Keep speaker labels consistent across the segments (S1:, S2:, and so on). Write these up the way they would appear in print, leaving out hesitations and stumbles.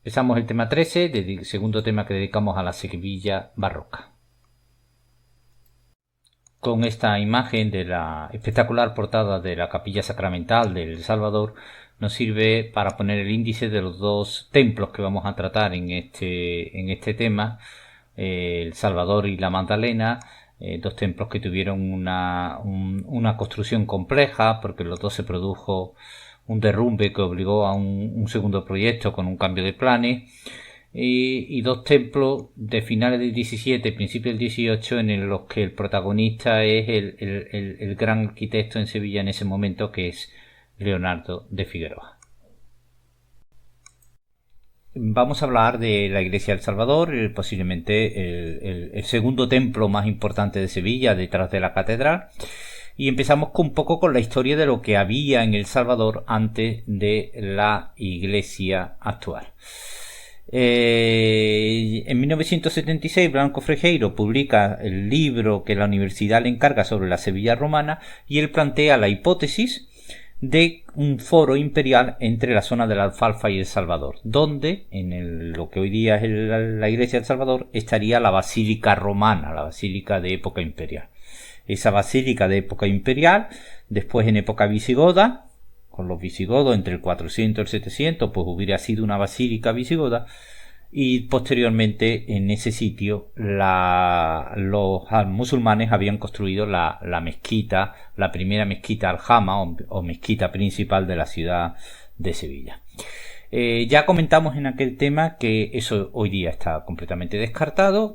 S1: Empezamos el tema 13, segundo tema que dedicamos a la Sevilla barroca. Con esta imagen de la espectacular portada de la capilla sacramental del Salvador nos sirve para poner el índice de los dos templos que vamos a tratar en este tema, el Salvador y la Magdalena, dos templos que tuvieron una construcción compleja porque los dos se produjo un derrumbe que obligó a un segundo proyecto con un cambio de planes, y dos templos de finales del 17 principios del 18 en los que el protagonista es el gran arquitecto en Sevilla en ese momento, que es Leonardo de Figueroa. Vamos a hablar de la iglesia del Salvador, posiblemente el segundo templo más importante de Sevilla detrás de la catedral. Y empezamos un poco con la historia de lo que había en El Salvador antes de la iglesia actual. En 1976 Blanco Frejeiro publica el libro que la universidad le encarga sobre la Sevilla romana, y él plantea la hipótesis de un foro imperial entre la zona de la Alfalfa y El Salvador, donde en lo que hoy día es la iglesia del Salvador estaría la basílica romana, la basílica de época imperial. Esa basílica de época imperial, después en época visigoda, con los visigodos entre el 400 y el 700, pues hubiera sido una basílica visigoda, y posteriormente en ese sitio los musulmanes habían construido la mezquita, la primera mezquita Aljama o mezquita principal de la ciudad de Sevilla. Ya comentamos en aquel tema que eso hoy día está completamente descartado.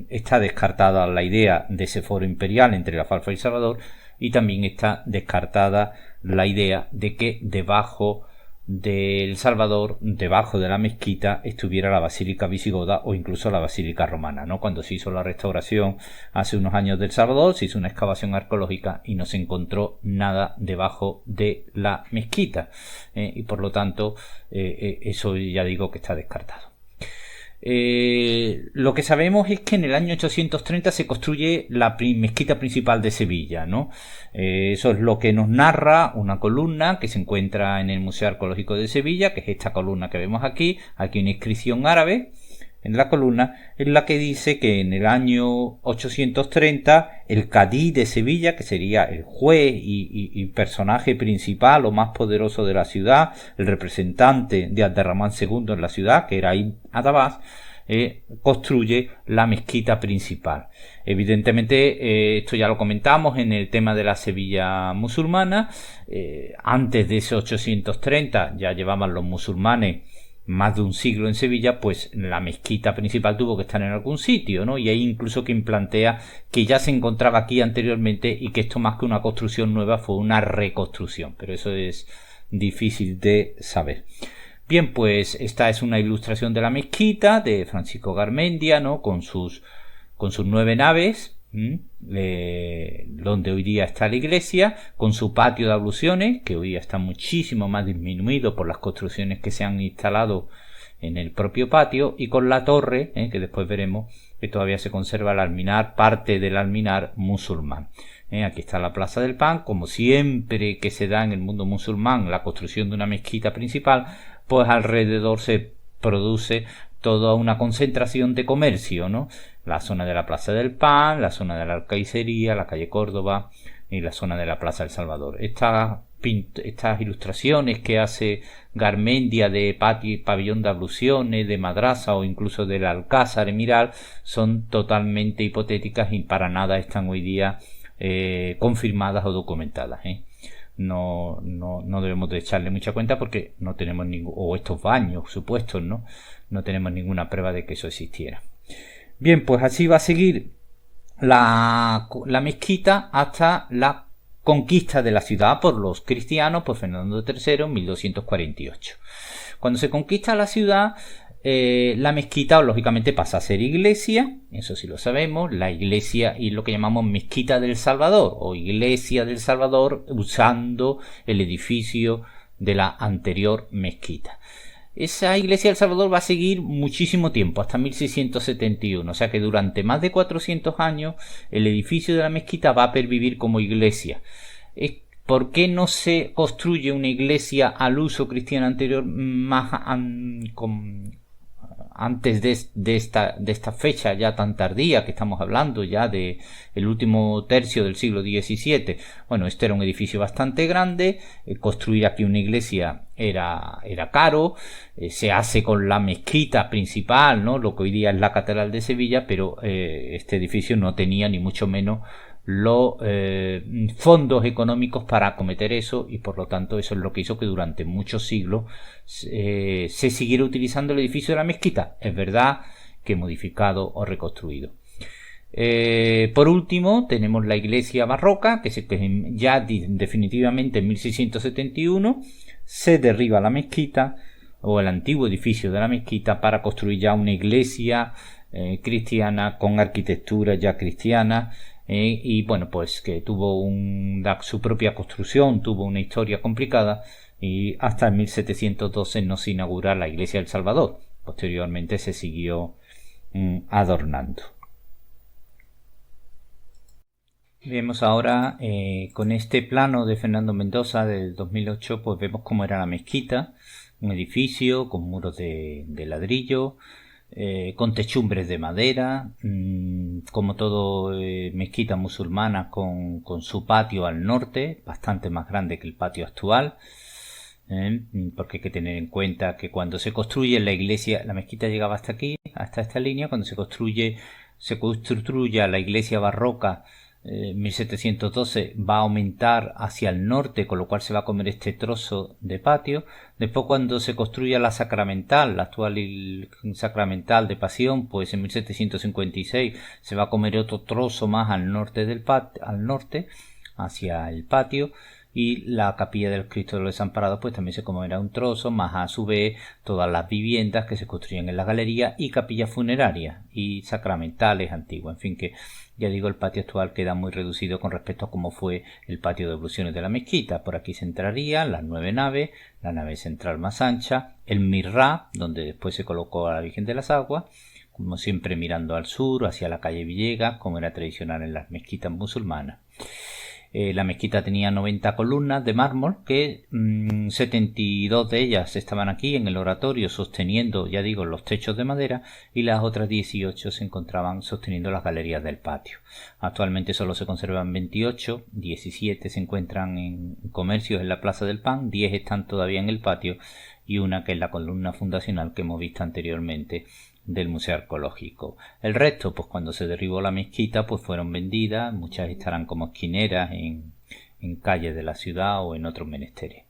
S1: Está descartada la idea de ese foro imperial entre la Alfalfa y El Salvador, y también está descartada la idea de que debajo del Salvador, debajo de la mezquita, estuviera la basílica visigoda o incluso la basílica romana, ¿no? Cuando se hizo la restauración hace unos años del Salvador, se hizo una excavación arqueológica y no se encontró nada debajo de la mezquita, y por lo tanto eso ya digo que está descartado. Lo que sabemos es que en el año 830 se construye la mezquita principal de Sevilla, ¿no? Eso es lo que nos narra una columna que se encuentra en el Museo Arqueológico de Sevilla, que es esta columna que vemos aquí una inscripción árabe en la columna, en la que dice que en el año 830 el cadí de Sevilla, que sería el juez y personaje principal o más poderoso de la ciudad, el representante de Abderramán II en la ciudad, que era Ibn Atabás, construye la mezquita principal. Evidentemente, esto ya lo comentamos en el tema de la Sevilla musulmana. Antes de ese 830 ya llevaban los musulmanes más de un siglo en Sevilla, pues la mezquita principal tuvo que estar en algún sitio, ¿no? Y hay incluso quien plantea que ya se encontraba aquí anteriormente y que esto, más que una construcción nueva, fue una reconstrucción, pero eso es difícil de saber. Bien, pues esta es una ilustración de la mezquita de Francisco Garmendia, ¿no? Con sus 9 naves, donde hoy día está la iglesia, con su patio de abluciones, que hoy día está muchísimo más disminuido por las construcciones que se han instalado en el propio patio, y con la torre, que después veremos que todavía se conserva el alminar, parte del alminar musulmán. Aquí está la Plaza del Pan. Como siempre que se da en el mundo musulmán la construcción de una mezquita principal, pues alrededor se produce toda una concentración de comercio, ¿no? La zona de la Plaza del Pan, la zona de la Alcaicería, la calle Córdoba y la zona de la Plaza del Salvador. Estas ilustraciones que hace Garmendia de patio y pabellón de abluciones, de madrasa o incluso del Alcázar Emiral son totalmente hipotéticas y para nada están hoy día confirmadas o documentadas. No debemos de echarle mucha cuenta porque no tenemos o estos baños supuestos, no tenemos ninguna prueba de que eso existiera. Bien, pues así va a seguir la mezquita hasta la conquista de la ciudad por los cristianos por Fernando III en 1248. Cuando se conquista la ciudad, la mezquita lógicamente pasa a ser iglesia, eso sí lo sabemos, la iglesia y lo que llamamos mezquita del Salvador o iglesia del Salvador, usando el edificio de la anterior mezquita. Esa iglesia del Salvador va a seguir muchísimo tiempo, hasta 1671, o sea que durante más de 400 años el edificio de la mezquita va a pervivir como iglesia. ¿Por qué no se construye una iglesia al uso cristiano anterior más antes de esta fecha ya tan tardía que estamos hablando, ya de el último tercio del siglo XVII. Bueno, este era un edificio bastante grande, construir aquí una iglesia era caro, se hace con la mezquita principal, ¿no? Lo que hoy día es la Catedral de Sevilla, pero este edificio no tenía ni mucho menos los fondos económicos para acometer eso, y por lo tanto eso es lo que hizo que durante muchos siglos se siguiera utilizando el edificio de la mezquita. Es verdad que modificado o reconstruido. Por último tenemos la iglesia barroca, que ya definitivamente en 1671 se derriba la mezquita o el antiguo edificio de la mezquita para construir ya una iglesia cristiana con arquitectura ya cristiana. Y bueno, pues que tuvo su propia construcción, tuvo una historia complicada, y hasta en 1712 no se inaugura la iglesia del Salvador. Posteriormente se siguió adornando. Vemos ahora con este plano de Fernando Mendoza del 2008, pues vemos cómo era la mezquita, un edificio con muros de ladrillo, con techumbres de madera, como todo mezquita musulmana, con su patio al norte, bastante más grande que el patio actual, porque hay que tener en cuenta que cuando se construye la iglesia, la mezquita llegaba hasta aquí, hasta esta línea. Cuando se construye la iglesia barroca, 1712, va a aumentar hacia el norte, con lo cual se va a comer este trozo de patio. Después, cuando se construye la sacramental, la actual sacramental de Pasión, pues en 1756 se va a comer otro trozo más al norte hacia el patio. Y la capilla del Cristo de los Desamparados pues también se comerá un trozo, más a su vez todas las viviendas que se construyen en la galería y capillas funerarias y sacramentales antiguas. En fin, que ya digo, el patio actual queda muy reducido con respecto a cómo fue el patio de devociones de la mezquita. Por aquí se entrarían las 9 naves, la nave central más ancha, el mirrá, donde después se colocó a la Virgen de las Aguas, como siempre mirando al sur, hacia la calle Villegas, como era tradicional en las mezquitas musulmanas. La mezquita tenía 90 columnas de mármol, que 72 de ellas estaban aquí en el oratorio sosteniendo, ya digo, los techos de madera, y las otras 18 se encontraban sosteniendo las galerías del patio. Actualmente solo se conservan 28, 17 se encuentran en comercios en la Plaza del Pan, 10 están todavía en el patio, y una que es la columna fundacional que hemos visto anteriormente del Museo Arqueológico. El resto, pues cuando se derribó la mezquita, pues fueron vendidas, muchas estarán como esquineras en calles de la ciudad o en otros menesteres.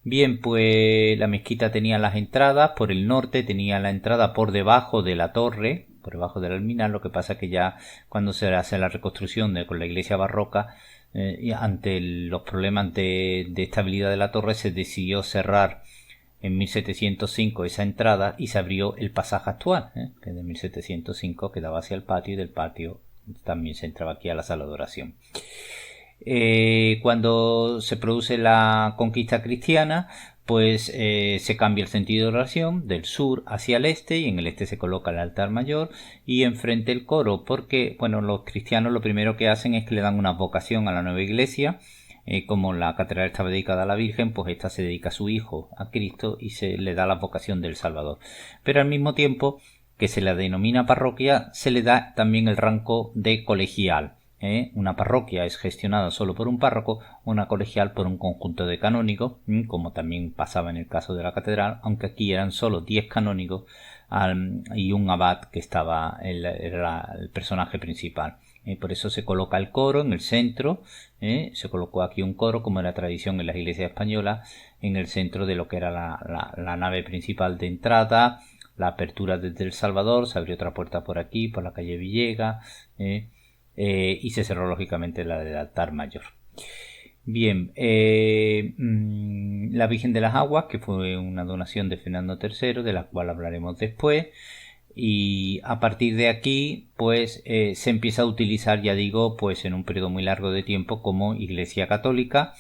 S1: Bien, pues la mezquita tenía las entradas por el norte, tenía la entrada por debajo de la torre, por debajo del alminar. Lo que pasa que ya cuando se hace la reconstrucción con la iglesia barroca, ante los problemas de estabilidad de la torre, se decidió cerrar en 1705 esa entrada y se abrió el pasaje actual, que de 1705 quedaba hacia el patio, y del patio también se entraba aquí a la sala de oración. Cuando se produce la conquista cristiana, pues se cambia el sentido de oración del sur hacia el este, y en el este se coloca el altar mayor y enfrente el coro, porque bueno, los cristianos lo primero que hacen es que le dan una vocación a la nueva iglesia. Como la catedral estaba dedicada a la Virgen, pues esta se dedica a su hijo, a Cristo, y se le da la vocación del Salvador. Pero al mismo tiempo que se la denomina parroquia, se le da también el rango de colegial. Una parroquia es gestionada solo por un párroco, una colegial por un conjunto de canónigos, como también pasaba en el caso de la catedral, aunque aquí eran solo 10 canónigos y un abad que era el personaje principal. Por eso se coloca el coro en el centro, se colocó aquí un coro, como era tradición en las iglesias españolas, en el centro de lo que era la nave principal de entrada, la apertura desde El Salvador. Se abrió otra puerta por aquí, por la calle Villegas, y se cerró lógicamente la del altar mayor. Bien, la Virgen de las Aguas, que fue una donación de Fernando III, de la cual hablaremos después. Y a partir de aquí pues se empieza a utilizar, ya digo, pues en un periodo muy largo de tiempo como iglesia católica.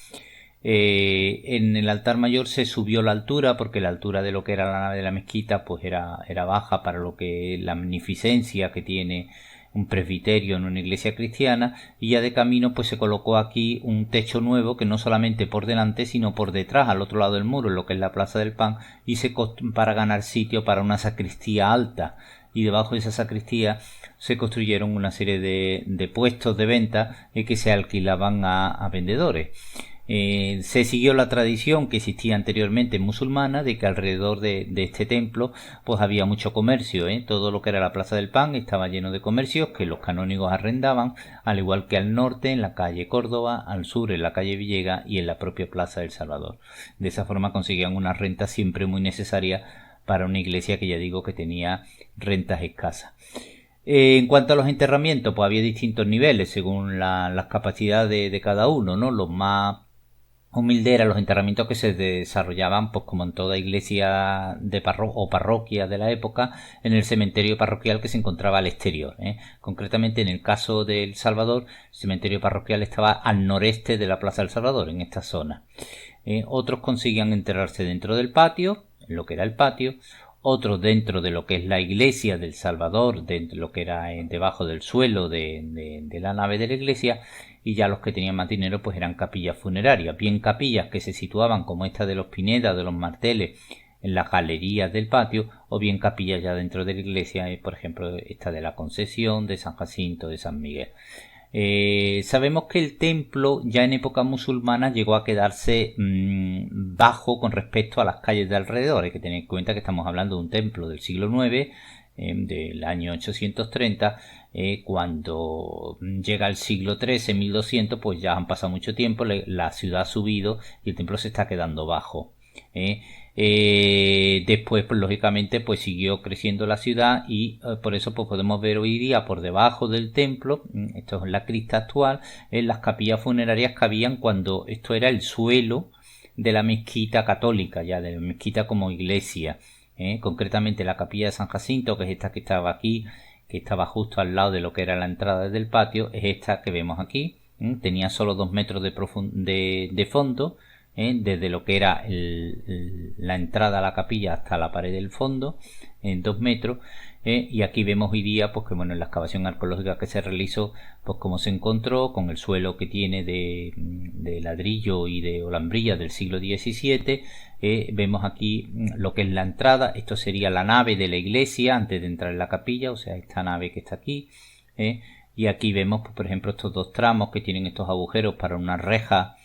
S1: En el altar mayor se subió la altura, porque la altura de lo que era la nave de la mezquita pues era baja para lo que la magnificencia que tiene un presbiterio en una iglesia cristiana, y ya de camino pues se colocó aquí un techo nuevo que no solamente por delante sino por detrás, al otro lado del muro, en lo que es la Plaza del Pan, y para ganar sitio para una sacristía alta, y debajo de esa sacristía se construyeron una serie de puestos de venta que se alquilaban a vendedores. Se siguió la tradición que existía anteriormente musulmana de que alrededor de este templo pues había mucho comercio, todo lo que era la Plaza del Pan estaba lleno de comercios que los canónigos arrendaban, al igual que al norte en la calle Córdoba, al sur en la calle Villega y en la propia Plaza del Salvador. De esa forma conseguían una renta siempre muy necesaria para una iglesia que ya digo que tenía rentas escasas. En cuanto a los enterramientos, pues había distintos niveles según las capacidades de cada uno, ¿no? Los más humildes eran los enterramientos que se desarrollaban, pues como en toda iglesia de parroquia de la época, en el cementerio parroquial que se encontraba al exterior. Concretamente, en el caso de El Salvador, el cementerio parroquial estaba al noreste de la Plaza del Salvador, en esta zona. Otros conseguían enterrarse dentro del patio, en lo que era el patio, otros dentro de lo que es la iglesia del Salvador, dentro de lo que era debajo del suelo de la nave de la iglesia, y ya los que tenían más dinero pues eran capillas funerarias, bien capillas que se situaban como esta de los Pineda, de los Marteles, en las galerías del patio, o bien capillas ya dentro de la iglesia, por ejemplo esta de la Concesión, de San Jacinto, de San Miguel. Sabemos que el templo ya en época musulmana llegó a quedarse bajo con respecto a las calles de alrededor. Hay que tener en cuenta que estamos hablando de un templo del siglo IX, del año 830. Cuando llega el siglo XIII, 1200, pues ya han pasado mucho tiempo, la ciudad ha subido y el templo se está quedando bajo. Después pues lógicamente pues siguió creciendo la ciudad y por eso pues podemos ver hoy día por debajo del templo, esto es la cripta actual, las capillas funerarias que habían cuando esto era el suelo de la mezquita católica, ya de la mezquita como iglesia. Concretamente la capilla de San Jacinto, que es esta que estaba aquí, que estaba justo al lado de lo que era la entrada del patio, es esta que vemos aquí. Tenía solo 2 metros de fondo, desde lo que era la entrada a la capilla hasta la pared del fondo, en 2 metros, y aquí vemos hoy día pues que bueno, en la excavación arqueológica que se realizó, pues como se encontró con el suelo que tiene de ladrillo y de olambrilla del siglo XVII. Vemos aquí lo que es la entrada, esto sería la nave de la iglesia antes de entrar en la capilla, o sea esta nave que está aquí, y aquí vemos pues, por ejemplo estos 2 tramos que tienen estos agujeros para una reja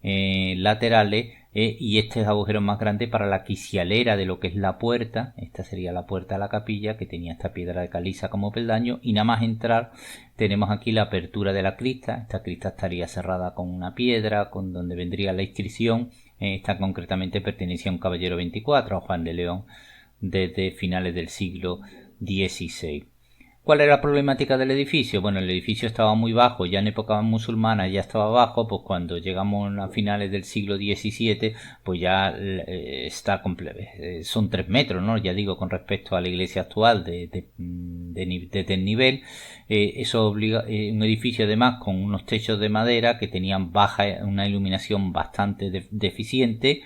S1: laterales, y este es agujero más grande para la quicialera de lo que es la puerta. Esta sería la puerta a la capilla, que tenía esta piedra de caliza como peldaño, y nada más entrar tenemos aquí la apertura de la cripta. Esta cripta estaría cerrada con una piedra, con donde vendría la inscripción. Esta concretamente pertenecía a un caballero 24, a Juan de León, desde finales del siglo XVI. ¿Cuál era la problemática del edificio? Bueno, el edificio estaba muy bajo, ya en época musulmana ya estaba bajo, pues cuando llegamos a finales del siglo XVII, pues ya está son 3 metros, ¿no? Ya digo, con respecto a la iglesia actual de desnivel. Eso obliga, un edificio además con unos techos de madera que tenían una iluminación bastante deficiente.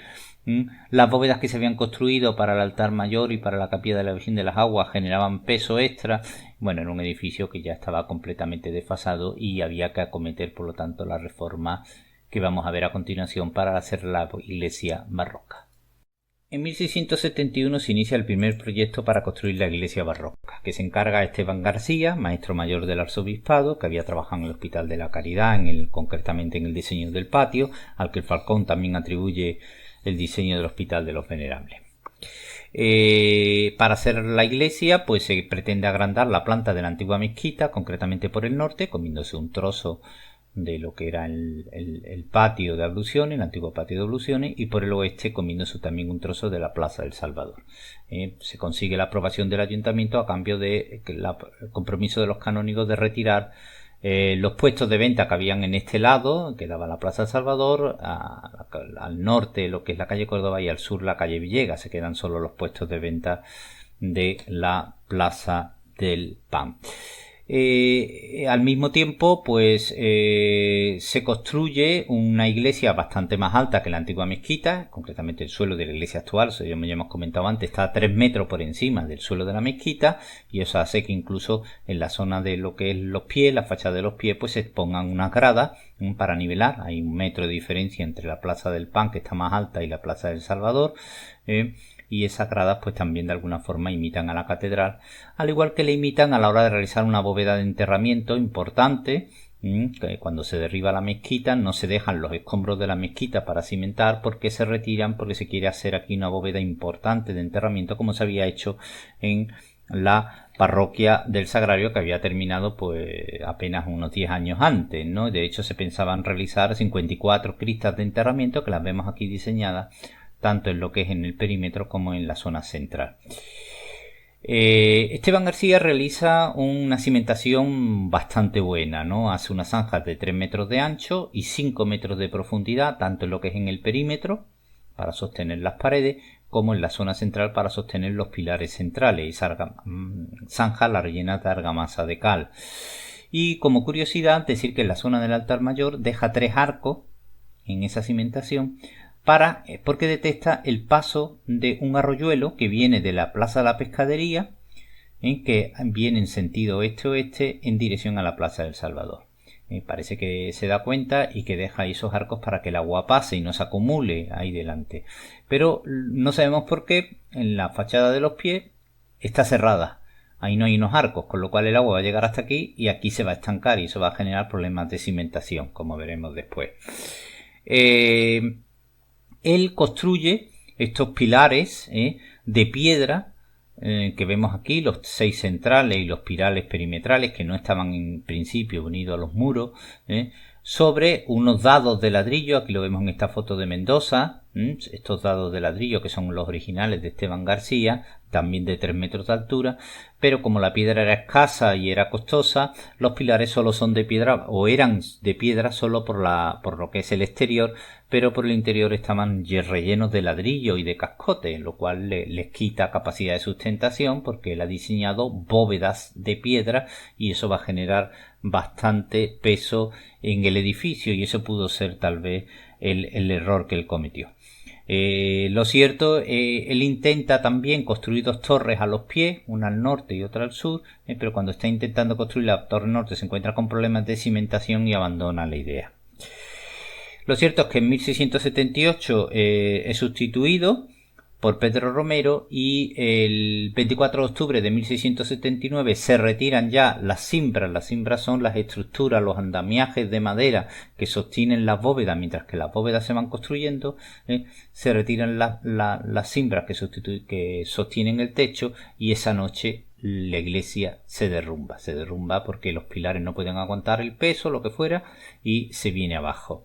S1: Las bóvedas que se habían construido para el altar mayor y para la capilla de la Virgen de las Aguas generaban peso extra. Bueno, era un edificio que ya estaba completamente desfasado y había que acometer, por lo tanto, la reforma que vamos a ver a continuación para hacer la iglesia barroca. En 1671 se inicia el primer proyecto para construir la iglesia barroca, que se encarga a Esteban García, maestro mayor del arzobispado, que había trabajado en el Hospital de la Caridad, concretamente en el diseño del patio, al que el Falcón también atribuye el diseño del Hospital de los Venerables. Para hacer la iglesia pues se pretende agrandar la planta de la antigua mezquita, concretamente por el norte, comiéndose un trozo de lo que era el patio de abluciones, el antiguo patio de abluciones, y por el oeste comiéndose también un trozo de la Plaza del Salvador. Se consigue la aprobación del ayuntamiento a cambio de el compromiso de los canónigos de retirar los puestos de venta que habían en este lado, que daba la Plaza del Salvador, al norte lo que es la calle Córdoba y al sur la calle Villegas. Se quedan solo los puestos de venta de la Plaza del Pan. Al mismo tiempo, pues se construye una iglesia bastante más alta que la antigua mezquita, concretamente el suelo de la iglesia actual, eso ya hemos comentado antes, está a 3 metros por encima del suelo de la mezquita, y eso hace que incluso en la zona de lo que es los pies, la fachada de los pies, pues se pongan unas gradas para nivelar. Hay 1 metro de diferencia entre la Plaza del Pan, que está más alta, y la Plaza del Salvador, y esas gradas pues también de alguna forma imitan a la catedral, al igual que le imitan a la hora de realizar una bóveda de enterramiento importante. Que cuando se derriba la mezquita no se dejan los escombros de la mezquita para cimentar, porque se retiran, porque se quiere hacer aquí una bóveda importante de enterramiento, como se había hecho en la parroquia del Sagrario, que había terminado pues apenas unos 10 años antes, ¿no? De hecho se pensaban realizar 54 cristas de enterramiento, que las vemos aquí diseñadas tanto en lo que es en el perímetro como en la zona central. Esteban García realiza una cimentación bastante buena, ¿no? Hace unas zanjas de 3 metros de ancho y 5 metros de profundidad, tanto en lo que es en el perímetro para sostener las paredes, como en la zona central para sostener los pilares centrales, y zanjas la rellena de argamasa de cal. Y como curiosidad, decir que en la zona del altar mayor deja 3 arcos en esa cimentación, porque detecta el paso de un arroyuelo que viene de la Plaza de la Pescadería, que viene en sentido oeste-oeste en dirección a la Plaza del Salvador. Parece que se da cuenta y que deja esos arcos para que el agua pase y no se acumule ahí delante. Pero no sabemos por qué en la fachada de los pies está cerrada. Ahí no hay unos arcos, con lo cual el agua va a llegar hasta aquí y aquí se va a estancar, y eso va a generar problemas de cimentación, como veremos después. Él construye estos pilares de piedra que vemos aquí, los 6 centrales y los pilares perimetrales, que no estaban en principio unidos a los muros, sobre unos dados de ladrillo. Aquí lo vemos en esta foto de Mendoza, estos dados de ladrillo que son los originales de Esteban García, también de 3 metros de altura, pero como la piedra era escasa y era costosa, los pilares solo son de piedra, o eran de piedra solo por lo que es el exterior, pero por el interior estaban rellenos de ladrillo y de cascote, lo cual les quita capacidad de sustentación, porque él ha diseñado bóvedas de piedra y eso va a generar bastante peso en el edificio, y eso pudo ser tal vez el error que él cometió. Lo cierto, él intenta también construir 2 torres a los pies, una al norte y otra al sur, pero cuando está intentando construir la torre norte se encuentra con problemas de cimentación y abandona la idea. Lo cierto es que en 1678 es sustituido por Pedro Romero, y el 24 de octubre de 1679 se retiran ya las cimbras. Las cimbras son las estructuras, los andamiajes de madera que sostienen las bóvedas mientras que las bóvedas se van construyendo. Se retiran las cimbras que sostienen el techo, y esa noche la iglesia se derrumba porque los pilares no pueden aguantar el peso, lo que fuera, y se viene abajo.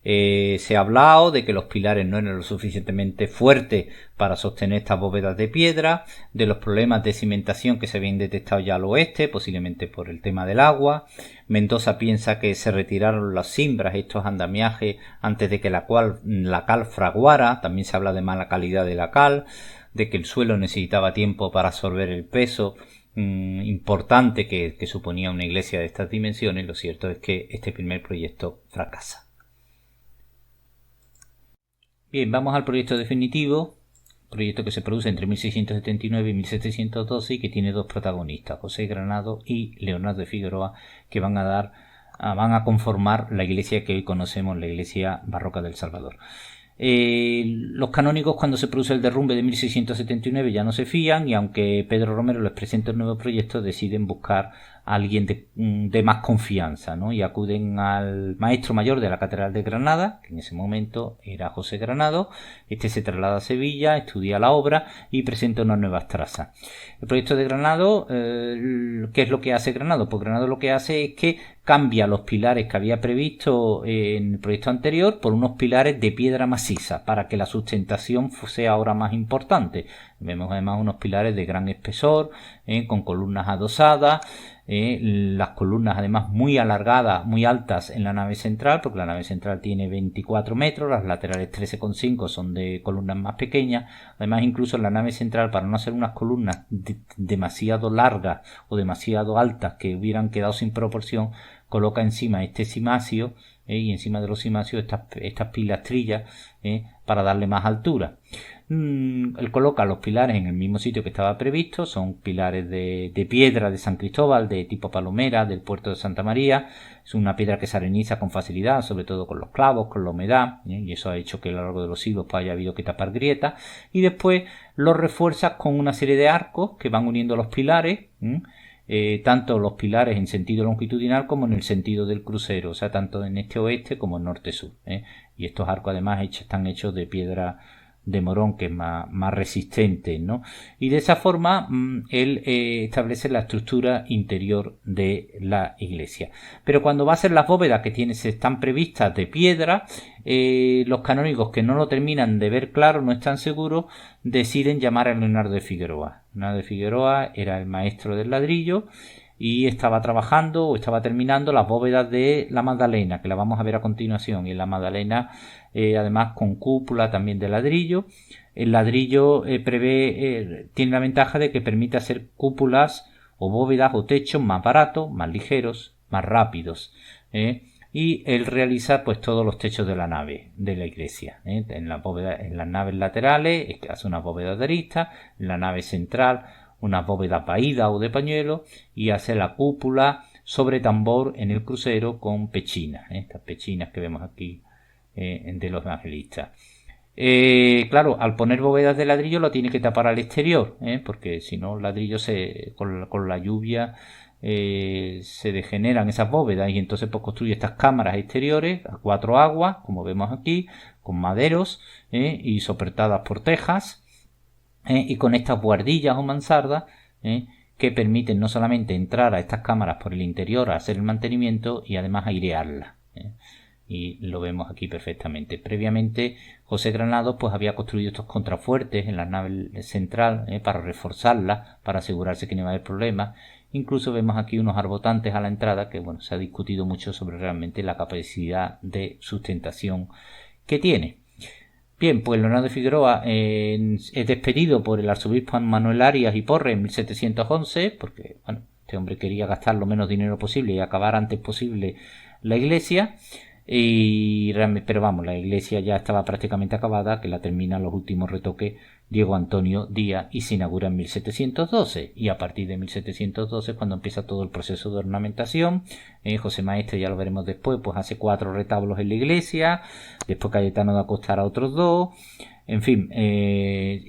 S1: Se ha hablado de que los pilares no eran lo suficientemente fuertes para sostener estas bóvedas de piedra, de los problemas de cimentación que se habían detectado ya al oeste, posiblemente por el tema del agua. Mendoza piensa que se retiraron las cimbras, estos andamiajes, antes de que la cal fraguara. También se habla de mala calidad de la cal, de que el suelo necesitaba tiempo para absorber el peso importante que suponía una iglesia de estas dimensiones. Lo cierto es que este primer proyecto fracasa. Bien, vamos al proyecto definitivo, proyecto que se produce entre 1679 y 1712 y que tiene 2 protagonistas, José Granado y Leonardo de Figueroa, que van a conformar la iglesia que hoy conocemos, la iglesia barroca del Salvador. Los canónigos, cuando se produce el derrumbe de 1679, ya no se fían, y aunque Pedro Romero les presenta un nuevo proyecto, deciden buscar a alguien de más confianza, ¿no? Y acuden al maestro mayor de la Catedral de Granada, que en ese momento era José Granado. Este se traslada a Sevilla, estudia la obra y presenta unas nuevas trazas. El proyecto de Granado, ¿qué es lo que hace Granado? Pues Granado lo que hace es que cambia los pilares que había previsto en el proyecto anterior por unos pilares de piedra maciza para que la sustentación sea ahora más importante. Vemos además unos pilares de gran espesor, con columnas adosadas, las columnas además muy alargadas, muy altas en la nave central, porque la nave central tiene 24 metros, las laterales 13,5 son de columnas más pequeñas. Además, incluso en la nave central, para no hacer unas columnas demasiado largas o demasiado altas que hubieran quedado sin proporción, coloca encima este cimacio, y encima de los cimacios estas pilastrillas, para darle más altura. Él coloca los pilares en el mismo sitio que estaba previsto, son pilares de piedra de San Cristóbal, de tipo palomera, del puerto de Santa María. Es una piedra que se areniza con facilidad, sobre todo con los clavos, con la humedad, y eso ha hecho que a lo largo de los siglos pues, haya habido que tapar grietas. Y después los refuerzas con una serie de arcos que van uniendo los pilares, tanto los pilares en sentido longitudinal como en el sentido del crucero, o sea, tanto en este-oeste como en norte-sur. Y estos arcos además están hechos de piedra de Morón, que es más resistente, ¿no? Y de esa forma él establece la estructura interior de la iglesia. Pero cuando va a ser las bóvedas que están previstas de piedra, los canónigos que no lo terminan de ver claro, no están seguros, deciden llamar a Leonardo de Figueroa. Leonardo de Figueroa era el maestro del ladrillo y estaba trabajando o estaba terminando las bóvedas de la Magdalena, que la vamos a ver a continuación. Y en la Magdalena, además con cúpula también de ladrillo. El ladrillo tiene la ventaja de que permite hacer cúpulas o bóvedas o techos más baratos, más ligeros, más rápidos. Y él realiza pues todos los techos de la nave de la iglesia, en las naves laterales hace unas bóvedas de arista, en la nave central unas bóvedas vaídas o de pañuelo, y hace la cúpula sobre tambor en el crucero con pechinas, estas pechinas que vemos aquí de los evangelistas. Claro, al poner bóvedas de ladrillo lo tiene que tapar al exterior, porque si no el ladrillo con la lluvia se degeneran esas bóvedas, y entonces pues construye estas cámaras exteriores a 4 aguas, como vemos aquí, con maderos y soportadas por tejas, y con estas buhardillas o mansardas que permiten no solamente entrar a estas cámaras por el interior a hacer el mantenimiento y además airearlas. Y lo vemos aquí perfectamente. Previamente José Granados pues había construido estos contrafuertes en la nave central para reforzarla, para asegurarse que no iba a haber problemas. Incluso vemos aquí unos arbotantes a la entrada que bueno, se ha discutido mucho sobre realmente la capacidad de sustentación que tiene. Bien, pues Leonardo de Figueroa es despedido por el arzobispo Manuel Arias y Porres en 1711, porque bueno, este hombre quería gastar lo menos dinero posible y acabar antes posible la iglesia. Pero vamos, la iglesia ya estaba prácticamente acabada, que la terminan los últimos retoques Diego Antonio Díaz y se inaugura en 1712, y a partir de 1712 cuando empieza todo el proceso de ornamentación. José Maestre, ya lo veremos después, pues hace 4 retablos en la iglesia, después Cayetano de Acosta hará otros 2, en fin,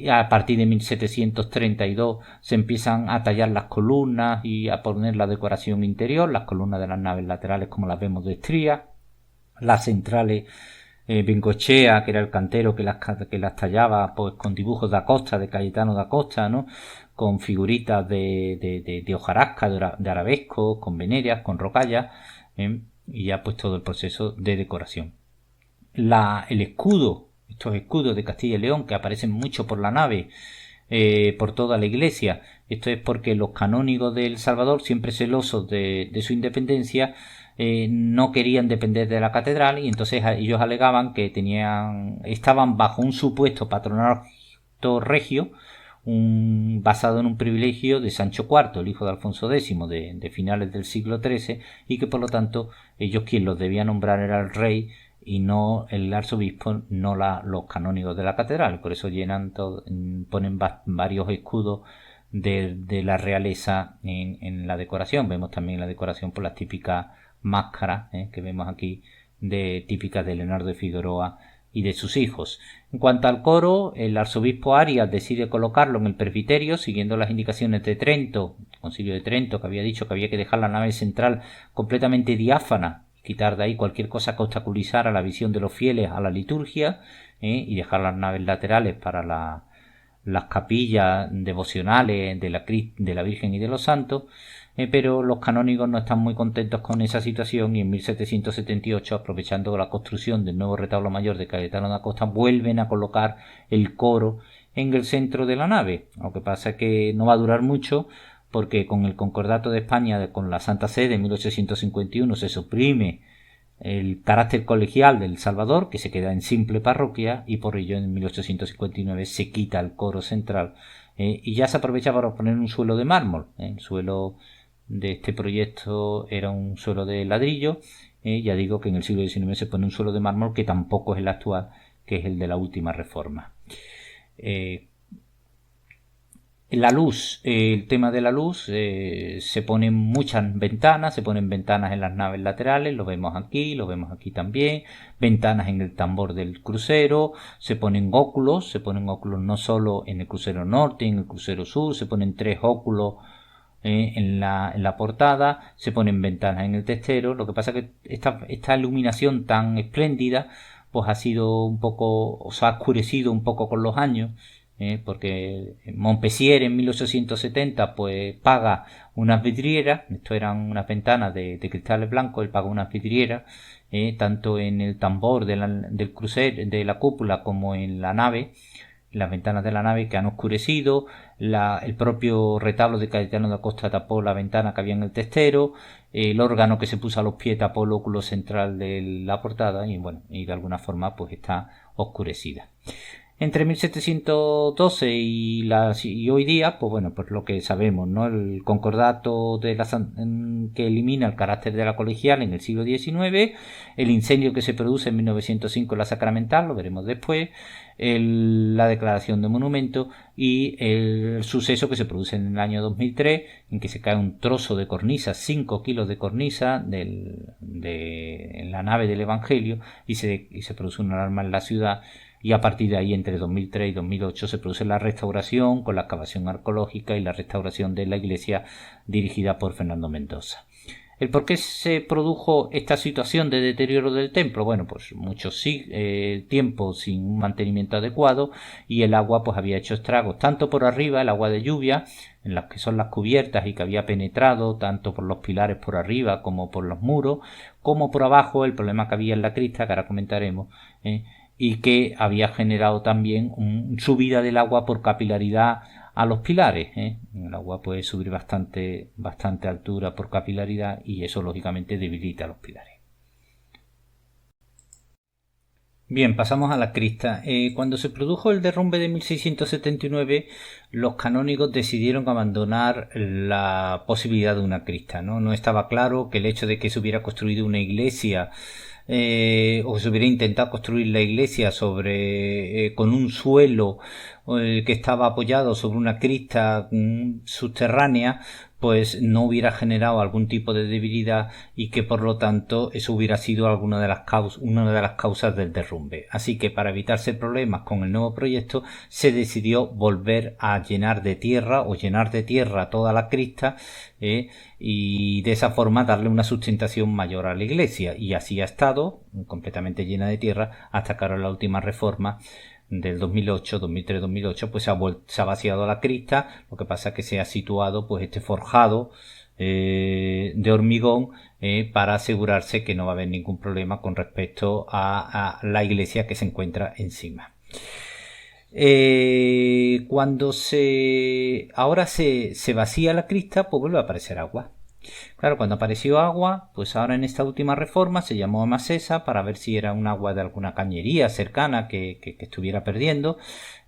S1: a partir de 1732 se empiezan a tallar las columnas y a poner la decoración interior, las columnas de las naves laterales como las vemos de estría, las centrales Bengochea, que era el cantero que las tallaba pues con dibujos de Acosta, de Cayetano de Acosta, ¿no? Con figuritas de hojarasca, de arabesco, con venerias, con rocallas, y ya pues todo el proceso de decoración. El escudo, estos escudos de Castilla y León que aparecen mucho por la nave, por toda la iglesia, esto es porque los canónigos de El Salvador, siempre celosos de su independencia, no querían depender de la catedral, y entonces ellos alegaban que estaban bajo un supuesto patronato regio, basado en un privilegio de Sancho IV, el hijo de Alfonso X, de finales del siglo XIII, y que por lo tanto ellos quien los debía nombrar era el rey y no el arzobispo, no los canónigos de la catedral. Por eso ponen varios escudos de la realeza en la decoración. Vemos también la decoración por las típicas máscaras que vemos aquí, típicas de Leonardo de Figueroa y de sus hijos. En cuanto al coro, el arzobispo Arias decide colocarlo en el presbiterio, siguiendo las indicaciones de Trento, el concilio de Trento, que había dicho que había que dejar la nave central completamente diáfana, quitar de ahí cualquier cosa que obstaculizara la visión de los fieles a la liturgia, y dejar las naves laterales para las capillas devocionales de la Virgen y de los Santos. Pero los canónigos no están muy contentos con esa situación, y en 1778, aprovechando la construcción del nuevo retablo mayor de Cayetano de Acosta, vuelven a colocar el coro en el centro de la nave. Lo que pasa es que no va a durar mucho, porque con el Concordato de España con la Santa Sede en 1851 se suprime el carácter colegial del Salvador, que se queda en simple parroquia, y por ello en 1859 se quita el coro central, y ya se aprovecha para poner un suelo de mármol. El suelo de este proyecto era un suelo de ladrillo. Ya digo que en el siglo XIX se pone un suelo de mármol, que tampoco es el actual, que es el de la última reforma. La luz, el tema de la luz, se ponen muchas ventanas, se ponen ventanas en las naves laterales, lo vemos aquí también, ventanas en el tambor del crucero, se ponen óculos no solo en el crucero norte, en el crucero sur, se ponen 3 óculos en la portada, se ponen ventanas en el testero. Lo que pasa es que esta iluminación tan espléndida pues ha sido un poco, o se ha oscurecido un poco con los años, porque Montpensier en 1870 pues paga unas vidrieras. Esto eran unas ventanas de cristales blancos. Él paga unas vidrieras, tanto en el tambor del crucero, de la cúpula, como en la nave, las ventanas de la nave, que han oscurecido. El propio retablo de Cayetano da Costa tapó la ventana que había en el testero. El órgano que se puso a los pies tapó el óculo central de la portada, y bueno, y de alguna forma pues está oscurecida. Entre 1712 y hoy día, pues bueno, pues lo que sabemos, ¿no? El concordato que elimina el carácter de la colegial en el siglo XIX, el incendio que se produce en 1905 en la Sacramental, lo veremos después, la declaración de monumento, y el suceso que se produce en el año 2003, en que se cae un trozo de cornisa, 5 kilos de cornisa en la nave del Evangelio, y se produce una alarma en la ciudad. Y a partir de ahí, entre 2003 y 2008, se produce la restauración con la excavación arqueológica y la restauración de la iglesia dirigida por Fernando Mendoza. ¿El por qué se produjo esta situación de deterioro del templo? Bueno, pues mucho tiempo sin un mantenimiento adecuado, y el agua pues había hecho estragos, tanto por arriba, el agua de lluvia, en las que son las cubiertas, y que había penetrado tanto por los pilares por arriba como por los muros, como por abajo, el problema que había en la crista, que ahora comentaremos, y que había generado también subida del agua por capilaridad a los pilares. El agua puede subir bastante altura por capilaridad, y eso lógicamente debilita los pilares. Bien, pasamos a la crista. Cuando se produjo el derrumbe de 1679, los canónigos decidieron abandonar la posibilidad de una crista, ¿no? No estaba claro que el hecho de que se hubiera construido una iglesia, o se hubiera intentado construir la iglesia con un suelo que estaba apoyado sobre una crista subterránea, pues no hubiera generado algún tipo de debilidad, y que por lo tanto eso hubiera sido una de las causas del derrumbe. Así que, para evitarse problemas con el nuevo proyecto, se decidió volver a llenar de tierra toda la crista, y de esa forma darle una sustentación mayor a la iglesia, y así ha estado completamente llena de tierra hasta que ahora, la última reforma del 2003-2008, pues se ha vaciado la crista. Lo que pasa es que se ha situado pues este forjado de hormigón, para asegurarse que no va a haber ningún problema con respecto a la iglesia que se encuentra encima. Cuando ahora se vacía la crista, pues vuelve a aparecer agua. Claro, cuando apareció agua, pues ahora en esta última reforma se llamó a Masesa para ver si era un agua de alguna cañería cercana que estuviera perdiendo.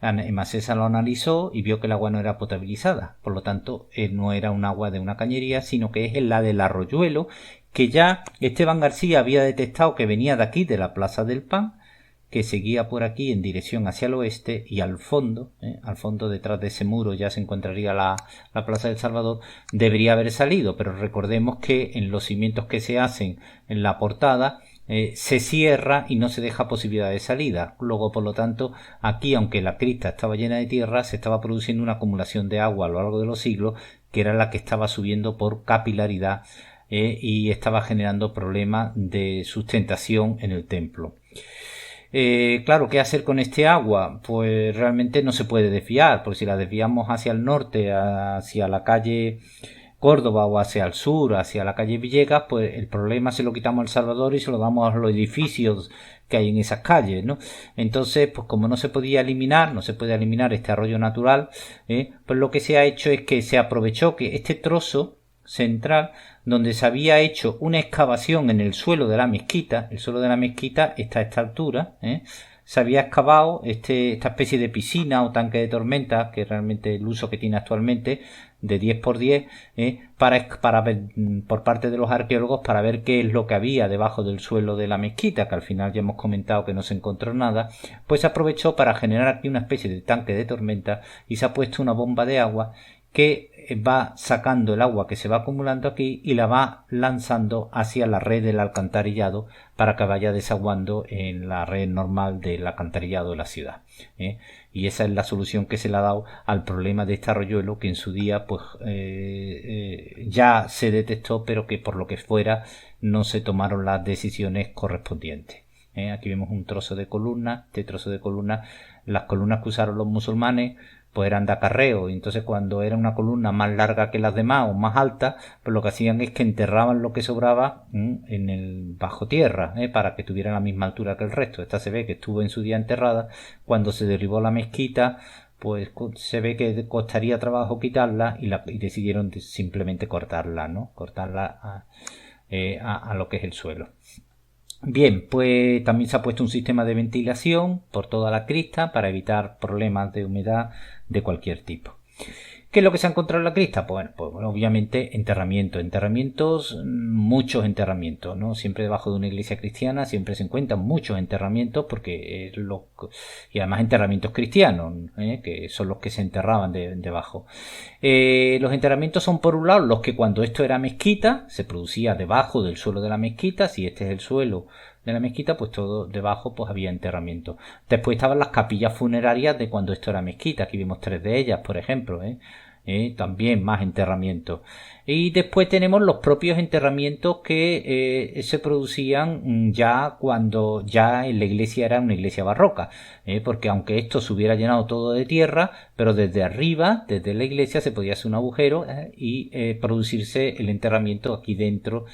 S1: Masesa lo analizó y vio que el agua no era potabilizada, por lo tanto no era un agua de una cañería, sino que es la del arroyuelo, que ya Esteban García había detectado que venía de aquí, de la Plaza del Pan, que seguía por aquí en dirección hacia el oeste, y al fondo detrás de ese muro ya se encontraría la Plaza del Salvador. Debería haber salido, pero recordemos que en los cimientos que se hacen en la portada se cierra y no se deja posibilidad de salida. Luego, por lo tanto, aquí, aunque la crista estaba llena de tierra, se estaba produciendo una acumulación de agua a lo largo de los siglos, que era la que estaba subiendo por capilaridad, y estaba generando problemas de sustentación en el templo. Claro, ¿qué hacer con este agua? Pues realmente no se puede desviar, porque si la desviamos hacia el norte, hacia la calle Córdoba o hacia el sur, hacia la calle Villegas, pues el problema se lo quitamos al Salvador y se lo damos a los edificios que hay en esas calles, ¿no? Entonces, pues como no se podía eliminar, no se puede eliminar este arroyo natural, pues lo que se ha hecho es que se aprovechó que este trozo central, donde se había hecho una excavación en el suelo de la mezquita, el suelo de la mezquita está a esta altura, se había excavado esta especie de piscina o tanque de tormenta, que es realmente el uso que tiene actualmente, de 10 por 10, para ver, por parte de los arqueólogos, para ver qué es lo que había debajo del suelo de la mezquita, que al final ya hemos comentado que no se encontró nada. Pues se aprovechó para generar aquí una especie de tanque de tormenta y se ha puesto una bomba de agua que va sacando el agua que se va acumulando aquí y la va lanzando hacia la red del alcantarillado para que vaya desaguando en la red normal del alcantarillado de la ciudad, y esa es la solución que se le ha dado al problema de este arroyuelo, que en su día pues ya se detectó, pero que por lo que fuera no se tomaron las decisiones correspondientes. Aquí vemos un trozo de columna. Este trozo de columna, las columnas que usaron los musulmanes pues eran de acarreo, y entonces cuando era una columna más larga que las demás o más alta, pues lo que hacían es que enterraban lo que sobraba en el bajo tierra, para que tuviera la misma altura que el resto. Esta se ve que estuvo en su día enterrada. Cuando se derribó la mezquita, pues se ve que costaría trabajo quitarla y decidieron simplemente cortarla, ¿no? Cortarla a lo que es el suelo. Bien, pues también se ha puesto un sistema de ventilación por toda la crista para evitar problemas de humedad de cualquier tipo. ¿Qué es lo que se ha encontrado en la crista? Pues bueno, obviamente enterramientos, muchos enterramientos, ¿no? Siempre debajo de una iglesia cristiana siempre se encuentran muchos enterramientos, porque y además enterramientos cristianos, que son los que se enterraban debajo. Los enterramientos son, por un lado, los que cuando esto era mezquita se producía debajo del suelo de la mezquita. Si este es el suelo de la mezquita, pues todo debajo pues había enterramiento. Después estaban las capillas funerarias de cuando esto era mezquita. Aquí vimos 3 de ellas, por ejemplo, también más enterramientos. Y después tenemos los propios enterramientos que se producían ya cuando ya en la iglesia era una iglesia barroca, porque aunque esto se hubiera llenado todo de tierra, pero desde arriba, desde la iglesia, se podía hacer un agujero y producirse el enterramiento aquí dentro,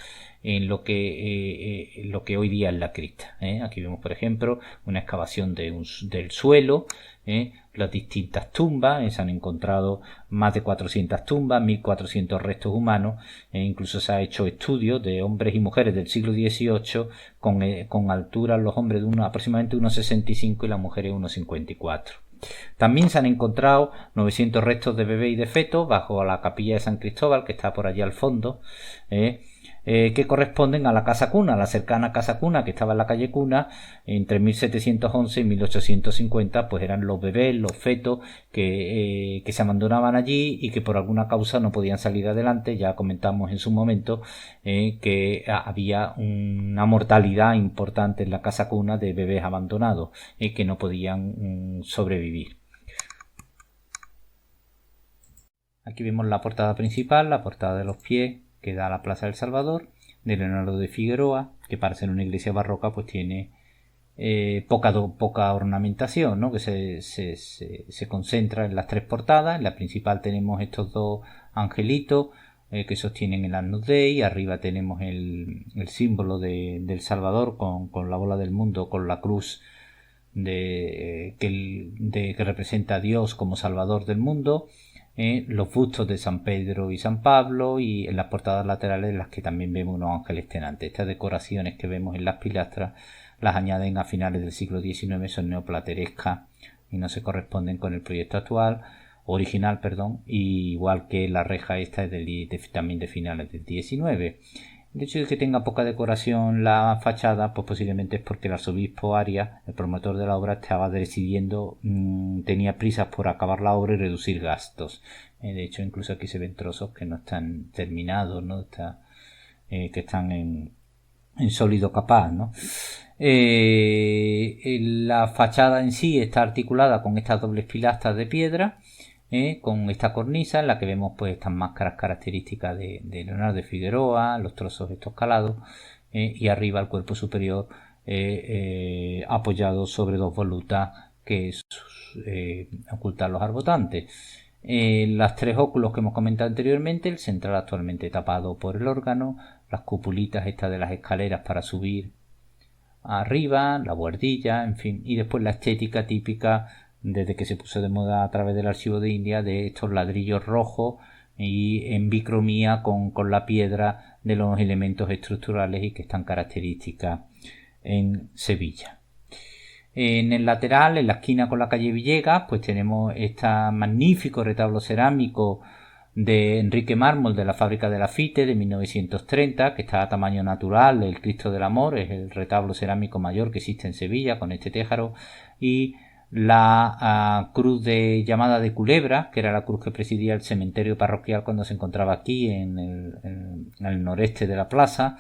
S1: en lo que hoy día es la crista. Aquí vemos, por ejemplo, una excavación del suelo, las distintas tumbas. Se han encontrado más de 400 tumbas, 1400 restos humanos, incluso se ha hecho estudios de hombres y mujeres del siglo XVIII con alturas, los hombres de aproximadamente 1,65 y las mujeres 1,54. También se han encontrado 900 restos de bebé y de feto bajo la capilla de San Cristóbal, que está por allá al fondo, que corresponden a la Casa Cuna, la cercana Casa Cuna, que estaba en la calle Cuna. Entre 1711 y 1850 pues eran los bebés, los fetos que se abandonaban allí y que por alguna causa no podían salir adelante. Ya comentamos en su momento que había una mortalidad importante en la Casa Cuna de bebés abandonados que no podían sobrevivir. Aquí vemos la portada principal, la portada de los pies, que da a la Plaza del Salvador, de Leonardo de Figueroa, que para ser una iglesia barroca pues tiene poca ornamentación, ¿no? Que se concentra en las 3 portadas. En la principal tenemos estos 2 angelitos que sostienen el Agnus Dei. Arriba tenemos el símbolo del Salvador con la bola del mundo, con la cruz que representa a Dios como Salvador del mundo. Los bustos de San Pedro y San Pablo, y en las portadas laterales, en las que también vemos unos ángeles tenantes. Estas decoraciones que vemos en las pilastras las añaden a finales del siglo XIX, son neoplaterescas y no se corresponden con el proyecto original, y igual que la reja esta es también de finales del XIX. El hecho de que tenga poca decoración la fachada, pues posiblemente es porque el arzobispo Arias, el promotor de la obra, estaba decidiendo, tenía prisas por acabar la obra y reducir gastos. De hecho, incluso aquí se ven trozos que no están terminados, ¿no? Que están en sólido capaz, ¿no? La fachada en sí está articulada con estas dobles pilastras de piedra, con esta cornisa en la que vemos pues estas máscaras características de Leonardo de Figueroa, los trozos estos calados, y arriba el cuerpo superior apoyado sobre 2 volutas que ocultan los arbotantes. Los tres óculos que hemos comentado anteriormente, el central actualmente tapado por el órgano, las cupulitas estas de las escaleras para subir arriba, la buhardilla, en fin, y después la estética típica desde que se puso de moda a través del archivo de India de estos ladrillos rojos y en bicromía con la piedra de los elementos estructurales y que están características en Sevilla. En el lateral, en la esquina con la calle Villegas, pues tenemos este magnífico retablo cerámico de Enrique Mármol de la fábrica de Lafite de 1930, que está a tamaño natural, el Cristo del Amor, es el retablo cerámico mayor que existe en Sevilla con este tejaro, y la cruz de llamada de Culebra, que era la cruz que presidía el cementerio parroquial cuando se encontraba aquí en el noreste de la plaza,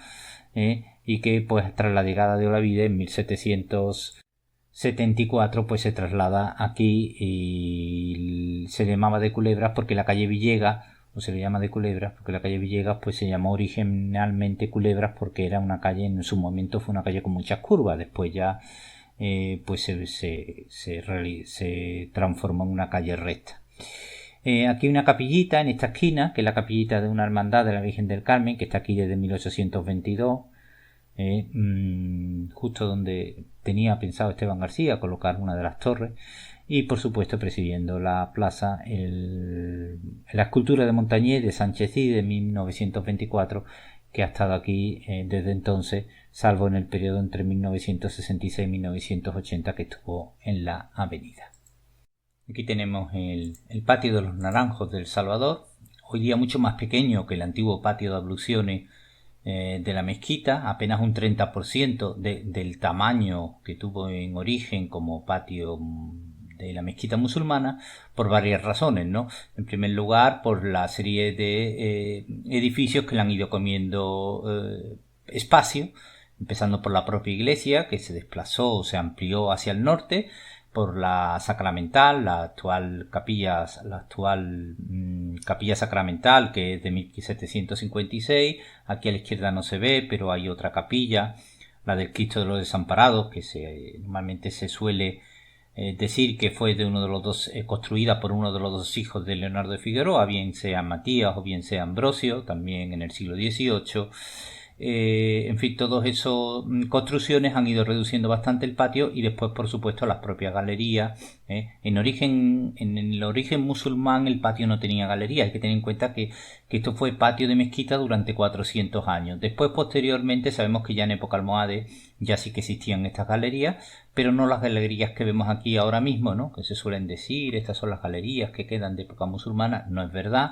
S1: y que pues tras la llegada de Olavide en 1774 pues se traslada aquí y se le llamaba de Culebras porque la calle Villegas, o se le llama de Culebras porque la calle Villegas pues se llamó originalmente Culebras porque era una calle, en su momento fue una calle con muchas curvas, después ya pues se transformó en una calle recta. Aquí hay una capillita en esta esquina, que es la capillita de una hermandad de la Virgen del Carmen, que está aquí desde 1822, justo donde tenía pensado Esteban García colocar una de las torres, y por supuesto presidiendo la plaza la escultura de Montañés de Sánchez Cid de 1924, que ha estado aquí desde entonces, salvo en el periodo entre 1966 y 1980 que estuvo en la avenida. Aquí tenemos el patio de los Naranjos del Salvador, hoy día mucho más pequeño que el antiguo patio de abluciones de la mezquita, apenas un 30% del tamaño que tuvo en origen como patio de la mezquita musulmana, por varias razones, ¿no? En primer lugar, por la serie de edificios que le han ido comiendo espacio, empezando por la propia iglesia, que se desplazó o se amplió hacia el norte, por la sacramental, la actual capilla sacramental, que es de 1756. Aquí a la izquierda no se ve, pero hay otra capilla, la del Cristo de los Desamparados, que normalmente se suele decir que fue de uno de los dos, construida por uno de los dos hijos de Leonardo de Figueroa, bien sea Matías o bien sea Ambrosio, también en el siglo XVIII. En fin, todas esas construcciones han ido reduciendo bastante el patio y después, por supuesto, las propias galerías. En el origen musulmán el patio no tenía galerías. Hay que tener en cuenta que esto fue patio de mezquita durante 400 años. Después, posteriormente, sabemos que ya en época almohade ya sí que existían estas galerías, pero no las galerías que vemos aquí ahora mismo, ¿no? Que se suelen decir, estas son las galerías que quedan de época musulmana. No es verdad.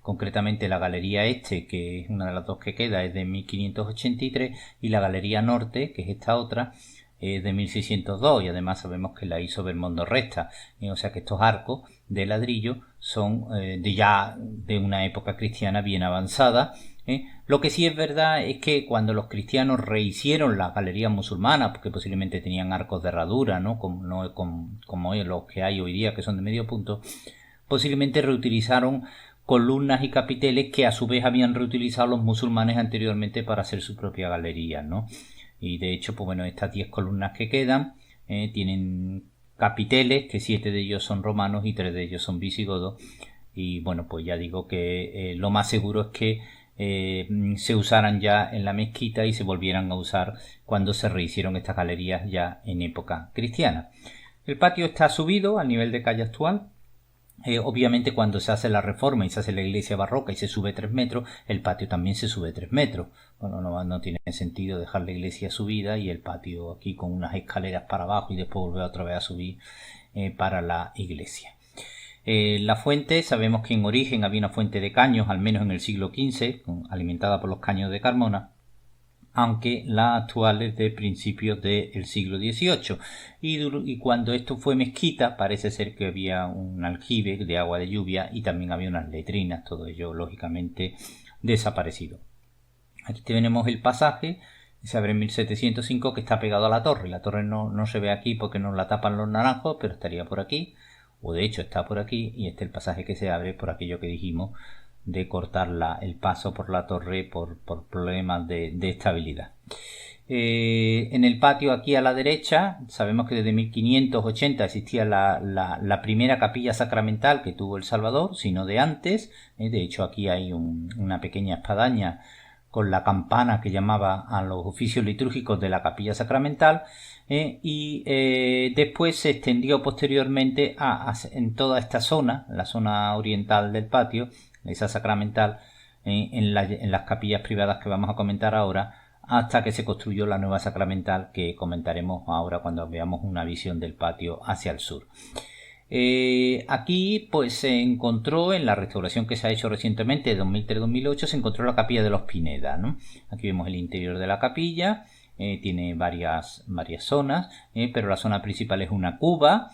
S1: Concretamente la galería este, que es una de las dos que queda, es de 1583, y la galería norte, que es esta otra, es de 1602, y además sabemos que la hizo Belmondo Resta, o sea que estos arcos de ladrillo son de una época cristiana bien avanzada. Lo que sí es verdad es que cuando los cristianos rehicieron las galerías musulmanas, porque posiblemente tenían arcos de herradura, ¿no? Como los que hay hoy día, que son de medio punto, posiblemente reutilizaron columnas y capiteles que a su vez habían reutilizado los musulmanes anteriormente para hacer su propia galería, ¿no? Y de hecho, pues bueno, estas 10 columnas que quedan tienen capiteles, que 7 de ellos son romanos y 3 de ellos son visigodos, y bueno, pues ya digo que lo más seguro es que se usaran ya en la mezquita y se volvieran a usar cuando se rehicieron estas galerías ya en época cristiana. El patio está subido al nivel de calle actual. Obviamente cuando se hace la reforma y se hace la iglesia barroca y se sube 3 metros, el patio también se sube 3 metros. Bueno, no tiene sentido dejar la iglesia subida y el patio aquí con unas escaleras para abajo y después volver otra vez a subir para la iglesia. La fuente, sabemos que en origen había una fuente de caños, al menos en el siglo XV, alimentada por los caños de Carmona, aunque la actual es de principios del siglo XVIII, y cuando esto fue mezquita parece ser que había un aljibe de agua de lluvia y también había unas letrinas, todo ello lógicamente desaparecido. Aquí tenemos el pasaje, se abre en 1705, que está pegado a la torre. La torre no se ve aquí porque nos la tapan los naranjos, pero estaría por aquí, o de hecho está por aquí, y este es el pasaje que se abre por aquello que dijimos de cortar el paso por la torre por problemas de estabilidad. En el patio aquí a la derecha sabemos que desde 1580 existía la primera capilla sacramental que tuvo El Salvador, sino de antes. De hecho aquí hay una pequeña espadaña con la campana que llamaba a los oficios litúrgicos de la capilla sacramental, y después se extendió posteriormente en toda esta zona, la zona oriental del patio, esa sacramental, en las capillas privadas que vamos a comentar ahora, hasta que se construyó la nueva sacramental que comentaremos ahora cuando veamos una visión del patio hacia el sur. Aquí pues se encontró en la restauración que se ha hecho recientemente, 2003-2008, se encontró la capilla de los Pineda, ¿no? Aquí vemos el interior de la capilla, tiene varias zonas, pero la zona principal es una cuba,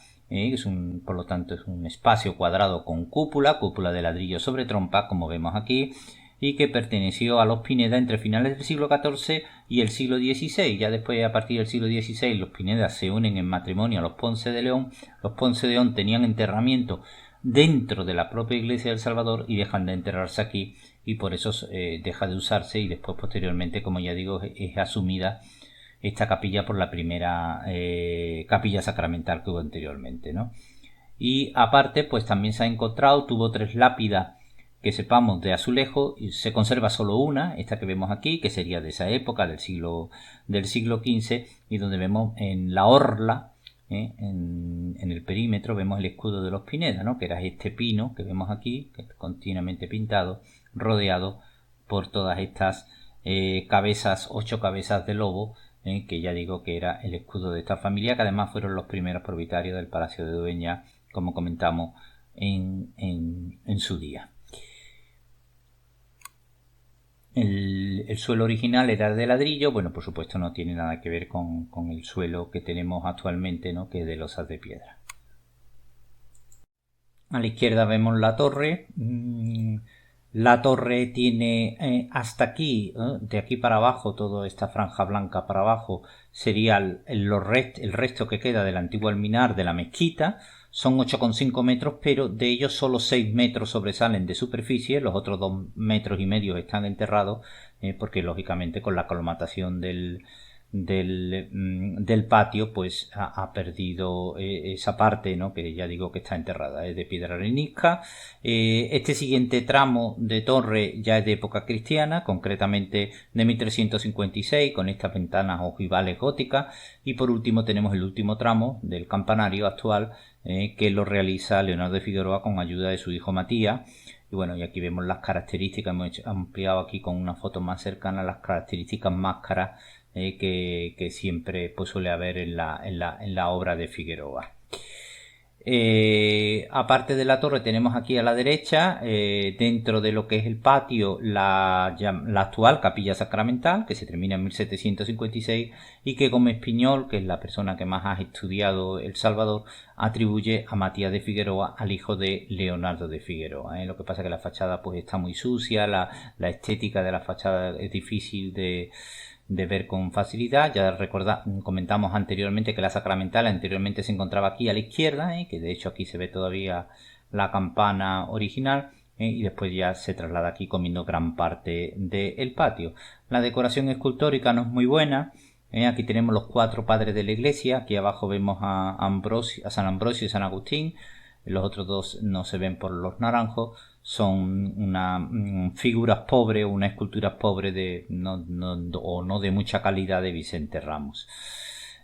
S1: por lo tanto es un espacio cuadrado con cúpula de ladrillo sobre trompa, como vemos aquí, y que perteneció a los Pineda entre finales del siglo XIV y el siglo XVI. Ya después, a partir del siglo XVI, los Pineda se unen en matrimonio a los Ponce de León. Los Ponce de León tenían enterramiento dentro de la propia iglesia del Salvador y dejan de enterrarse aquí, y por eso deja de usarse, y después posteriormente, como ya digo, es asumida esta capilla por la primera capilla sacramental que hubo anteriormente, ¿no? Y aparte pues también se ha encontrado, tuvo 3 lápidas que sepamos de azulejo, y se conserva solo una, esta que vemos aquí, que sería de esa época, del siglo XV, y donde vemos en la orla, en el perímetro, vemos el escudo de los Pineda, ¿no? Que era este pino que vemos aquí, que es continuamente pintado, rodeado por todas estas cabezas, 8 cabezas de lobo, que ya digo que era el escudo de esta familia, que además fueron los primeros propietarios del Palacio de Dueña, como comentamos en su día. El suelo original era de ladrillo, bueno, por supuesto no tiene nada que ver con el suelo que tenemos actualmente, ¿no? Que es de losas de piedra. A la izquierda vemos la torre. La torre tiene hasta aquí, de aquí para abajo, toda esta franja blanca para abajo, sería el resto que queda del antiguo alminar de la mezquita. Son 8,5 metros, pero de ellos solo 6 metros sobresalen de superficie, los otros 2,5 metros están enterrados, porque lógicamente con la colmatación del patio pues ha perdido esa parte, ¿no? Que ya digo que está enterrada, es de piedra arenisca. Este siguiente tramo de torre ya es de época cristiana, concretamente de 1356, con estas ventanas ojivales góticas, y por último tenemos el último tramo del campanario actual, que lo realiza Leonardo de Figueroa con ayuda de su hijo Matías. Y bueno, y aquí vemos las características, hemos ampliado aquí con una foto más cercana las características máscaras que siempre pues, suele haber en la obra de Figueroa. Aparte de la torre tenemos aquí a la derecha, dentro de lo que es el patio, la actual capilla sacramental, que se termina en 1756 y que Gómez Piñol, que es la persona que más ha estudiado El Salvador, atribuye a Matías de Figueroa, al hijo de Leonardo de Figueroa. Lo que pasa es que la fachada pues está muy sucia, la estética de la fachada es difícil de ver con facilidad. Ya comentamos anteriormente que la sacramental anteriormente se encontraba aquí a la izquierda, que de hecho aquí se ve todavía la campana original, y después ya se traslada aquí comiendo gran parte del patio. La decoración escultórica no es muy buena. Aquí tenemos los 4 padres de la iglesia, aquí abajo vemos a San Ambrosio y San Agustín, los otros 2 no se ven por los naranjos. Son figuras pobres, una escultura pobre no de mucha calidad de Vicente Ramos.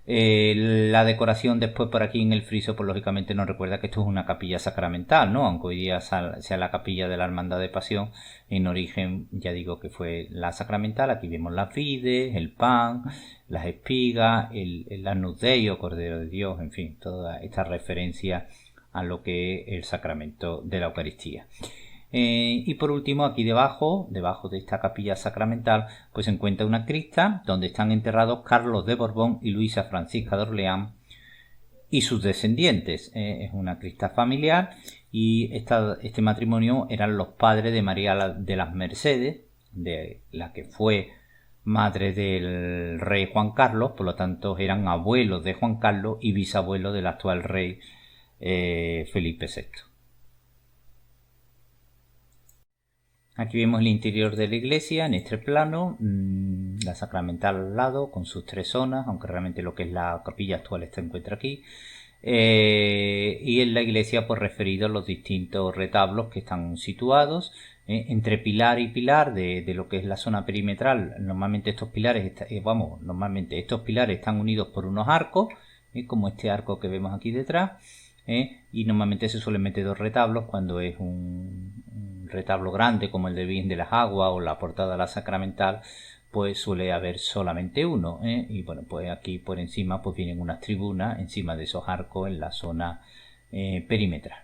S1: La decoración después por aquí en el friso, pues lógicamente nos recuerda que esto es una capilla sacramental, ¿no? Aunque hoy día sea la capilla de la Hermandad de Pasión, en origen ya digo que fue la sacramental. Aquí vemos las vides, el pan, las espigas, el Agnus Dei o Cordero de Dios, en fin, toda esta referencia a lo que es el sacramento de la Eucaristía. Y por último, aquí debajo de esta capilla sacramental, pues se encuentra una cripta donde están enterrados Carlos de Borbón y Luisa Francisca de Orleán y sus descendientes. Es una cripta familiar, y este matrimonio eran los padres de María de las Mercedes, de la que fue madre del rey Juan Carlos, por lo tanto eran abuelos de Juan Carlos y bisabuelos del actual rey Felipe VI. Aquí vemos el interior de la iglesia en este plano. la sacramental al lado con sus 3 zonas, aunque realmente lo que es la capilla actual se encuentra aquí. Y en la iglesia pues referido a los distintos retablos que están situados entre pilar y pilar de lo que es la zona perimetral. Normalmente estos pilares están unidos por unos arcos, como este arco que vemos aquí detrás, y normalmente se suelen meter 2 retablos cuando es un retablo grande como el de Virgen de las Aguas o la portada de la sacramental, pues suele haber solamente uno, y bueno, pues aquí por encima pues vienen unas tribunas encima de esos arcos en la zona perimetral.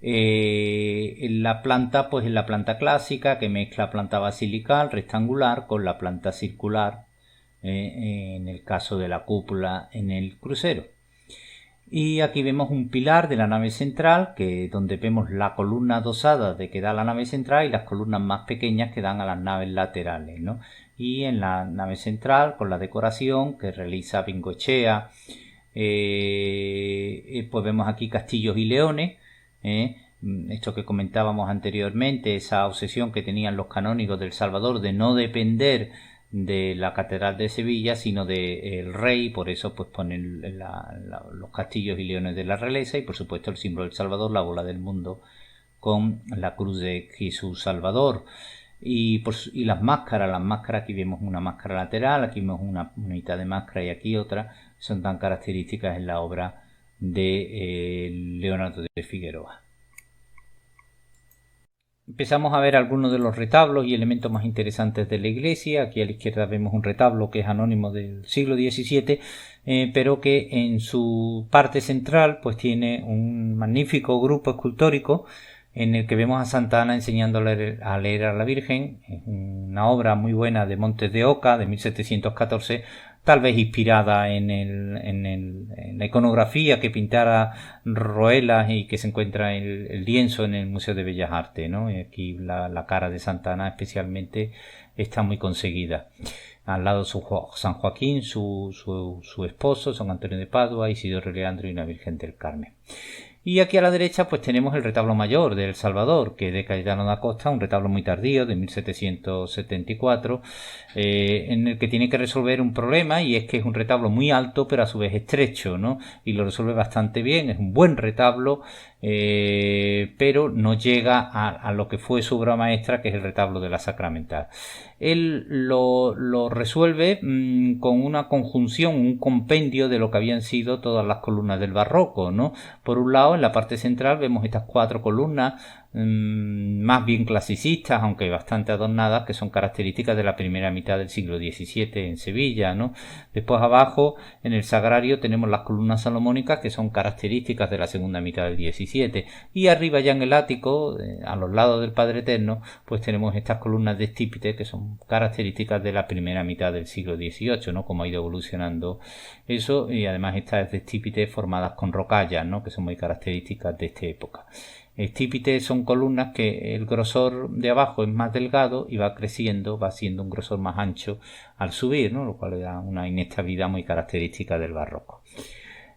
S1: La planta pues es la planta clásica que mezcla planta basilical rectangular con la planta circular, en el caso de la cúpula en el crucero. Y aquí vemos un pilar de la nave central, donde vemos la columna adosada de que da la nave central y las columnas más pequeñas que dan a las naves laterales, ¿no? Y en la nave central, con la decoración que realiza Bengoechea, pues vemos aquí castillos y leones, esto que comentábamos anteriormente, esa obsesión que tenían los canónigos del Salvador de no depender de la catedral de Sevilla sino del rey, por eso pues ponen los castillos y leones de la realeza y por supuesto el símbolo del Salvador, la bola del mundo con la cruz de Jesús Salvador. Y las máscaras, aquí vemos una máscara lateral, aquí vemos una mitad de máscara y aquí otra, son tan características en la obra de Leonardo de Figueroa. Empezamos a ver algunos de los retablos y elementos más interesantes de la iglesia. Aquí a la izquierda vemos un retablo que es anónimo del siglo XVII, pero que en su parte central pues tiene un magnífico grupo escultórico en el que vemos a Santa Ana enseñando a leer a la Virgen. Es una obra muy buena de Montes de Oca de 1714, tal vez inspirada en la iconografía que pintara Roelas y que se encuentra el lienzo en el Museo de Bellas Artes, ¿no? Y aquí la cara de Santa Ana especialmente está muy conseguida. Al lado San Joaquín, su esposo, San Antonio de Padua, Isidoro Leandro y una Virgen del Carmen. Y aquí a la derecha pues tenemos el retablo mayor de El Salvador, que es de Cayetano da Costa, un retablo muy tardío de 1774, en el que tiene que resolver un problema, y es que es un retablo muy alto pero a su vez estrecho, ¿no? Y lo resuelve bastante bien, es un buen retablo, pero no llega a lo que fue su obra maestra, que es el retablo de la sacramental. Él lo resuelve con una conjunción, un compendio de lo que habían sido todas las columnas del barroco, ¿no? Por un lado, en la parte central vemos estas 4 columnas más bien clasicistas, aunque bastante adornadas, que son características de la primera mitad del siglo XVII en Sevilla, ¿no? Después abajo, en el sagrario, tenemos las columnas salomónicas, que son características de la segunda mitad del XVII. Y arriba ya en el ático, a los lados del Padre Eterno, pues tenemos estas columnas de estípite, que son características de la primera mitad del siglo XVIII, ¿no? Como ha ido evolucionando eso, y además estas de estípite formadas con rocallas, ¿no? Que son muy características de esta época. Estípite son columnas que el grosor de abajo es más delgado y va creciendo, va siendo un grosor más ancho al subir, ¿no? Lo cual da una inestabilidad muy característica del barroco.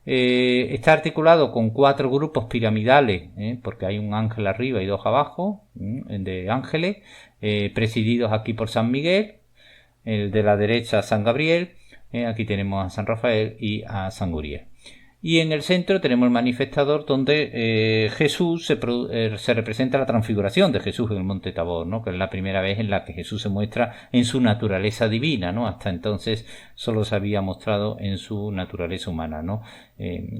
S1: Está articulado con 4 grupos piramidales, porque hay un ángel arriba y 2 abajo, de ángeles, presididos aquí por San Miguel, el de la derecha San Gabriel, aquí tenemos a San Rafael y a San Uriel. Y en el centro tenemos el manifestador, donde Jesús se representa la transfiguración de Jesús en el Monte Tabor, ¿no? Que es la primera vez en la que Jesús se muestra en su naturaleza divina, ¿no? Hasta entonces solo se había mostrado en su naturaleza humana, ¿no?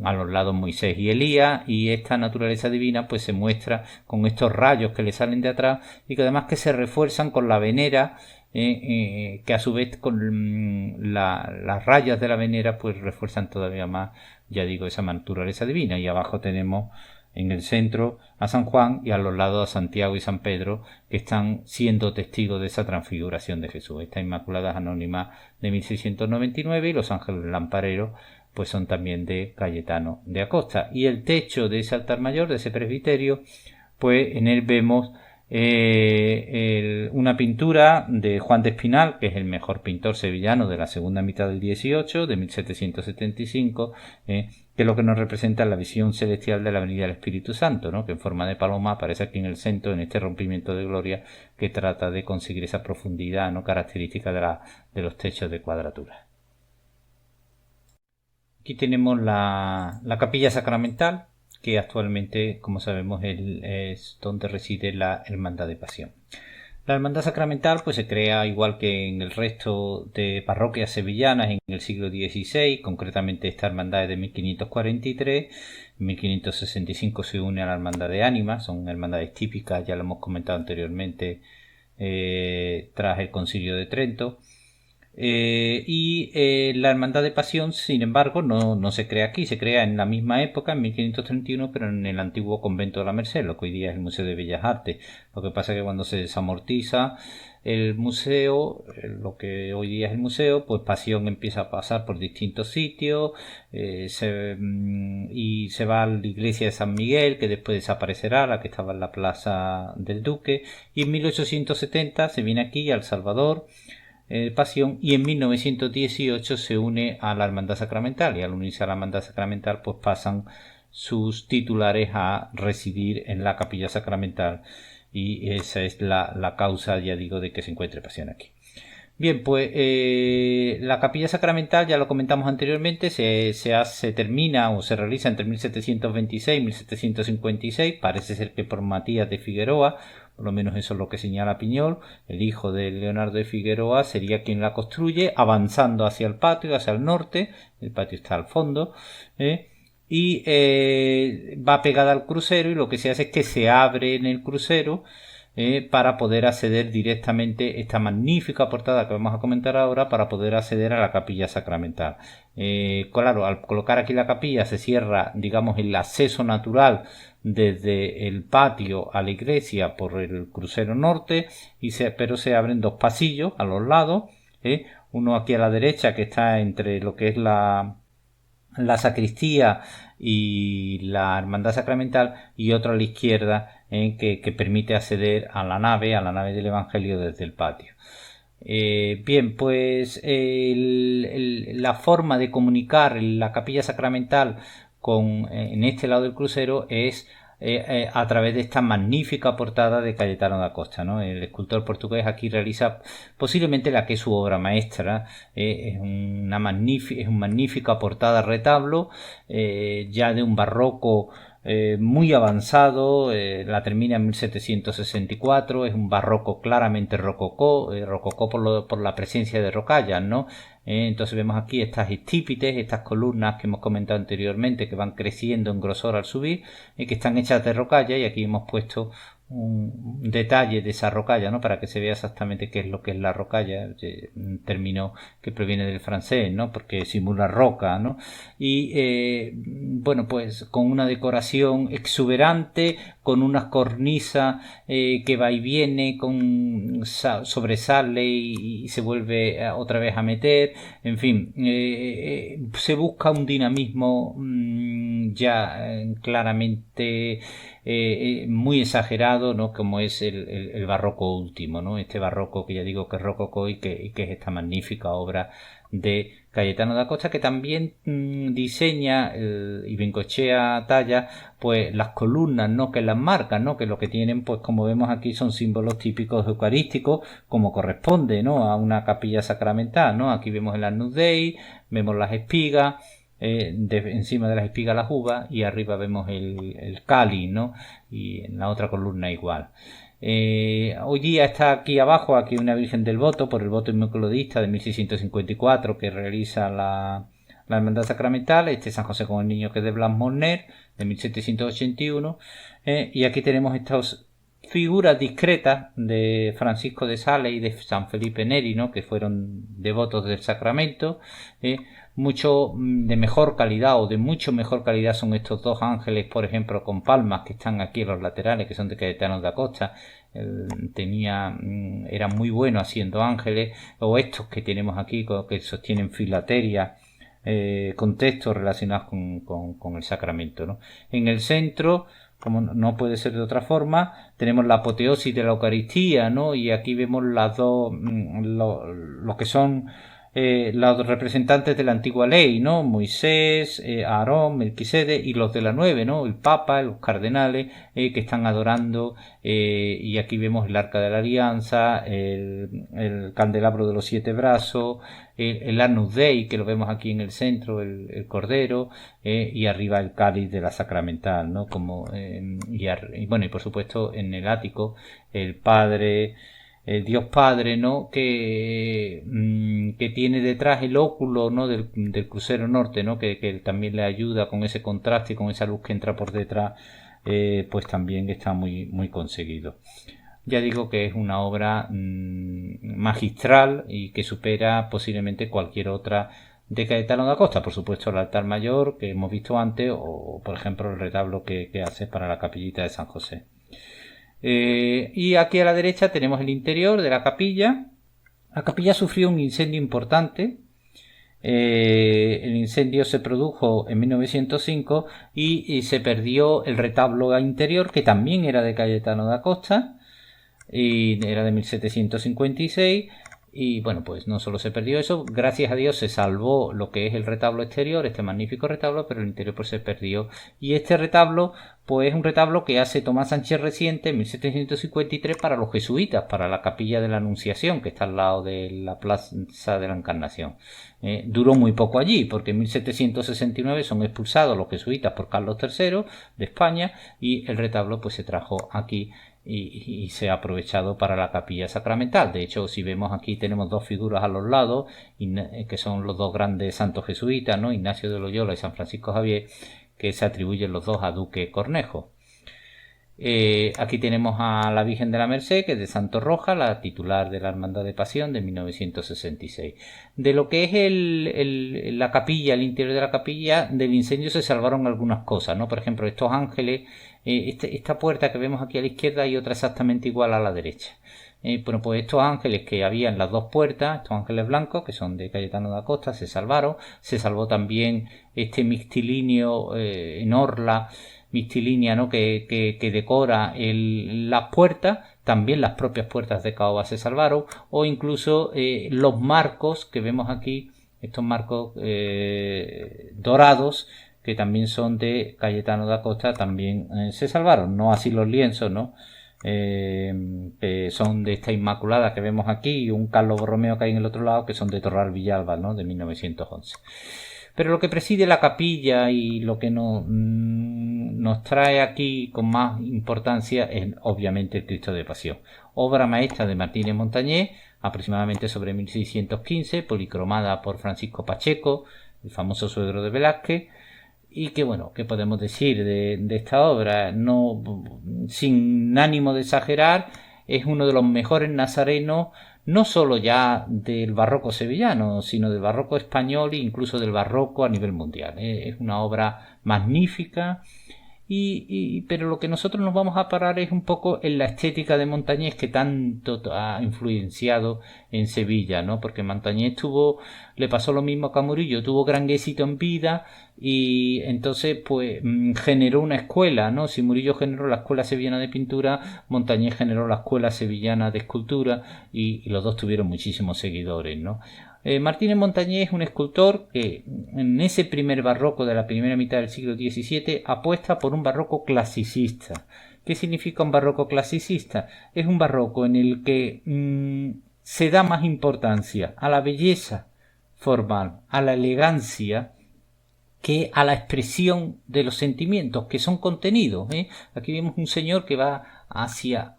S1: A los lados Moisés y Elías, y esta naturaleza divina pues se muestra con estos rayos que le salen de atrás y que además que se refuerzan con la venera, que a su vez con las rayas de la venera pues refuerzan todavía más, ya digo, esa naturaleza divina. Y abajo tenemos en el centro a San Juan y a los lados a Santiago y San Pedro, que están siendo testigos de esa transfiguración de Jesús. Esta Inmaculada es anónima de 1699 y los ángeles lampareros pues son también de Cayetano de Acosta. Y el techo de ese altar mayor, de ese presbiterio, pues en él vemos una pintura de Juan de Espinal, que es el mejor pintor sevillano de la segunda mitad del XVIII, de 1775, que es lo que nos representa la visión celestial de la venida del Espíritu Santo, ¿no? Que en forma de paloma aparece aquí en el centro, en este rompimiento de gloria, que trata de conseguir esa profundidad, ¿no? Característica de los techos de cuadratura. Aquí tenemos la capilla sacramental, que actualmente, como sabemos, es donde reside la Hermandad de Pasión. La Hermandad Sacramental pues se crea igual que en el resto de parroquias sevillanas en el siglo XVI, concretamente esta hermandad es de 1543, en 1565 se une a la Hermandad de Ánimas, son hermandades típicas, ya lo hemos comentado anteriormente tras el Concilio de Trento. La Hermandad de Pasión, sin embargo, no se crea aquí, se crea en la misma época, en 1531, pero en el antiguo convento de la Merced, lo que hoy día es el Museo de Bellas Artes. Lo que pasa es que cuando se desamortiza el museo, lo que hoy día es el museo, pues Pasión empieza a pasar por distintos sitios y se va a la iglesia de San Miguel, que después desaparecerá, la que estaba en la Plaza del Duque, y en 1870 se viene aquí al Salvador, Pasión, y en 1918 se une a la Hermandad Sacramental, y al unirse a la Hermandad Sacramental pues pasan sus titulares a residir en la Capilla Sacramental, y esa es la causa, ya digo, de que se encuentre Pasión aquí. Bien, pues la Capilla Sacramental, ya lo comentamos anteriormente, se termina o se realiza entre 1726 y 1756, parece ser que por Matías de Figueroa, por lo menos eso es lo que señala Piñol, el hijo de Leonardo de Figueroa sería quien la construye, avanzando hacia el patio, hacia el norte, el patio está al fondo, y va pegada al crucero, y lo que se hace es que se abre en el crucero para poder acceder directamente, esta magnífica portada que vamos a comentar ahora, para poder acceder a la Capilla Sacramental. Claro, al colocar aquí la capilla se cierra, digamos, el acceso natural desde el patio a la iglesia por el crucero norte, pero se abren dos pasillos a los lados, uno aquí a la derecha, que está entre lo que es la sacristía y la Hermandad Sacramental, y otro a la izquierda que permite acceder a la nave del Evangelio desde el patio. Bien, pues la forma de comunicar la Capilla Sacramental en este lado del crucero es a través de esta magnífica portada de Cayetano da Costa, ¿no? El escultor portugués aquí realiza posiblemente la que es su obra maestra, es una magnífica portada retablo, ya de un barroco muy avanzado, la termina en 1764, es un barroco claramente rococó, rococó por la presencia de rocallas, ¿no? Entonces vemos aquí estas estípites, estas columnas que hemos comentado anteriormente, que van creciendo en grosor al subir, que están hechas de rocalla, y aquí hemos puesto un detalle de esa rocalla, ¿no? Para que se vea exactamente qué es lo que es la rocalla, un término que proviene del francés, ¿no? Porque simula roca, ¿no? Y bueno, pues con una decoración exuberante, con unas cornisas que va y viene, sobresale y se vuelve otra vez a meter, en fin, se busca un dinamismo ya claramente muy exagerado, ¿no? Como es el barroco último, ¿no? Este barroco que ya digo que es rococó y que es esta magnífica obra de Cayetano da Costa, que también diseña y bengochea talla pues las columnas, ¿no? Que las marcan, ¿no? Que lo que tienen, pues como vemos aquí, son símbolos típicos eucarísticos, como corresponde, ¿no? A una capilla sacramental, ¿no? Aquí vemos el Agnus Dei, vemos las espigas, encima de las espigas las uvas, y arriba vemos el cáliz, ¿no? Y en la otra columna igual. Hoy día está aquí abajo, aquí una Virgen del Voto, por el voto inmaculadista de 1654, que realiza la Hermandad Sacramental. Este San José con el Niño, que es de Blas Morner, de 1781, y aquí tenemos estas figuras discretas de Francisco de Sales y de San Felipe Neri, ¿no? Que fueron devotos del sacramento. Mucho de mejor calidad, o de mucho mejor calidad, son estos dos ángeles, por ejemplo, con palmas, que están aquí en los laterales, que son de Cayetano da Costa. Era muy bueno haciendo ángeles, o estos que tenemos aquí, que sostienen filateria, con textos relacionados con el sacramento, ¿no? En el centro, como no puede ser de otra forma, tenemos la apoteosis de la Eucaristía, ¿no? Y aquí vemos las dos, lo que son los representantes de la antigua ley, ¿no? Moisés, Aarón, Melquisedec y los de la nueve, ¿no? El Papa, los cardenales que están adorando, y aquí vemos el Arca de la Alianza, el candelabro de los 7 brazos, el Agnus Dei, que lo vemos aquí en el centro, el Cordero, y arriba el cáliz de la sacramental, ¿no? Y bueno, y por supuesto en el ático el Padre, el Dios Padre, ¿no? Que tiene detrás el óculo, ¿no? del crucero norte, ¿no? Que también le ayuda con ese contraste y con esa luz que entra por detrás, pues también está muy, muy conseguido. Ya digo que es una obra magistral y que supera posiblemente cualquier otra de Cayetano da Costa. Por supuesto el altar mayor que hemos visto antes, o por ejemplo el retablo que hace para la capillita de San José. Y aquí a la derecha tenemos el interior de la capilla. La capilla sufrió un incendio importante. El incendio se produjo en 1905 y se perdió el retablo interior, que también era de Cayetano da Costa y era de 1756. Y bueno, pues no solo se perdió eso, gracias a Dios se salvó lo que es el retablo exterior, este magnífico retablo, pero el interior pues se perdió. Y este retablo pues es un retablo que hace Tomás Sánchez Reciente en 1753 para los jesuitas, para la capilla de la Anunciación, que está al lado de la Plaza de la Encarnación. Duró muy poco allí, porque en 1769 son expulsados los jesuitas por Carlos III de España, y el retablo pues se trajo aquí y se ha aprovechado para la capilla sacramental. De hecho, si vemos aquí tenemos dos figuras a los lados, que son los dos grandes santos jesuitas, ¿no? Ignacio de Loyola y San Francisco Javier, que se atribuyen los dos a Duque Cornejo. Aquí tenemos a la Virgen de la Merced, que es de Santo Roja, la titular de la Hermandad de Pasión de 1966. De lo que es la capilla, el interior de la capilla, del incendio se salvaron algunas cosas, ¿no? Por ejemplo, estos ángeles, esta puerta que vemos aquí a la izquierda y otra exactamente igual a la derecha. Bueno, pues estos ángeles que había en las dos puertas, estos ángeles blancos, que son de Cayetano da Costa, se salvaron. Se salvó también este mixtilinio en orla, mixtilínea, ¿no? que decora las puertas. También las propias puertas de caoba se salvaron, o incluso los marcos que vemos aquí, estos marcos dorados, que también son de Cayetano da Costa, también se salvaron. No así los lienzos, ¿no? Que son de esta Inmaculada que vemos aquí, y un Carlos Borromeo que hay en el otro lado, que son de Torral Villalba, ¿no? De 1911. Pero lo que preside la capilla y lo que nos trae aquí con más importancia es obviamente el Cristo de Pasión, obra maestra de Martínez Montañés, aproximadamente sobre 1615, policromada por Francisco Pacheco, el famoso suegro de Velázquez. Y que bueno, ¿qué podemos decir de esta obra? No, sin ánimo de exagerar, es uno de los mejores nazarenos, no solo ya del barroco sevillano, sino del barroco español e incluso del barroco a nivel mundial. Es una obra magnífica. Pero lo que nosotros nos vamos a parar es un poco en la estética de Montañés, que tanto ha influenciado en Sevilla, ¿no? Porque Montañés le pasó lo mismo que a Murillo, tuvo gran éxito en vida y entonces pues generó una escuela, ¿no? Si Murillo generó la escuela sevillana de pintura, Montañés generó la escuela sevillana de escultura, y los dos tuvieron muchísimos seguidores, ¿no? Martínez Montañés es un escultor que en ese primer barroco de la primera mitad del siglo XVII apuesta por un barroco clasicista. ¿Qué significa un barroco clasicista? Es un barroco en el que se da más importancia a la belleza formal, a la elegancia, que a la expresión de los sentimientos que son contenidos. Aquí vemos un señor que va hacia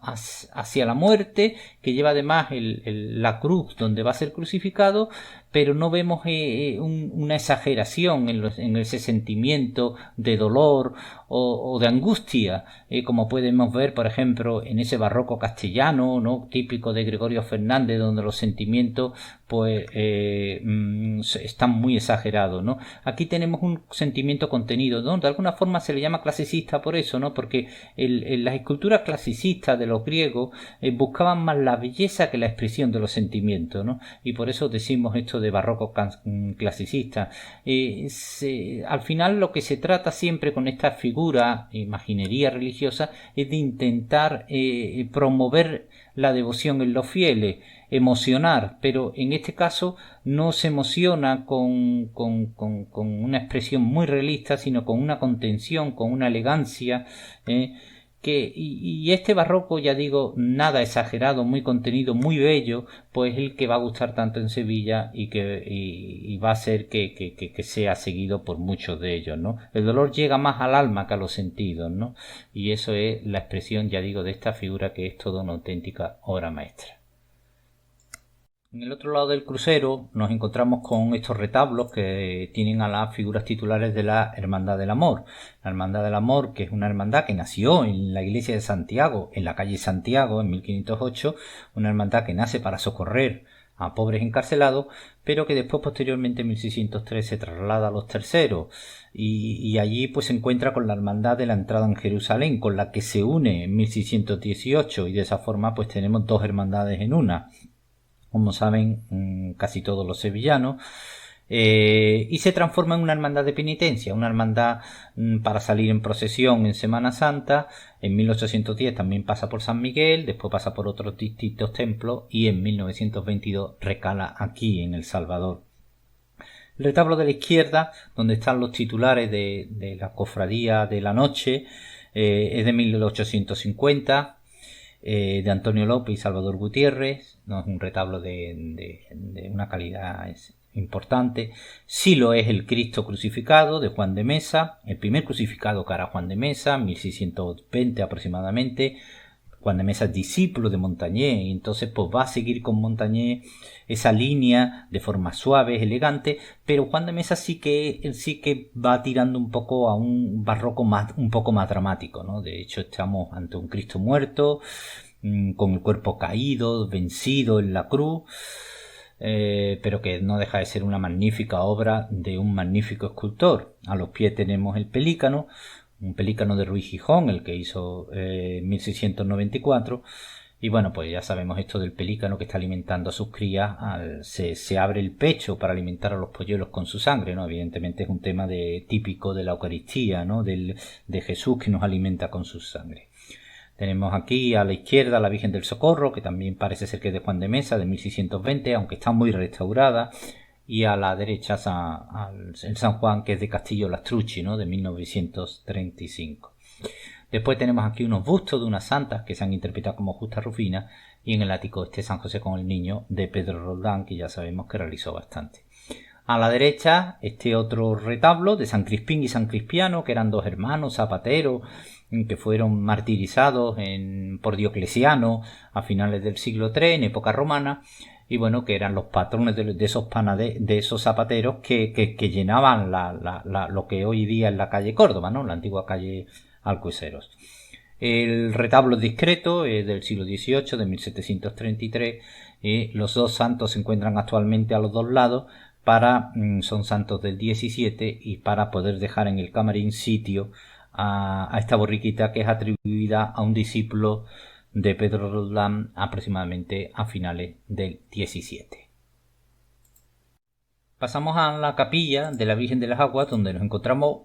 S1: la muerte, que lleva además la cruz donde va a ser crucificado, pero no vemos una exageración en ese sentimiento de dolor o de angustia, como podemos ver, por ejemplo, en ese barroco castellano, ¿no? Típico de Gregorio Fernández, donde los sentimientos pues están muy exagerados, ¿no? Aquí tenemos un sentimiento contenido, ¿no? De alguna forma se le llama clasicista por eso, ¿no? Porque las esculturas clasicistas de los griegos buscaban más la belleza que la expresión de los sentimientos, ¿no? Y por eso decimos esto de barroco clasicista. Al final lo que se trata siempre con esta figura, imaginería religiosa, es de intentar promover la devoción en los fieles, emocionar, pero en este caso no se emociona con una expresión muy realista, sino con una contención, con una elegancia, y este barroco, ya digo, nada exagerado, muy contenido, muy bello, pues el que va a gustar tanto en Sevilla y va a hacer que sea seguido por muchos de ellos, ¿no? El dolor llega más al alma que a los sentidos, ¿no? Y eso es la expresión, ya digo, de esta figura, que es toda una auténtica obra maestra. En el otro lado del crucero nos encontramos con estos retablos que tienen a las figuras titulares de la Hermandad del Amor. La Hermandad del Amor, que es una hermandad que nació en la iglesia de Santiago, en la calle Santiago, en 1508, una hermandad que nace para socorrer a pobres encarcelados, pero que después, posteriormente, en 1603, se traslada a los Terceros, y allí pues se encuentra con la Hermandad de la Entrada en Jerusalén, con la que se une en 1618, y de esa forma pues tenemos dos hermandades en una, como saben casi todos los sevillanos, y se transforma en una hermandad de penitencia, una hermandad para salir en procesión en Semana Santa. En 1810 también pasa por San Miguel, después pasa por otros distintos templos y en 1922 recala aquí en El Salvador. El retablo de la izquierda, donde están los titulares de la Cofradía de la Noche, es de 1850, de Antonio López y Salvador Gutiérrez. No es un retablo de una calidad importante. Sí lo es el Cristo crucificado de Juan de Mesa, el primer crucificado que hará Juan de Mesa, 1620 aproximadamente. Juan de Mesa es discípulo de Montañés, y entonces pues va a seguir con Montañés esa línea de forma suave, elegante, pero Juan de Mesa sí que va tirando un poco a un barroco un poco más dramático, ¿no? De hecho, estamos ante un Cristo muerto, con el cuerpo caído, vencido en la cruz, pero que no deja de ser una magnífica obra de un magnífico escultor. A los pies tenemos el Pelícano, un pelícano de Ruiz Gijón, el que hizo 1694, y bueno, pues ya sabemos esto del pelícano que está alimentando a sus crías, se abre el pecho para alimentar a los polluelos con su sangre, ¿no? Evidentemente es un tema típico de la Eucaristía, ¿no? De Jesús, que nos alimenta con su sangre. Tenemos aquí a la izquierda la Virgen del Socorro, que también parece ser que es de Juan de Mesa, de 1620, aunque está muy restaurada, y a la derecha el San Juan, que es de Castillo Lastrucci, ¿no? De 1935. Después tenemos aquí unos bustos de unas santas que se han interpretado como Justa Rufina, y en el ático este San José con el Niño de Pedro Roldán, que ya sabemos que realizó bastante. A la derecha este otro retablo de San Crispín y San Crispiano, que eran dos hermanos zapateros que fueron martirizados por Diocleciano a finales del siglo III, en época romana, y bueno, que eran los patrones de esos zapateros que llenaban lo que hoy día es la calle Córdoba, ¿no? La antigua calle Alcoceros. El retablo discreto es del siglo XVIII, de 1733, y los dos santos se encuentran actualmente a los dos lados, son santos del 17, y para poder dejar en el camarín sitio a esta borriquita, que es atribuida a un discípulo de Pedro Roldán aproximadamente a finales del 17. Pasamos a la capilla de la Virgen de las Aguas, donde nos encontramos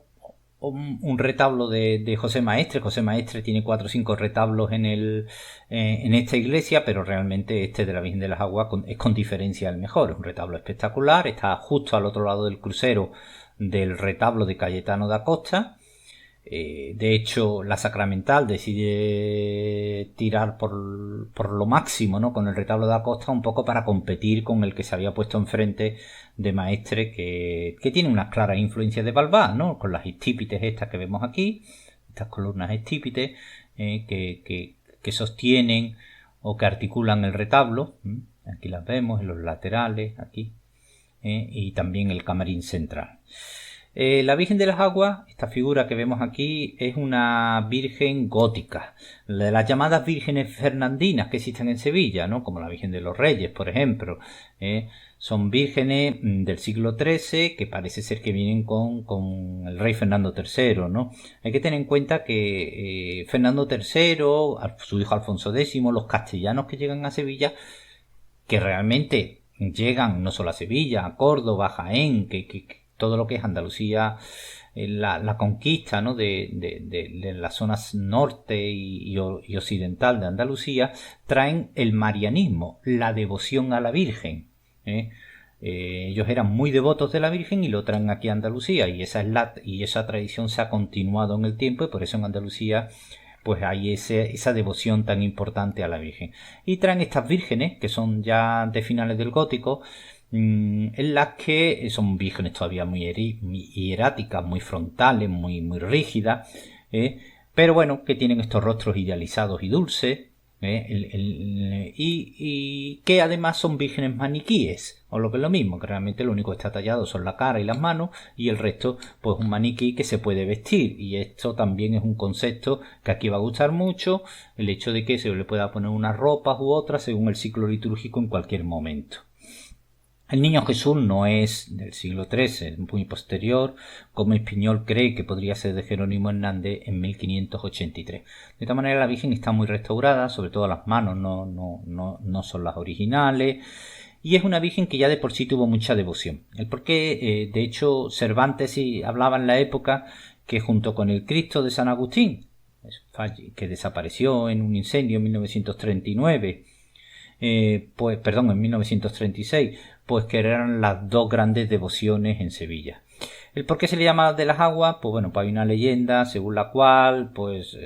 S1: un retablo de José Maestre. José Maestre tiene 4 o 5 retablos en esta iglesia, pero realmente este de la Virgen de las Aguas es con diferencia el mejor. Es un retablo espectacular, está justo al otro lado del crucero del retablo de Cayetano da Costa. De hecho, la Sacramental decide tirar por lo máximo, ¿no? Con el retablo de Acosta, un poco para competir con el que se había puesto enfrente de Maestre, que tiene unas claras influencias de Balbás, ¿no? Con las estípites estas que vemos aquí, estas columnas estípites que sostienen o que articulan el retablo. Aquí las vemos en los laterales, aquí, y también el camarín central. La Virgen de las Aguas, esta figura que vemos aquí, es una virgen gótica, de las llamadas vírgenes fernandinas que existen en Sevilla, ¿no? Como la Virgen de los Reyes, por ejemplo. Son vírgenes del siglo XIII que parece ser que vienen con el rey Fernando III, ¿no? Hay que tener en cuenta que Fernando III, su hijo Alfonso X, los castellanos que llegan a Sevilla, que realmente llegan no solo a Sevilla, a Córdoba, a Jaén, que todo lo que es Andalucía la conquista, ¿no?, de las zonas norte y occidental de Andalucía, traen el marianismo, la devoción a la Virgen. Ellos eran muy devotos de la Virgen y lo traen aquí a Andalucía, y esa tradición se ha continuado en el tiempo, y por eso en Andalucía pues hay esa devoción tan importante a la Virgen. Y traen estas vírgenes, que son ya de finales del gótico, en las que son vírgenes todavía muy hieráticas, muy frontales, muy rígidas, pero bueno, que tienen estos rostros idealizados y dulces, y que además son vírgenes maniquíes, o lo que es lo mismo, que realmente lo único que está tallado son la cara y las manos, y el resto pues un maniquí que se puede vestir. Y esto también es un concepto que aquí va a gustar mucho, el hecho de que se le pueda poner unas ropas u otras según el ciclo litúrgico en cualquier momento. El Niño Jesús no es del siglo XIII, es muy posterior, como Espiñol cree que podría ser de Jerónimo Hernández en 1583. De esta manera la Virgen está muy restaurada, sobre todo las manos no son las originales, y es una Virgen que ya de por sí tuvo mucha devoción. El porqué, de hecho, Cervantes hablaba en la época que junto con el Cristo de San Agustín, que desapareció en un incendio en 1939, en 1936, pues que eran las dos grandes devociones en Sevilla. ¿El por qué se le llama de las aguas? Pues bueno, pues hay una leyenda según la cual pues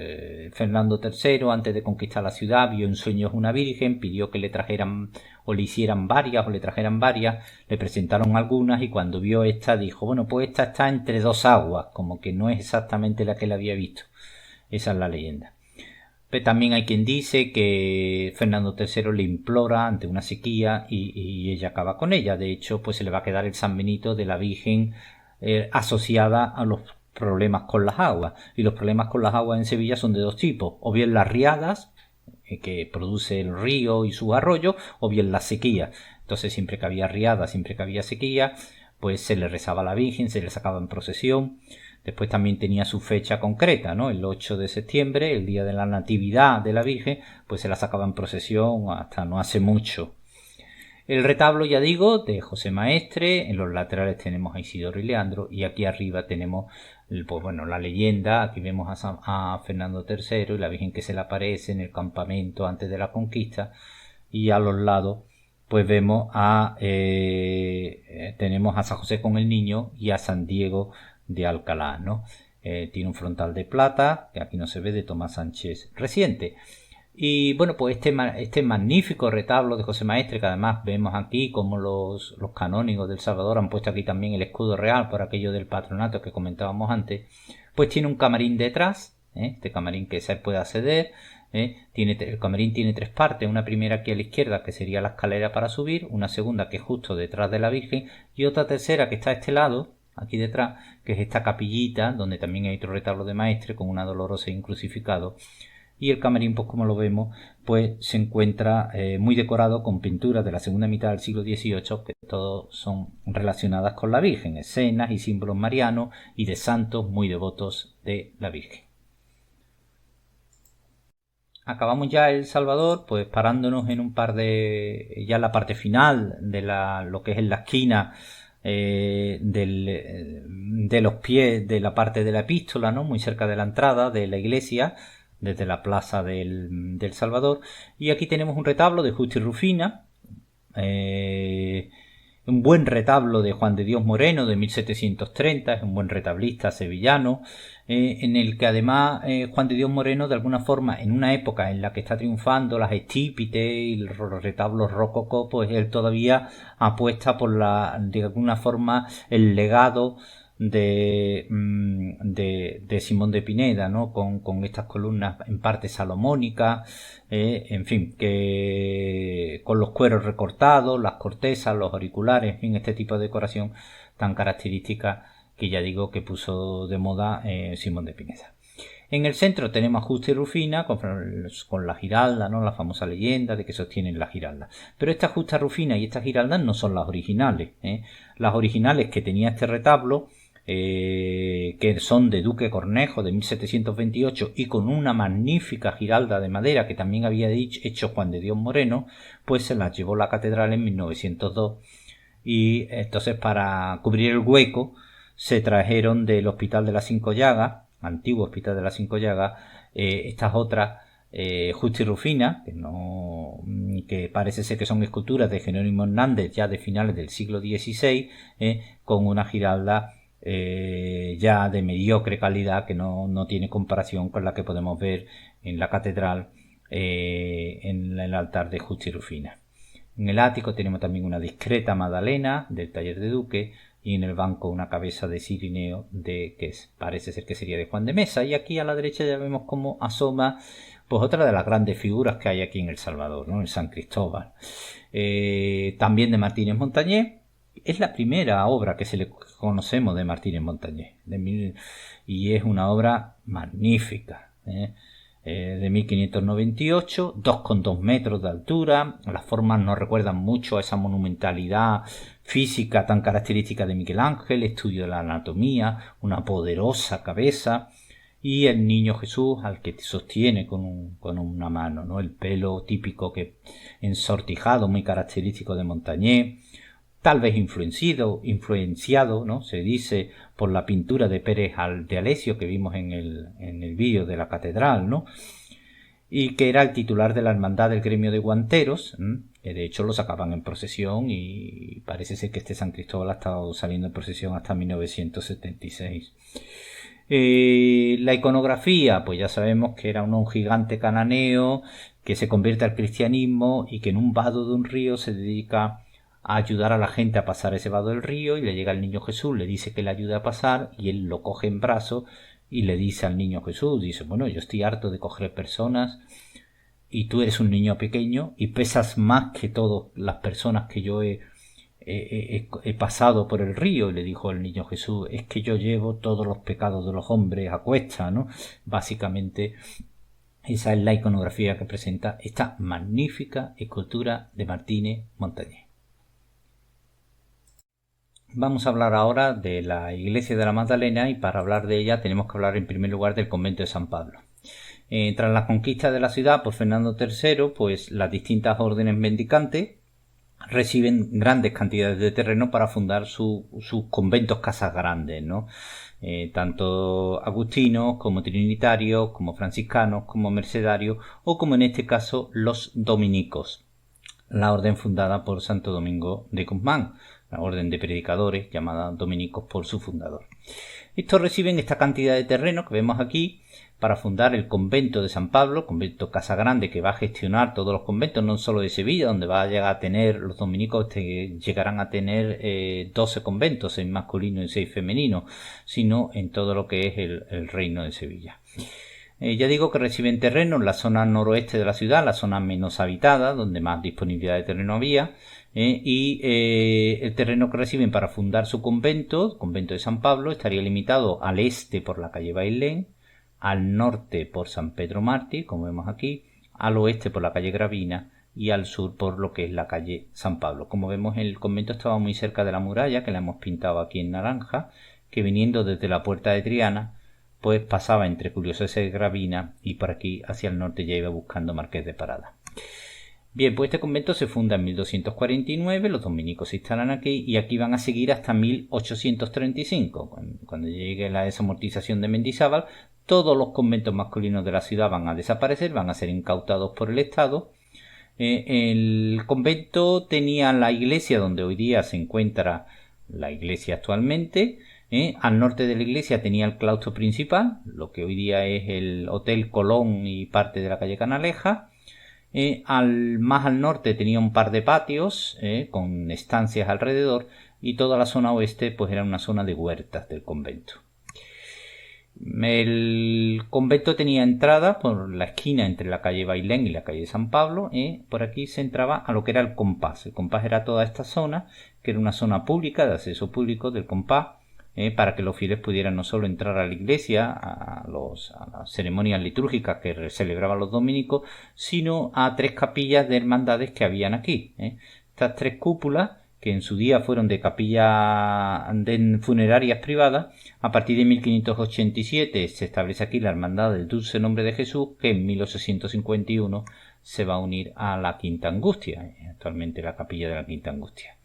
S1: Fernando III, antes de conquistar la ciudad, vio en sueños una virgen, pidió que le trajeran o le hicieran varias o le trajeran varias, le presentaron algunas, y cuando vio esta dijo, bueno, pues esta está entre dos aguas, como que no es exactamente la que le había visto. Esa es la leyenda. Pero también hay quien dice que Fernando III le implora ante una sequía y ella acaba con ella. De hecho, pues se le va a quedar el San Benito de la Virgen asociada a los problemas con las aguas. Y los problemas con las aguas en Sevilla son de dos tipos. O bien las riadas, que produce el río y sus arroyos, o bien la sequía. Entonces siempre que había riadas, siempre que había sequía, pues se le rezaba a la Virgen, se le sacaba en procesión. Después también tenía su fecha concreta, ¿no? El 8 de septiembre, el día de la Natividad de la Virgen, pues se la sacaba en procesión hasta no hace mucho. El retablo, ya digo, de José Maestre. En los laterales tenemos a Isidoro y Leandro, y aquí arriba tenemos pues bueno, la leyenda. Aquí vemos a Fernando III y la Virgen que se le aparece en el campamento antes de la conquista, y a los lados pues vemos tenemos a San José con el Niño y a San Diego de Alcalá, ¿no? Tiene un frontal de plata, que aquí no se ve, de Tomás Sánchez Reciente. Y bueno, pues este magnífico retablo de José Maestre, que además vemos aquí como los canónigos del Salvador han puesto aquí también el escudo real por aquello del patronato que comentábamos antes, pues tiene un camarín detrás, este camarín que se puede acceder. El camarín tiene tres partes, una primera aquí a la izquierda que sería la escalera para subir, una segunda que es justo detrás de la Virgen, y otra tercera que está a este lado, aquí detrás, que es esta capillita donde también hay otro retablo de Maestre con una Dolorosa y un crucificado. Y el camarín, pues como lo vemos, pues se encuentra muy decorado con pinturas de la segunda mitad del siglo XVIII, que todos son relacionadas con la Virgen, escenas y símbolos marianos y de santos muy devotos de la Virgen. Acabamos ya El Salvador, pues parándonos en un par de... ya la parte final de lo que es en la esquina de los pies de la parte de la epístola, ¿no? Muy cerca de la entrada de la iglesia, desde la plaza del Salvador. Y aquí tenemos un retablo de Justo y Rufina, un buen retablo de Juan de Dios Moreno de 1730, es un buen retablista sevillano, en el que además Juan de Dios Moreno, de alguna forma, en una época en la que está triunfando las estípites y los retablos rococó, pues él todavía apuesta por de alguna forma el legado de Simón de Pineda, ¿no? Con estas columnas en parte salomónicas, en fin, que con los cueros recortados, las cortezas, los auriculares, en fin, este tipo de decoración tan característica que ya digo que puso de moda Simón de Pineda. En el centro tenemos a Justo y Rufina con la Giralda, ¿no? La famosa leyenda de que sostienen la Giralda. Pero esta Justa Rufina y estas Giraldas no son las originales. Las originales que tenía este retablo, que son de Duque Cornejo de 1728 y con una magnífica giralda de madera que también había hecho Juan de Dios Moreno, pues se las llevó la catedral en 1902, y entonces para cubrir el hueco se trajeron del Hospital de las Cinco Llagas, antiguo Hospital de las Cinco Llagas, estas otras Justa y Rufina, que parece ser que son esculturas de Jerónimo Hernández ya de finales del siglo XVI, con una Giralda ya de mediocre calidad que no tiene comparación con la que podemos ver en la catedral, en el altar de Justa y Rufina. En el ático tenemos también una discreta Magdalena del taller de Duque, y en el banco una cabeza de Cirineo parece ser que sería de Juan de Mesa. Y aquí a la derecha ya vemos cómo asoma pues otra de las grandes figuras que hay aquí en El Salvador, ¿no? El San Cristóbal. También de Martínez Montañés. Es la primera obra que se le conocemos de Martínez Montañés. Y es una obra magnífica, de 1598, 2,2 metros de altura. Las formas nos recuerdan mucho a esa monumentalidad física tan característica de Miguel Ángel, estudio de la anatomía, una poderosa cabeza, y el niño Jesús al que sostiene con una mano, ¿no? El pelo típico ensortijado, muy característico de Montañés, tal vez influenciado, ¿no? Se dice, por la pintura de Pérez de Alessio que vimos en el vídeo de la catedral, ¿no? Y que era el titular de la hermandad del gremio de guanteros, que de hecho lo sacaban en procesión, y parece ser que este San Cristóbal ha estado saliendo en procesión hasta 1976. La iconografía, pues ya sabemos que era un gigante cananeo que se convierte al cristianismo y que en un vado de un río se dedica a ayudar a la gente a pasar ese vado del río, y le llega el niño Jesús, le dice que le ayude a pasar, y él lo coge en brazos y le dice al niño Jesús, dice, bueno, yo estoy harto de coger personas y tú eres un niño pequeño y pesas más que todas las personas que yo he pasado por el río. Y le dijo el niño Jesús, es que yo llevo todos los pecados de los hombres a cuesta, ¿no? Básicamente esa es la iconografía que presenta esta magnífica escultura de Martínez Montañés. Vamos a hablar ahora de la iglesia de la Magdalena, y para hablar de ella tenemos que hablar en primer lugar del convento de San Pablo. Tras la conquista de la ciudad por Fernando III, pues las distintas órdenes mendicantes reciben grandes cantidades de terreno para fundar sus conventos casas grandes, ¿no? Tanto agustinos como trinitarios, como franciscanos, como mercedarios, o como en este caso los dominicos, la orden fundada por Santo Domingo de Guzmán, la orden de predicadores llamada dominicos por su fundador. Estos reciben esta cantidad de terreno que vemos aquí para fundar el convento de San Pablo, convento Casa Grande, que va a gestionar todos los conventos, no solo de Sevilla, donde va a llegar a tener, los dominicos llegarán a tener 12 conventos, 6 masculinos y 6 femeninos, sino en todo lo que es el reino de Sevilla. Ya digo que reciben terreno en la zona noroeste de la ciudad, la zona menos habitada, donde más disponibilidad de terreno había, y el terreno que reciben para fundar su convento, el convento de San Pablo, estaría limitado al este por la calle Bailén, al norte por San Pedro Mártir, como vemos aquí, al oeste por la calle Gravina y al sur por lo que es la calle San Pablo. Como vemos, el convento estaba muy cerca de la muralla, que la hemos pintado aquí en naranja, que viniendo desde la puerta de Triana, pues pasaba entre Julio César y Gravina, y por aquí hacia el norte ya iba buscando Marqués de Parada. Bien, pues este convento se funda en 1249, los dominicos se instalan aquí, y aquí van a seguir hasta 1835, cuando llegue la desamortización de Mendizábal. Todos los conventos masculinos de la ciudad van a desaparecer, van a ser incautados por el Estado. El convento tenía la iglesia donde hoy día se encuentra la iglesia actualmente. Al norte de la iglesia tenía el claustro principal, lo que hoy día es el Hotel Colón y parte de la calle Canaleja. Más al norte tenía un par de patios con estancias alrededor, y toda la zona oeste pues era una zona de huertas del convento. El convento tenía entrada por la esquina entre la calle Bailén y la calle San Pablo. Por aquí se entraba a lo que era el compás. El compás era toda esta zona, que era una zona pública, de acceso público del compás, para que los fieles pudieran no solo entrar a la iglesia, a las ceremonias litúrgicas que celebraban los dominicos, sino a 3 capillas de hermandades que habían aquí. Estas 3 cúpulas, que en su día fueron de capillas de funerarias privadas, a partir de 1587 se establece aquí la Hermandad del Dulce Nombre de Jesús, que en 1851 se va a unir a la Quinta Angustia, actualmente la capilla de la Quinta Angustia.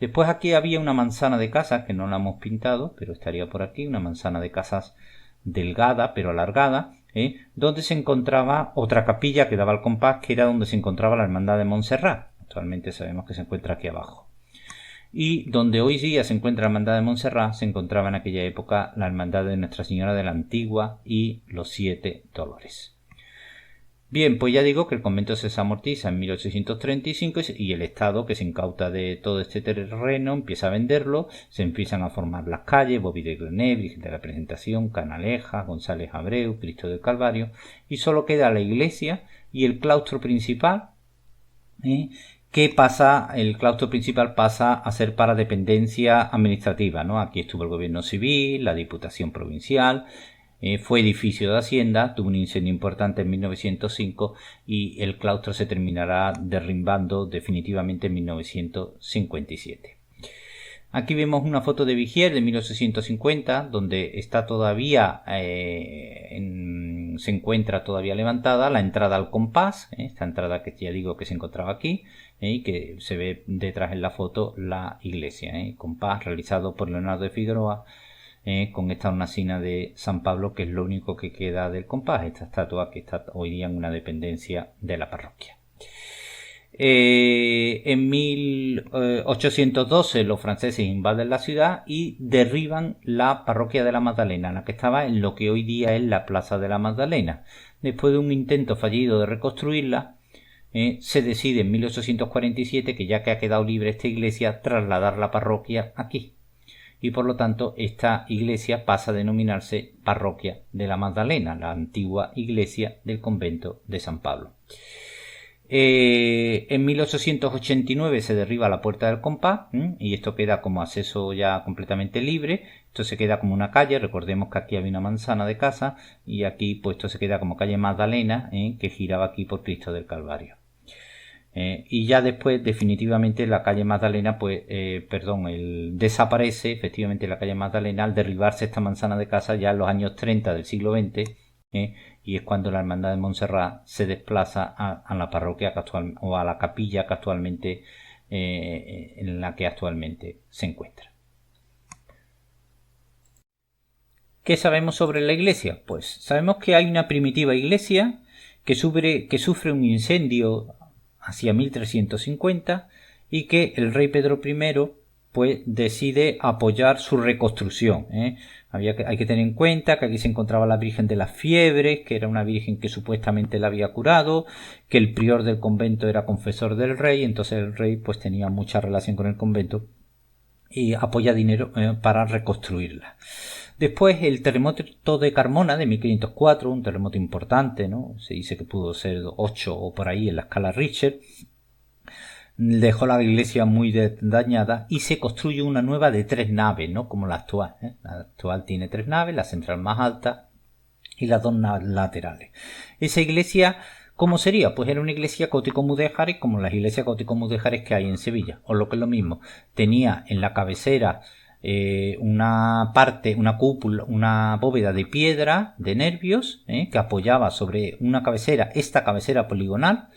S1: Después aquí había una manzana de casas, que no la hemos pintado, pero estaría por aquí, una manzana de casas delgada pero alargada, donde se encontraba otra capilla que daba al compás, que era donde se encontraba la Hermandad de Montserrat. Actualmente sabemos que se encuentra aquí abajo. Y donde hoy día se encuentra la Hermandad de Montserrat, se encontraba en aquella época la Hermandad de Nuestra Señora de la Antigua y los 7 Dolores. Bien, pues ya digo que el convento se desamortiza en 1835 y el Estado, que se incauta de todo este terreno, empieza a venderlo, se empiezan a formar las calles, Bobby de Grenet, Virgen de la Presentación, Canaleja, González Abreu, Cristo del Calvario, y solo queda la iglesia y el claustro principal, el claustro principal pasa a ser para dependencia administrativa, ¿no? Aquí estuvo el gobierno civil, la Diputación Provincial. Fue edificio de Hacienda, tuvo un incendio importante en 1905 y el claustro se terminará derrumbando definitivamente en 1957. Aquí vemos una foto de Vigier de 1850, donde está todavía, se encuentra todavía levantada la entrada al compás, esta entrada que ya digo que se encontraba aquí, y que se ve detrás en la foto la iglesia, compás realizado por Leonardo de Figueroa, con esta hornacina de San Pablo, que es lo único que queda del compás, esta estatua que está hoy día en una dependencia de la parroquia. En 1812 los franceses invaden la ciudad y derriban la parroquia de la Magdalena, la que estaba en lo que hoy día es la Plaza de la Magdalena. Después de un intento fallido de reconstruirla, se decide en 1847 que ya que ha quedado libre esta iglesia, trasladar la parroquia aquí. Y por lo tanto esta iglesia pasa a denominarse Parroquia de la Magdalena, la antigua iglesia del convento de San Pablo. En 1889 se derriba la Puerta del Compás y esto queda como acceso ya completamente libre. Esto se queda como una calle, recordemos que aquí había una manzana de casa y aquí pues esto se queda como calle Magdalena, que giraba aquí por Cristo del Calvario. Y ya después definitivamente la calle Magdalena desaparece efectivamente la calle Magdalena al derribarse esta manzana de casa ya en los años 30 del siglo XX, y es cuando la Hermandad de Montserrat se desplaza a la parroquia o a la capilla que actualmente en la que actualmente se encuentra. ¿Qué sabemos sobre la iglesia? Pues sabemos que hay una primitiva iglesia que sufre un incendio hacia 1350 y que el rey Pedro I pues decide apoyar su reconstrucción. Hay que tener en cuenta que aquí se encontraba la Virgen de las Fiebres, que era una virgen que supuestamente la había curado, que el prior del convento era confesor del rey, entonces el rey pues tenía mucha relación con el convento y apoya dinero para reconstruirla. Después el terremoto de Carmona de 1504, un terremoto importante, ¿no? Se dice que pudo ser 8 o por ahí en la escala Richter. Dejó la iglesia muy dañada y se construye una nueva de 3 naves, ¿no? Como la actual. La actual tiene 3 naves, la central más alta y las 2 laterales. Esa iglesia, ¿cómo sería? Pues era una iglesia gótico-mudéjares como las iglesias gótico-mudéjares que hay en Sevilla, o lo que es lo mismo. Tenía en la cabecera una cúpula, una bóveda de piedra de nervios que apoyaba sobre una cabecera, esta cabecera poligonal,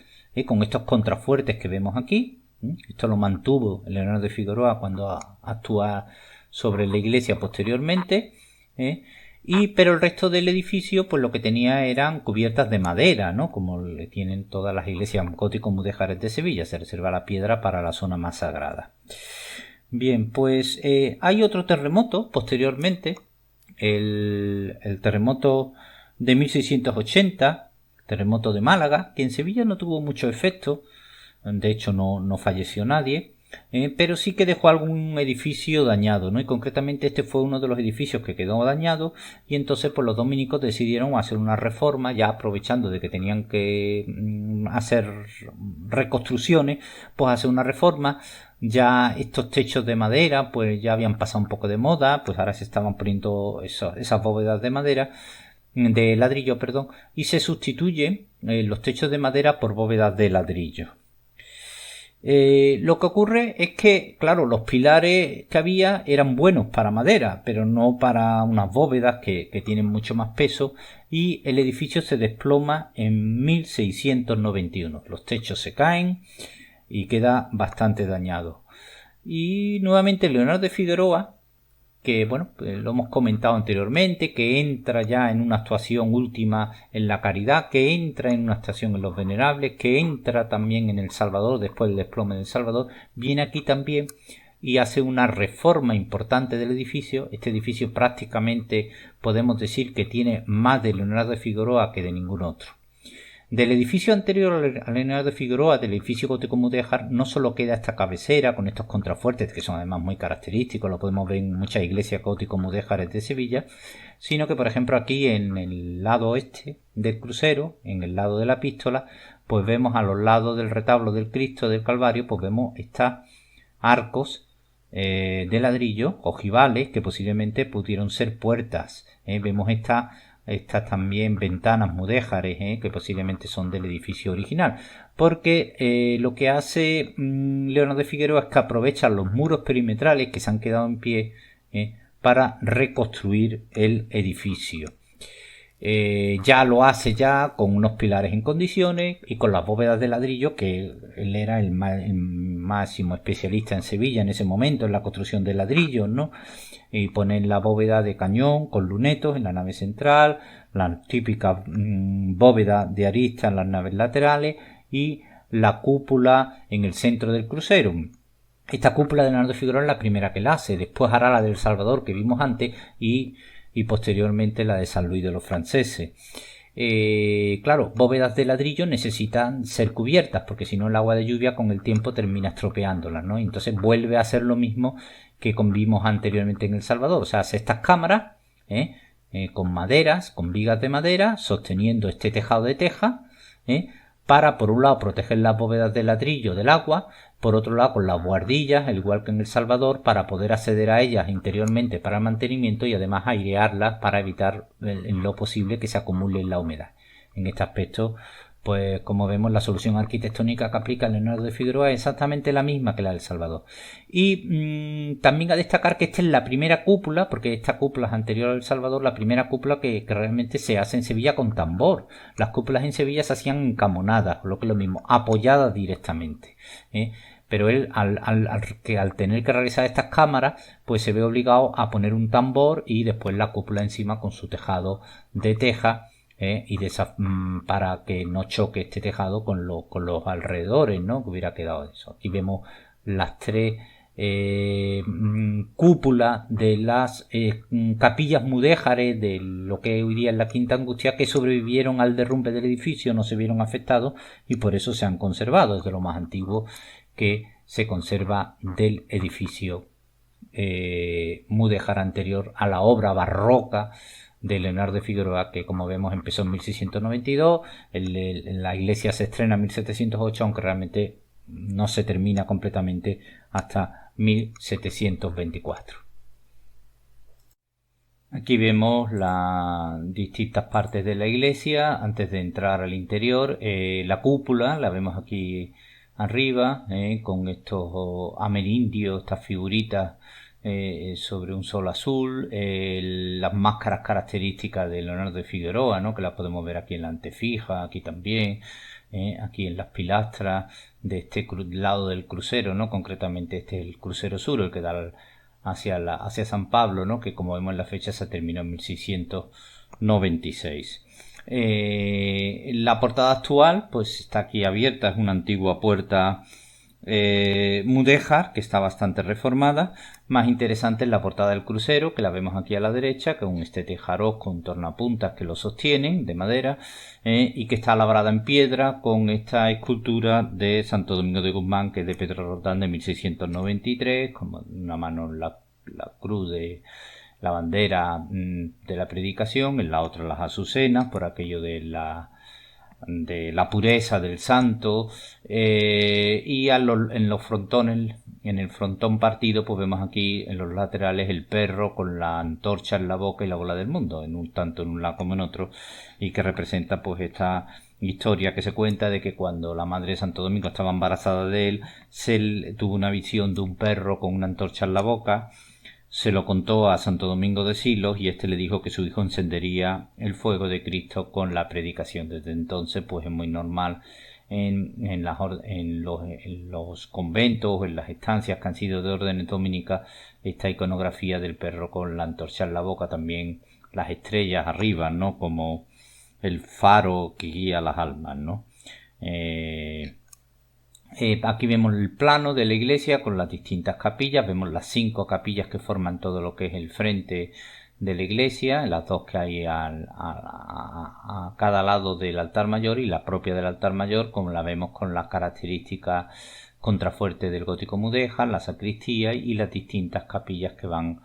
S1: con estos contrafuertes que vemos aquí. Esto lo mantuvo Leonardo de Figueroa cuando actúa sobre la iglesia posteriormente. Pero el resto del edificio pues lo que tenía eran cubiertas de madera, ¿no? Como le tienen todas las iglesias gótico-mudéjares de Sevilla, se reserva la piedra para la zona más sagrada. Bien, pues hay otro terremoto posteriormente, el terremoto de 1680, terremoto de Málaga, que en Sevilla no tuvo mucho efecto, de hecho no falleció nadie, pero sí que dejó algún edificio dañado, ¿no? Y concretamente este fue uno de los edificios que quedó dañado y entonces pues los dominicos decidieron hacer una reforma, ya aprovechando de que tenían que hacer reconstrucciones, pues hacer una reforma. Ya estos techos de madera pues ya habían pasado un poco de moda, pues ahora se estaban poniendo esas bóvedas de madera, de ladrillo, y se sustituyen los techos de madera por bóvedas de ladrillo. Lo que ocurre es que, claro, los pilares que había eran buenos para madera, pero no para unas bóvedas que tienen mucho más peso, y el edificio se desploma en 1691. Los techos se caen y queda bastante dañado. Y nuevamente Leonardo de Figueroa, que bueno, pues lo hemos comentado anteriormente, que entra ya en una actuación última en la Caridad, que entra en una actuación en Los Venerables, que entra también en El Salvador después del desplome del Salvador, viene aquí también y hace una reforma importante del edificio. Este edificio prácticamente podemos decir que tiene más de Leonardo de Figueroa que de ningún otro. Del edificio anterior a Leonardo de Figueroa, del edificio gótico-mudéjar, no solo queda esta cabecera con estos contrafuertes que son además muy característicos, lo podemos ver en muchas iglesias gótico-mudéjares de Sevilla, sino que por ejemplo aquí en el lado oeste del crucero, en el lado de la epístola, pues vemos a los lados del retablo del Cristo del Calvario, pues vemos estos arcos de ladrillo, ojivales, que posiblemente pudieron ser puertas. Vemos estas también ventanas mudéjares, que posiblemente son del edificio original, porque lo que hace Leonardo de Figueroa es que aprovecha los muros perimetrales que se han quedado en pie para reconstruir el edificio. Ya lo hace ya con unos pilares en condiciones y con las bóvedas de ladrillo, que él era el máximo especialista en Sevilla en ese momento en la construcción de ladrillos, ¿no? Y ponen la bóveda de cañón con lunetos en la nave central, la típica bóveda de arista en las naves laterales y la cúpula en el centro del crucero. Esta cúpula de Leonardo de Figueroa es la primera que la hace, después hará la del Salvador que vimos antes y posteriormente la de San Luis de los Franceses. Claro, bóvedas de ladrillo necesitan ser cubiertas porque si no el agua de lluvia con el tiempo termina estropeándolas, ¿no? Entonces vuelve a hacer lo mismo que vimos anteriormente en El Salvador, o sea, hace estas cámaras con maderas, con vigas de madera, sosteniendo este tejado de teja, para por un lado proteger las bóvedas de ladrillo del agua, por otro lado con las buhardillas, al igual que en El Salvador, para poder acceder a ellas interiormente para el mantenimiento y además airearlas para evitar en lo posible que se acumule la humedad. En este aspecto, pues como vemos, la solución arquitectónica que aplica Leonardo de Figueroa es exactamente la misma que la del Salvador. Y también a destacar que esta es la primera cúpula, porque esta cúpula es anterior al Salvador, la primera cúpula que realmente se hace en Sevilla con tambor. Las cúpulas en Sevilla se hacían encamonadas, lo que es lo mismo, apoyadas directamente. Pero él al tener que realizar estas cámaras, pues se ve obligado a poner un tambor y después la cúpula encima con su tejado de teja, y para que no choque este tejado con los alrededores, ¿no? Que hubiera quedado eso. Aquí vemos las tres cúpulas de las capillas mudéjares de lo que hoy día es la Quinta Angustia, que sobrevivieron al derrumbe del edificio, no se vieron afectados y por eso se han conservado. Es de lo más antiguo que se conserva del edificio mudéjar anterior a la obra barroca de Leonardo de Figueroa, que como vemos empezó en 1692, la iglesia se estrena en 1708, aunque realmente no se termina completamente hasta 1724. Aquí vemos las distintas partes de la iglesia antes de entrar al interior. La cúpula la vemos aquí arriba, con estos amerindios, estas figuritas sobre un sol azul, las máscaras características de Leonardo de Figueroa, ¿no? Que las podemos ver aquí en la antefija, aquí también, aquí en las pilastras de este lado del crucero, ¿no? Concretamente este es el crucero sur, el que da hacia San Pablo, ¿no? Que como vemos en la fecha se terminó en 1696. La portada actual pues está aquí abierta, es una antigua puerta mudéjar que está bastante reformada. Más interesante es la portada del crucero, que la vemos aquí a la derecha, con este tejaroz con tornapuntas que lo sostienen de madera, y que está labrada en piedra con esta escultura de Santo Domingo de Guzmán, que es de Pedro Roldán, de 1693, como una mano la cruz de la bandera de la predicación, en la otra las azucenas, por aquello de la pureza del santo, y en los frontones, en el frontón partido, pues vemos aquí en los laterales el perro con la antorcha en la boca y la bola del mundo, tanto en un lado como en otro, y que representa pues esta historia que se cuenta de que cuando la madre de Santo Domingo estaba embarazada de él, tuvo una visión de un perro con una antorcha en la boca. Se lo contó a Santo Domingo de Silos y éste le dijo que su hijo encendería el fuego de Cristo con la predicación. Desde entonces pues es muy normal en los conventos, en las estancias que han sido de órdenes dominicas, esta iconografía del perro con la antorcha en la boca, también las estrellas arriba, ¿no? Como el faro que guía las almas, ¿no? Aquí vemos el plano de la iglesia con las distintas capillas, vemos las 5 capillas que forman todo lo que es el frente de la iglesia, las 2 que hay a cada lado del altar mayor y la propia del altar mayor, como la vemos con las características contrafuertes del gótico mudéjar, la sacristía y las distintas capillas que van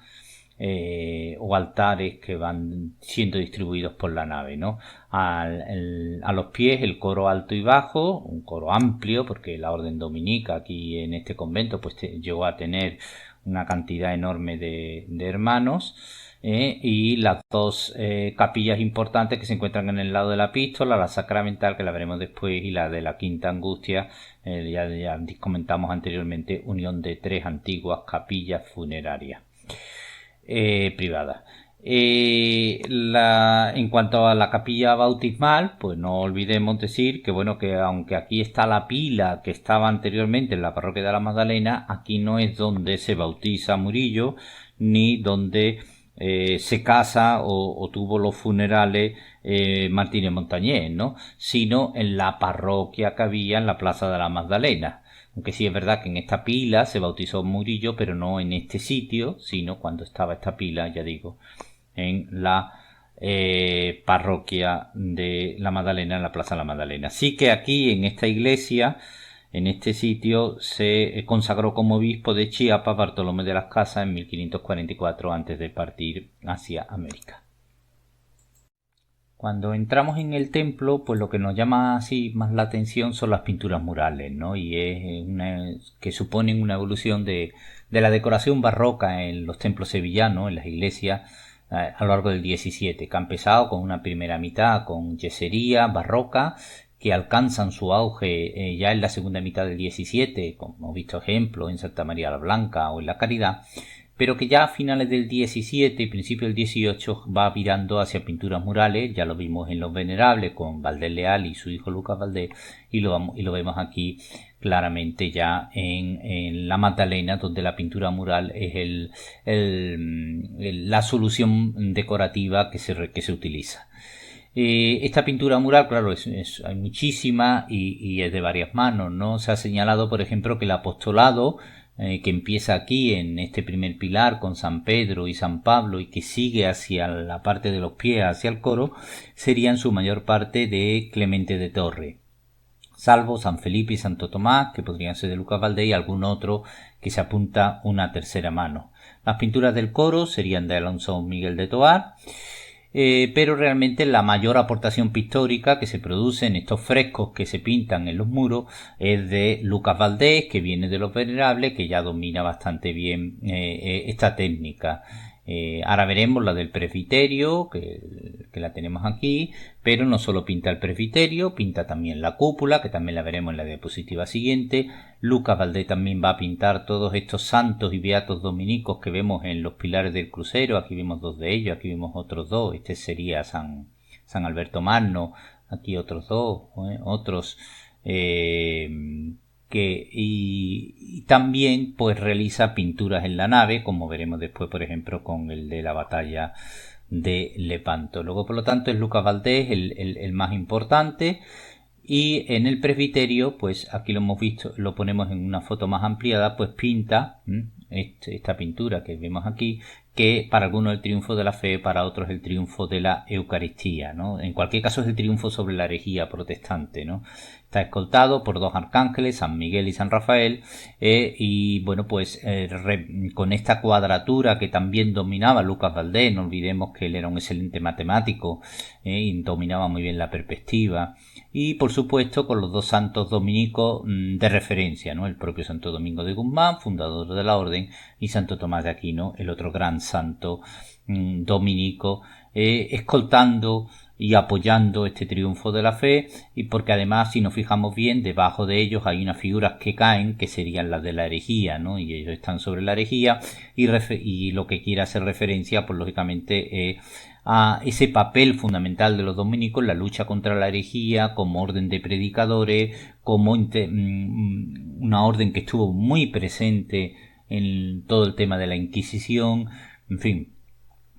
S1: o altares que van siendo distribuidos por la nave, ¿no? A los pies el coro alto y bajo, un coro amplio, porque la orden dominica aquí en este convento pues llegó a tener una cantidad enorme de hermanos, y las 2 capillas importantes que se encuentran en el lado de la epístola, la sacramental, que la veremos después, y la de la quinta angustia, ya comentamos anteriormente, unión de 3 antiguas capillas funerarias privadas. En cuanto a la capilla bautismal, pues no olvidemos decir que bueno, que aunque aquí está la pila que estaba anteriormente en la parroquia de la Magdalena, aquí no es donde se bautiza Murillo ni donde se casa o tuvo los funerales Martínez Montañés, ¿no? Sino en la parroquia que había en la plaza de la Magdalena. Aunque sí es verdad que en esta pila se bautizó Murillo, pero no en este sitio, sino cuando estaba esta pila, ya digo, en la parroquia de la Magdalena, en la plaza de la Magdalena. Así que aquí en esta iglesia, en este sitio, se consagró como obispo de Chiapas Bartolomé de las Casas en 1544 antes de partir hacia América. Cuando entramos en el templo, pues lo que nos llama así más la atención son las pinturas murales, ¿no? Y que suponen una evolución de la decoración barroca en los templos sevillanos, en las iglesias, a lo largo del 17, que ha empezado con una primera mitad con yesería barroca, que alcanzan su auge ya en la segunda mitad del 17, como hemos visto ejemplos en Santa María la Blanca o en la Caridad, pero que ya a finales del 17 y principios del 18 va virando hacia pinturas murales. Ya lo vimos en Los Venerables con Valdés Leal y su hijo Lucas Valdés, y lo vemos aquí claramente ya en la Magdalena, donde la pintura mural es la solución decorativa que se utiliza. Esta pintura mural, claro, hay muchísima y es de varias manos, ¿no? Se ha señalado, por ejemplo, que el apostolado que empieza aquí en este primer pilar con San Pedro y San Pablo y que sigue hacia la parte de los pies, hacia el coro, sería en su mayor parte de Clemente de Torre, salvo San Felipe y Santo Tomás, que podrían ser de Lucas Valdés, y algún otro que se apunta una tercera mano. Las pinturas del coro serían de Alonso Miguel de Tovar, pero realmente la mayor aportación pictórica que se produce en estos frescos que se pintan en los muros es de Lucas Valdés, que viene de Los Venerables, que ya domina bastante bien esta técnica. Ahora veremos la del presbiterio, que la tenemos aquí, pero no solo pinta el presbiterio, pinta también la cúpula, que también la veremos en la diapositiva siguiente. Lucas Valdés también va a pintar todos estos santos y beatos dominicos que vemos en los pilares del crucero. Aquí vemos 2 de ellos, aquí vemos otros 2. Este sería San Alberto Magno, aquí otros 2, otros y también pues realiza pinturas en la nave, como veremos después, por ejemplo, con el de la batalla de Lepanto. Luego, por lo tanto, es Lucas Valdés el más importante. Y en el presbiterio, pues aquí lo hemos visto, lo ponemos en una foto más ampliada, pues pinta esta pintura que vemos aquí, que para algunos es el triunfo de la fe, para otros el triunfo de la Eucaristía, ¿no? En cualquier caso es el triunfo sobre la herejía protestante, ¿no? Está escoltado por 2 arcángeles, San Miguel y San Rafael, y bueno, pues con esta cuadratura que también dominaba Lucas Valdés, no olvidemos que él era un excelente matemático y dominaba muy bien la perspectiva, y por supuesto con los 2 santos dominicos de referencia, ¿no? El propio Santo Domingo de Guzmán, fundador de la orden, y Santo Tomás de Aquino, el otro gran santo dominico, escoltando y apoyando este triunfo de la fe, y porque además, si nos fijamos bien, debajo de ellos hay unas figuras que caen, que serían las de la herejía, ¿no? Y ellos están sobre la herejía, y lo que quiere hacer referencia, pues lógicamente, a ese papel fundamental de los dominicos, la lucha contra la herejía, como orden de predicadores, como una orden que estuvo muy presente en todo el tema de la Inquisición, en fin,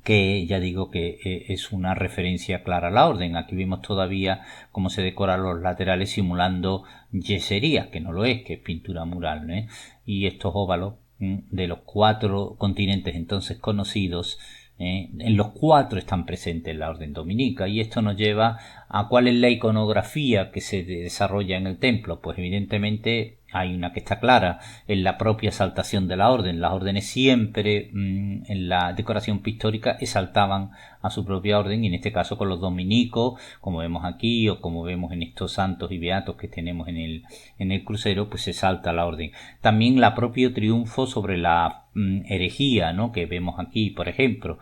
S1: que ya digo que es una referencia clara a la orden. Aquí vemos todavía cómo se decoran los laterales simulando yesería, que no lo es, que es pintura mural, ¿eh? Y estos óvalos de los 4 continentes entonces conocidos, en los 4 están presentes la orden dominica, y esto nos lleva a cuál es la iconografía que se desarrolla en el templo. Pues evidentemente hay una que está clara, en la propia exaltación de la orden. Las órdenes siempre en la decoración pictórica exaltaban a su propia orden, y en este caso con los dominicos, como vemos aquí, o como vemos en estos santos y beatos que tenemos en el crucero, pues se exalta la orden. También la propio triunfo sobre la herejía, ¿no?, que vemos aquí, por ejemplo.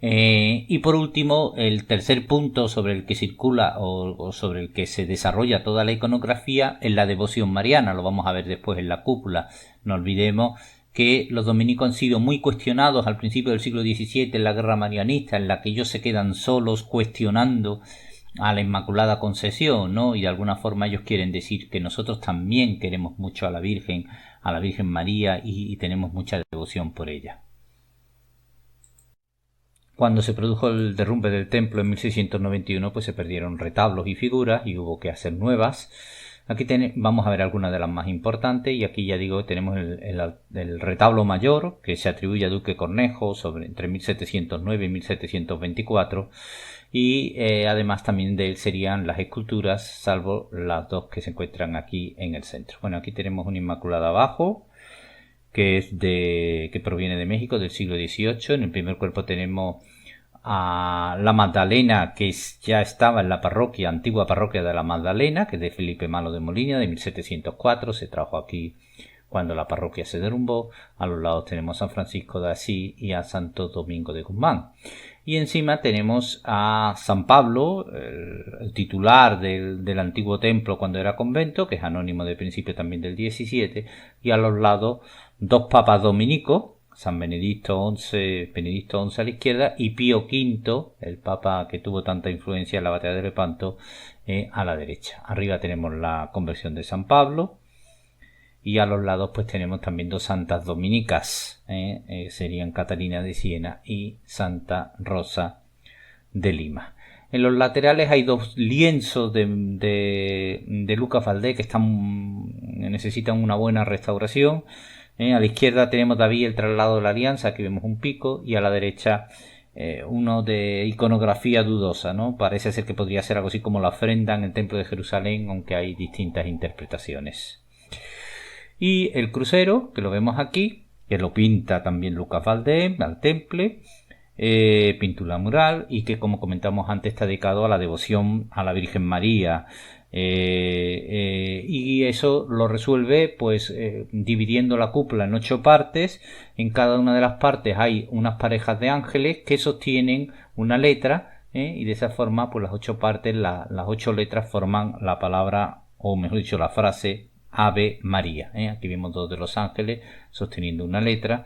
S1: Y por último, el tercer punto sobre el que circula o sobre el que se desarrolla toda la iconografía es la devoción mariana. Lo vamos a ver después en la cúpula. No olvidemos que los dominicos han sido muy cuestionados al principio del siglo XVII en la guerra marianista, en la que ellos se quedan solos cuestionando a la Inmaculada Concepción, ¿no? Y de alguna forma ellos quieren decir que nosotros también queremos mucho a la Virgen María, y tenemos mucha devoción por ella. Cuando se produjo el derrumbe del templo en 1691, pues se perdieron retablos y figuras y hubo que hacer nuevas. Aquí vamos a ver algunas de las más importantes, y aquí ya digo, tenemos el retablo mayor, que se atribuye a Duque Cornejo entre 1709 y 1724, y además también de él serían las esculturas, salvo las dos que se encuentran aquí en el centro. Bueno, aquí tenemos una Inmaculada abajo, que proviene de México, del siglo XVIII. En el primer cuerpo tenemos a la Magdalena, que ya estaba en la antigua parroquia de la Magdalena, que es de Felipe Malo de Molina, de 1704, se trajo aquí cuando la parroquia se derrumbó. A los lados tenemos a San Francisco de Asís y a Santo Domingo de Guzmán. Y encima tenemos a San Pablo, el titular del antiguo templo cuando era convento, que es anónimo de principio también del 17, y a los lados 2 papas dominicos, San Benedicto XI a la izquierda, y Pío V, el papa que tuvo tanta influencia en la batalla de Lepanto, a la derecha. Arriba tenemos la conversión de San Pablo, y a los lados pues tenemos también 2 santas dominicas, serían Catalina de Siena y Santa Rosa de Lima. En los laterales hay 2 lienzos de Lucas Valdés que necesitan una buena restauración. A la izquierda tenemos David, el traslado de la alianza, aquí vemos un pico, y a la derecha uno de iconografía dudosa, ¿no? Parece ser que podría ser algo así como la ofrenda en el templo de Jerusalén, aunque hay distintas interpretaciones. Y el crucero, que lo vemos aquí, que lo pinta también Lucas Valdés al temple, pintura mural, y que, como comentamos antes, está dedicado a la devoción a la Virgen María, y eso lo resuelve pues dividiendo la cúpula en 8 partes. En cada una de las partes hay unas parejas de ángeles que sostienen una letra, y de esa forma pues las 8 partes, las 8 letras forman la palabra, o mejor dicho, la frase Ave María. Aquí vemos 2 de los ángeles sosteniendo una letra,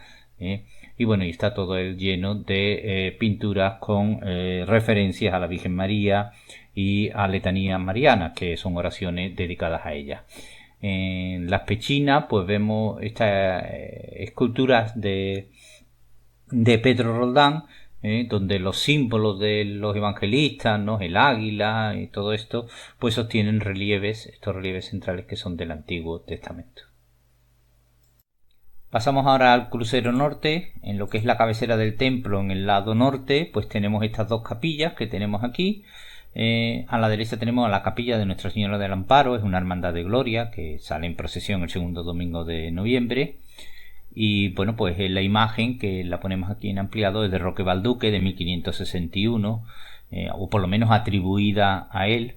S1: y bueno, y está todo lleno de pinturas con referencias a la Virgen María y a letanías marianas, que son oraciones dedicadas a ella. En las pechinas pues vemos estas esculturas de Pedro Roldán, donde los símbolos de los evangelistas, ¿no?, el águila y todo esto, pues sostienen estos relieves centrales que son del Antiguo Testamento. Pasamos ahora al crucero norte. En lo que es la cabecera del templo, en el lado norte, pues tenemos estas 2 capillas que tenemos aquí. A la derecha tenemos a la capilla de Nuestra Señora del Amparo, es una hermandad de gloria que sale en procesión el segundo domingo de noviembre. Y bueno, pues la imagen que la ponemos aquí en ampliado es de Roque Balduque, de 1561, o por lo menos atribuida a él,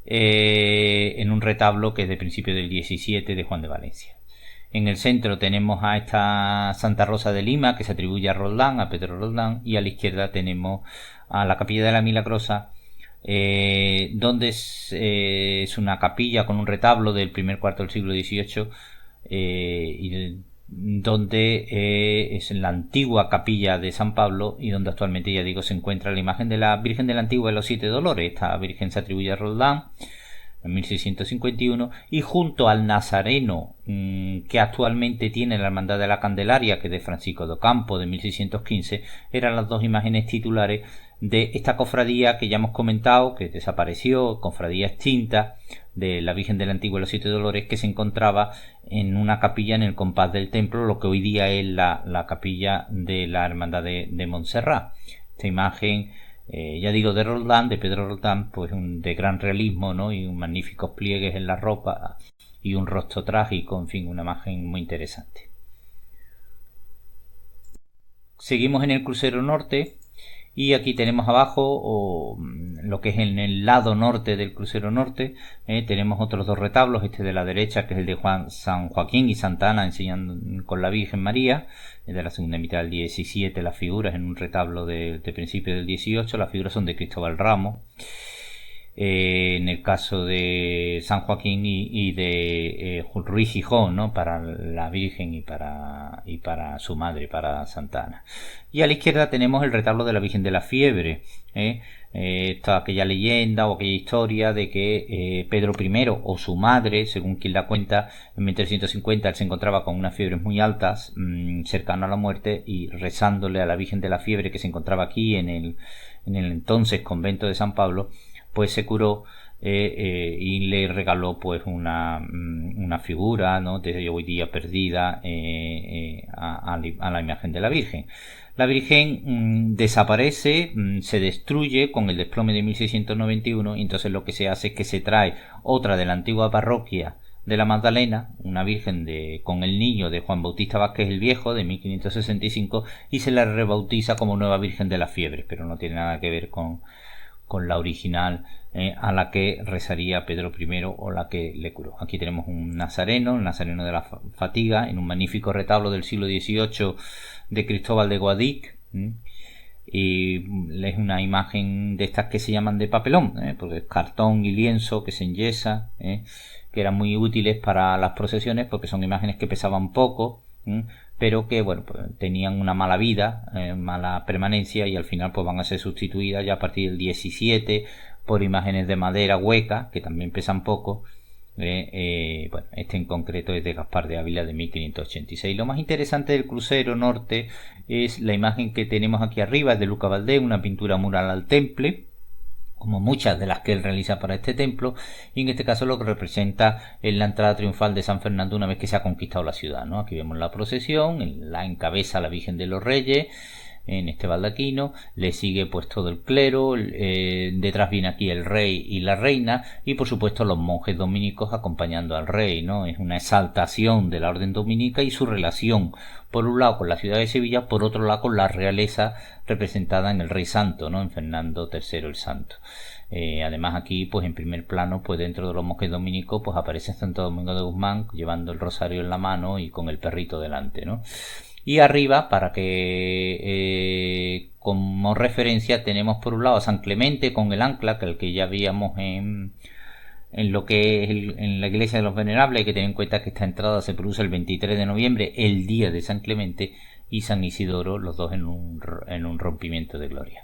S1: en un retablo que es de principio del 17 de Juan de Valencia. En el centro tenemos a esta Santa Rosa de Lima, que se atribuye a Roldán, a Pedro Roldán, y a la izquierda tenemos a la Capilla de la Milagrosa, donde es una capilla con un retablo del primer cuarto del siglo XVIII, donde es en la antigua capilla de San Pablo, y donde actualmente, ya digo, se encuentra la imagen de la Virgen de la Antigua de los Siete Dolores. Esta Virgen se atribuye a Roldán en 1651, y junto al Nazareno que actualmente tiene la Hermandad de la Candelaria, que es de Francisco de Ocampo, de 1615, eran las dos imágenes titulares de esta cofradía que ya hemos comentado, que desapareció, cofradía extinta, de la Virgen de la Antigua de los Siete Dolores, que se encontraba en una capilla en el compás del templo, lo que hoy día es la capilla de la Hermandad de Montserrat. Esta imagen, ya digo, de Roldán, de Pedro Roldán, pues de gran realismo, ¿no? Y un magníficos pliegues en la ropa y un rostro trágico, en fin, una imagen muy interesante. Seguimos en el crucero norte, y aquí tenemos abajo lo que es en el lado norte del crucero norte. Tenemos otros dos retablos, este de la derecha, que es el de San Joaquín y Santa Ana enseñando con la Virgen María, de la segunda mitad del 17. Las figuras en un retablo de principio del 18, las figuras son de Cristóbal Ramos. En el caso de San Joaquín y de Ruiz Gijón, ¿no? Para la Virgen y para su madre, para Santa Ana. Y a la izquierda tenemos el retablo de la Virgen de la Fiebre. Está aquella leyenda o aquella historia de que Pedro I o su madre, según quien la cuenta, en 1350 él se encontraba con unas fiebres muy altas, cercano a la muerte, y rezándole a la Virgen de la Fiebre, que se encontraba aquí en el entonces convento de San Pablo, pues se curó y le regaló pues una figura, ¿no? Desde hoy día perdida, a la imagen de la Virgen. La Virgen desaparece, se destruye con el desplome de 1691, y entonces lo que se hace es que se trae otra de la antigua parroquia de la Magdalena, una Virgen con el niño de Juan Bautista Vázquez el Viejo, de 1565, y se la rebautiza como Nueva Virgen de la Fiebre, pero no tiene nada que ver con la original, a la que rezaría Pedro I o la que le curó. Aquí tenemos un nazareno, el nazareno de la Fatiga, en un magnífico retablo del siglo XVIII de Cristóbal de Guadix, y es una imagen de estas que se llaman de papelón, porque es cartón y lienzo que se enyesa, que eran muy útiles para las procesiones porque son imágenes que pesaban poco, pero que pues tenían una mala vida, mala permanencia, y al final pues van a ser sustituidas ya a partir del 17 por imágenes de madera hueca que también pesan poco. Este en concreto es de Gaspar de Ávila, de 1586. Lo más interesante del crucero norte es la imagen que tenemos aquí arriba, es de Luca Valdés, una pintura mural al temple, como muchas de las que él realiza para este templo, y en este caso lo que representa es la entrada triunfal de San Fernando una vez que se ha conquistado la ciudad, ¿no? Aquí vemos la procesión, la encabeza la Virgen de los Reyes en este baldaquino, le sigue pues todo el clero, detrás viene aquí el rey y la reina, y por supuesto los monjes dominicos acompañando al rey, ¿no? Es una exaltación de la orden dominica y su relación, por un lado con la ciudad de Sevilla, por otro lado con la realeza representada en el rey santo, ¿no? En Fernando III el Santo. Además aquí pues en primer plano, pues dentro de los monjes dominicos, pues aparece Santo Domingo de Guzmán llevando el rosario en la mano y con el perrito delante, ¿no? Y arriba, para que como referencia, tenemos por un lado a San Clemente con el ancla, que el que ya veíamos en lo que es en la iglesia de los Venerables. Hay que tener en cuenta que esta entrada se produce el 23 de noviembre, el día de San Clemente, y San Isidoro, los dos en un rompimiento de gloria.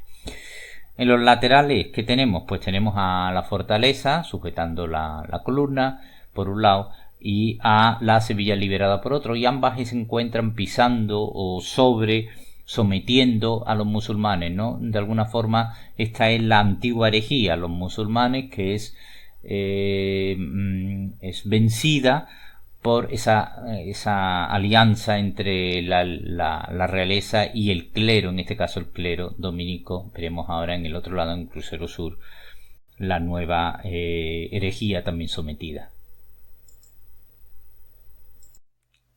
S1: En los laterales, ¿qué tenemos? Pues tenemos a la fortaleza sujetando la columna por un lado, y a la Sevilla liberada por otro, y ambas se encuentran pisando o sometiendo a los musulmanes, ¿no? De alguna forma esta es la antigua herejía, los musulmanes, que es vencida por esa alianza entre la realeza y el clero, en este caso el clero dominico. Veremos ahora en el otro lado, en el crucero sur, la nueva herejía también sometida.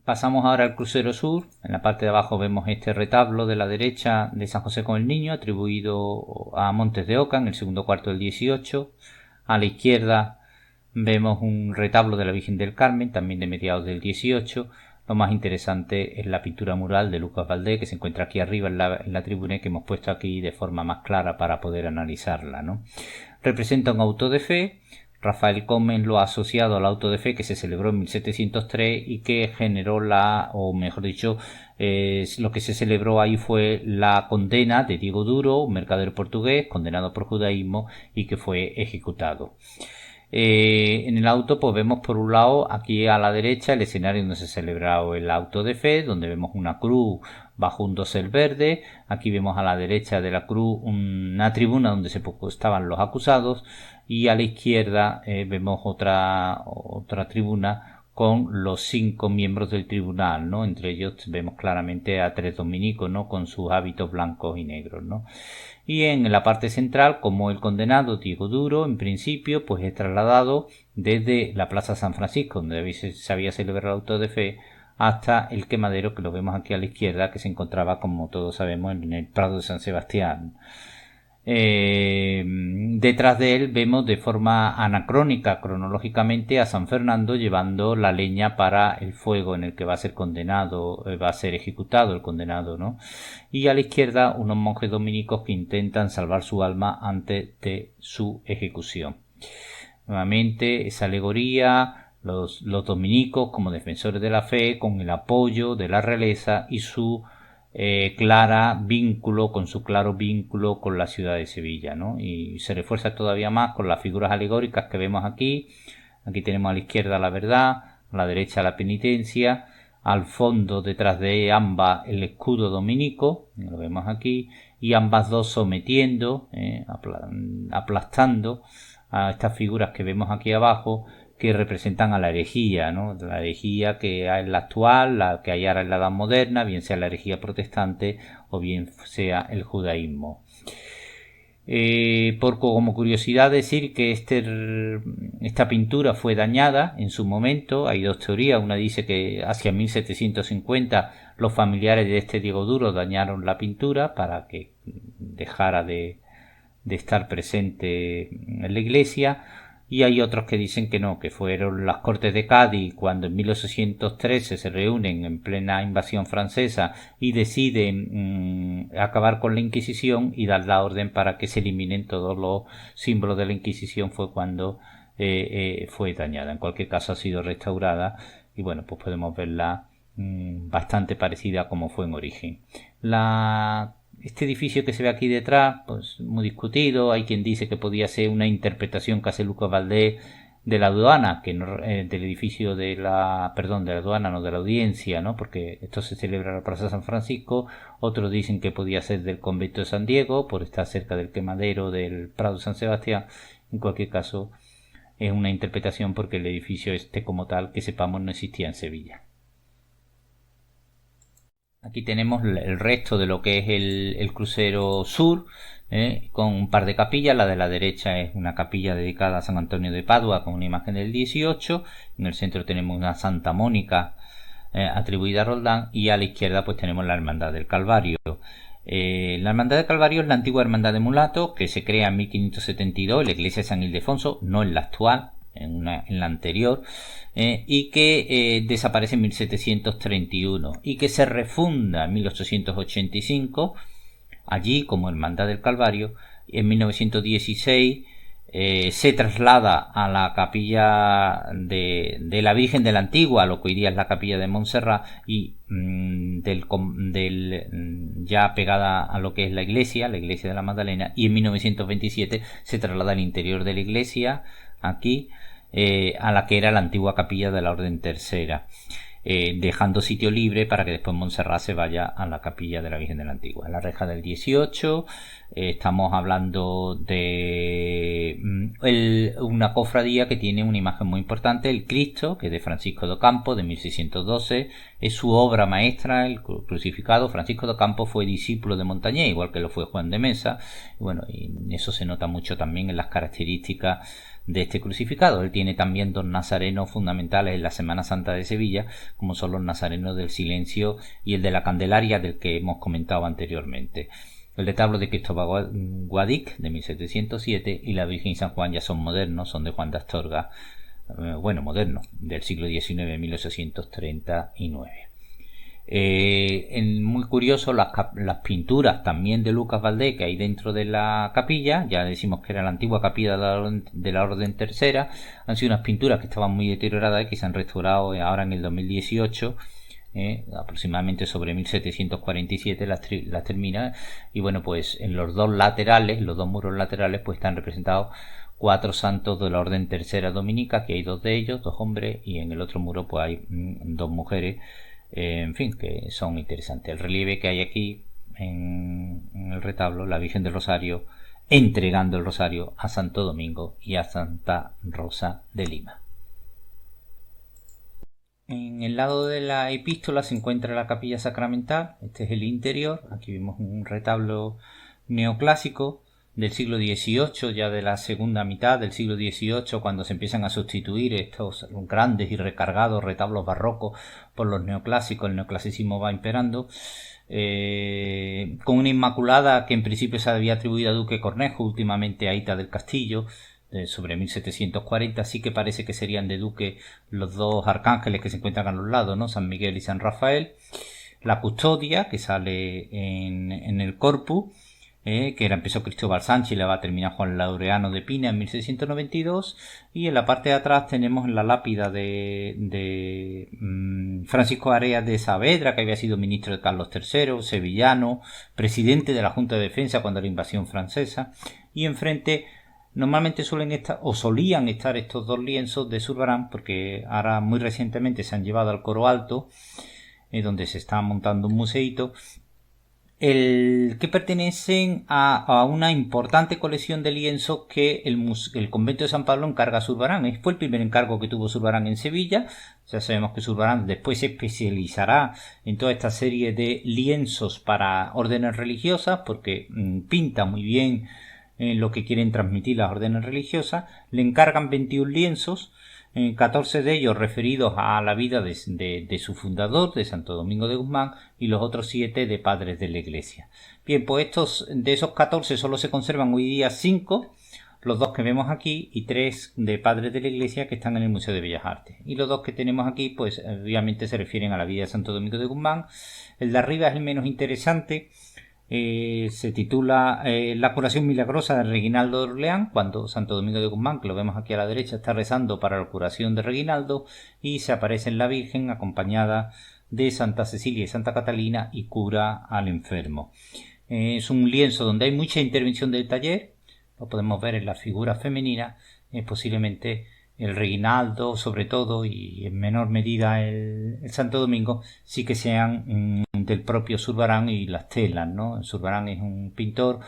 S1: Pasamos ahora al crucero sur. En la parte de abajo vemos este retablo de la derecha de San José con el Niño, atribuido a Montes de Oca en el segundo cuarto del 18. A la izquierda vemos un retablo de la Virgen del Carmen, también de mediados del 18. Lo más interesante es la pintura mural de Lucas Valdés, que se encuentra aquí arriba en la tribuna, que hemos puesto aquí de forma más clara para poder analizarla, ¿no? representa un auto de fe. Rafael Comens lo ha asociado al auto de fe que se celebró en 1703 y que generó o mejor dicho, lo que se celebró ahí fue la condena de Diego Duro, un mercader portugués condenado por judaísmo y que fue ejecutado. En el auto pues vemos por un lado aquí a la derecha el escenario donde se ha celebrado el auto de fe, donde vemos una cruz bajo un dosel verde. Aquí vemos a la derecha de la cruz una tribuna donde estaban los acusados y a la izquierda vemos otra tribuna con los 5 miembros del tribunal, ¿no? Entre ellos vemos claramente a 3 dominicos, ¿no? Con sus hábitos blancos y negros, ¿no? Y en la parte central, como el condenado Diego Duro, en principio, pues es trasladado desde la Plaza San Francisco, donde se había celebrado el auto de fe, hasta el quemadero, que lo vemos aquí a la izquierda, que se encontraba, como todos sabemos, en el Prado de San Sebastián. Detrás de él vemos de forma anacrónica cronológicamente a San Fernando llevando la leña para el fuego en el que va a ser condenado, va a ser ejecutado el condenado, ¿no? Y a la izquierda unos monjes dominicos que intentan salvar su alma antes de su ejecución. Nuevamente esa alegoría, los dominicos como defensores de la fe con el apoyo de la realeza y su claro vínculo con la ciudad de Sevilla, ¿no? Y se refuerza todavía más con las figuras alegóricas que vemos aquí. Aquí tenemos a la izquierda la verdad, a la derecha la penitencia, al fondo detrás de ambas el escudo dominico, lo vemos aquí, y ambas dos sometiendo, aplastando a estas figuras que vemos aquí abajo, que representan a la herejía, ¿no? La herejía que es la actual, la que hay ahora en la Edad Moderna, bien sea la herejía protestante o bien sea el judaísmo. Como curiosidad decir que esta pintura fue dañada en su momento. Hay dos teorías. Una dice que hacia 1750 los familiares de este Diego Duro dañaron la pintura para que dejara de estar presente en la iglesia. Y hay otros que dicen que no, que fueron las Cortes de Cádiz cuando en 1813 se reúnen en plena invasión francesa y deciden acabar con la Inquisición y dar la orden para que se eliminen todos los símbolos de la Inquisición. Fue cuando fue dañada. En cualquier caso ha sido restaurada y bueno, pues podemos verla bastante parecida a como fue en origen. Este edificio que se ve aquí detrás, pues muy discutido. Hay quien dice que podía ser una interpretación que hace Lucas Valdés de la aduana, que no, del edificio de la aduana, no de la audiencia, ¿no? Porque esto se celebra en la Plaza San Francisco. Otros dicen que podía ser del convento de San Diego, por estar cerca del quemadero del Prado de San Sebastián. En cualquier caso, es una interpretación porque el edificio como tal, que sepamos, no existía en Sevilla. Aquí tenemos el resto de lo que es el crucero sur, con un par de capillas. La de la derecha es una capilla dedicada a San Antonio de Padua con una imagen del 18. En el centro tenemos una Santa Mónica atribuida a Roldán y a la izquierda pues tenemos la Hermandad del Calvario. La Hermandad del Calvario es la antigua Hermandad de Mulatos que se crea en 1572 en la iglesia de San Ildefonso, no en la actual, en la anterior, y que desaparece en 1731 y que se refunda en 1885 allí como Hermandad del Calvario. En 1916 se traslada a la capilla de la Virgen de la Antigua, lo que hoy día es la capilla de Montserrat, y ya pegada a lo que es la iglesia de la Magdalena, y en 1927 se traslada al interior de la iglesia, aquí, a la que era la antigua capilla de la Orden Tercera, dejando sitio libre para que después Montserrat se vaya a la capilla de la Virgen de la Antigua. En la reja del 18 estamos hablando de una cofradía que tiene una imagen muy importante, el Cristo, que es de Francisco de Ocampo, de 1612, es su obra maestra, el crucificado. Francisco de Ocampo fue discípulo de Montañés, igual que lo fue Juan de Mesa, y eso se nota mucho también en las características de este crucificado. Él tiene también dos nazarenos fundamentales en la Semana Santa de Sevilla, como son los nazarenos del Silencio y el de la Candelaria, del que hemos comentado anteriormente. El retablo de Cristóbal Guadic, de 1707, y la Virgen y San Juan ya son modernos, son de Juan de Astorga, modernos, del siglo XIX, 1839. Muy curioso, las pinturas también de Lucas Valdés que hay dentro de la capilla, ya decimos que era la antigua capilla de la Orden Tercera, han sido unas pinturas que estaban muy deterioradas y que se han restaurado ahora en el 2018. Aproximadamente sobre 1747 las termina, y bueno, pues en los dos laterales, los dos muros laterales, pues están representados 4 santos de la Orden Tercera Dominica, que hay 2 de ellos, 2 hombres, y en el otro muro pues hay 2 mujeres, en fin, que son interesantes. El relieve que hay aquí en el retablo, la Virgen del Rosario entregando el rosario a Santo Domingo y a Santa Rosa de Lima. En el lado de la epístola se encuentra la capilla sacramental. Este es el interior. Aquí vemos un retablo neoclásico del siglo XVIII, ya de la segunda mitad del siglo XVIII, cuando se empiezan a sustituir estos grandes y recargados retablos barrocos por los neoclásicos. El neoclasicismo va imperando, con una Inmaculada que en principio se había atribuido a Duque Cornejo, últimamente a Hita del Castillo, sobre 1740. Sí que parece que serían de Duque los 2 arcángeles que se encuentran a los lados, ¿no? San Miguel y San Rafael. La custodia que sale en el corpus, que empezó Cristóbal Sánchez y la va a terminar Juan Laureano de Pina en 1692. Y en la parte de atrás tenemos la lápida de Francisco Areas de Saavedra, que había sido ministro de Carlos III, sevillano, presidente de la Junta de Defensa cuando la invasión francesa. Y enfrente normalmente solían estar estos 2 lienzos de Zurbarán, porque ahora muy recientemente se han llevado al Coro Alto, donde se está montando un museito, que pertenecen a una importante colección de lienzos que el convento de San Pablo encarga a Zurbarán. Fue el primer encargo que tuvo Zurbarán en Sevilla. Ya sabemos que Zurbarán después se especializará en toda esta serie de lienzos para órdenes religiosas, porque pinta muy bien lo que quieren transmitir las órdenes religiosas. Le encargan 21 lienzos, 14 de ellos referidos a la vida de su fundador, de Santo Domingo de Guzmán, y los otros 7 de padres de la Iglesia. Bien, pues de esos 14 solo se conservan hoy día 5, los 2 que vemos aquí, y 3 de padres de la Iglesia que están en el Museo de Bellas Artes. Y los 2 que tenemos aquí, pues obviamente se refieren a la vida de Santo Domingo de Guzmán. El de arriba es el menos interesante. Se titula La curación milagrosa de Reginaldo de Orleán, cuando Santo Domingo de Guzmán, que lo vemos aquí a la derecha, está rezando para la curación de Reginaldo, y se aparece en la Virgen acompañada de Santa Cecilia y Santa Catalina y cura al enfermo. Es un lienzo donde hay mucha intervención del taller, lo podemos ver en la figura femenina, posiblemente el Reginaldo sobre todo, y en menor medida el Santo Domingo, sí que sean del propio Zurbarán y las telas, ¿no? Zurbarán es un pintor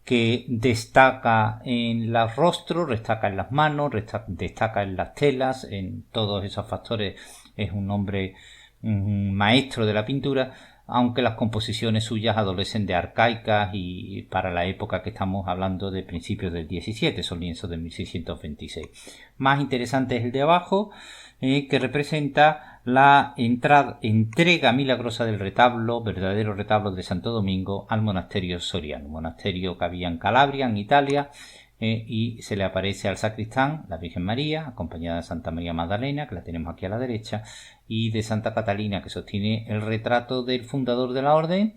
S1: que destaca en los rostros, destaca en las manos, destaca en las telas, en todos esos factores es un hombre maestro de la pintura, aunque las composiciones suyas adolecen de arcaicas y para la época que estamos hablando de principios del 17, son lienzos de 1626. Más interesante es el de abajo, que representa la entrega milagrosa del retablo, verdadero retablo de Santo Domingo, al monasterio soriano, monasterio que había en Calabria, en Italia, y se le aparece al sacristán la Virgen María, acompañada de Santa María Magdalena, que la tenemos aquí a la derecha, y de Santa Catalina, que sostiene el retrato del fundador de la orden,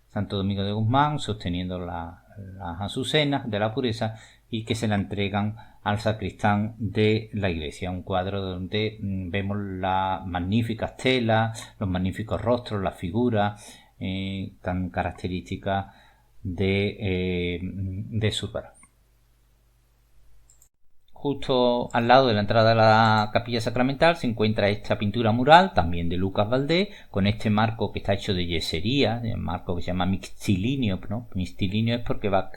S1: Santo Domingo de Guzmán, sosteniendo las azucenas de la pureza, y que se la entregan al sacristán de la iglesia. Un cuadro donde vemos las magníficas telas, los magníficos rostros, las figuras tan características de Zurbarán. Justo al lado de la entrada de la capilla sacramental se encuentra esta pintura mural, también de Lucas Valdés, con este marco que está hecho de yesería, un marco que se llama mixtilineo, ¿no? Mixtilineo es porque va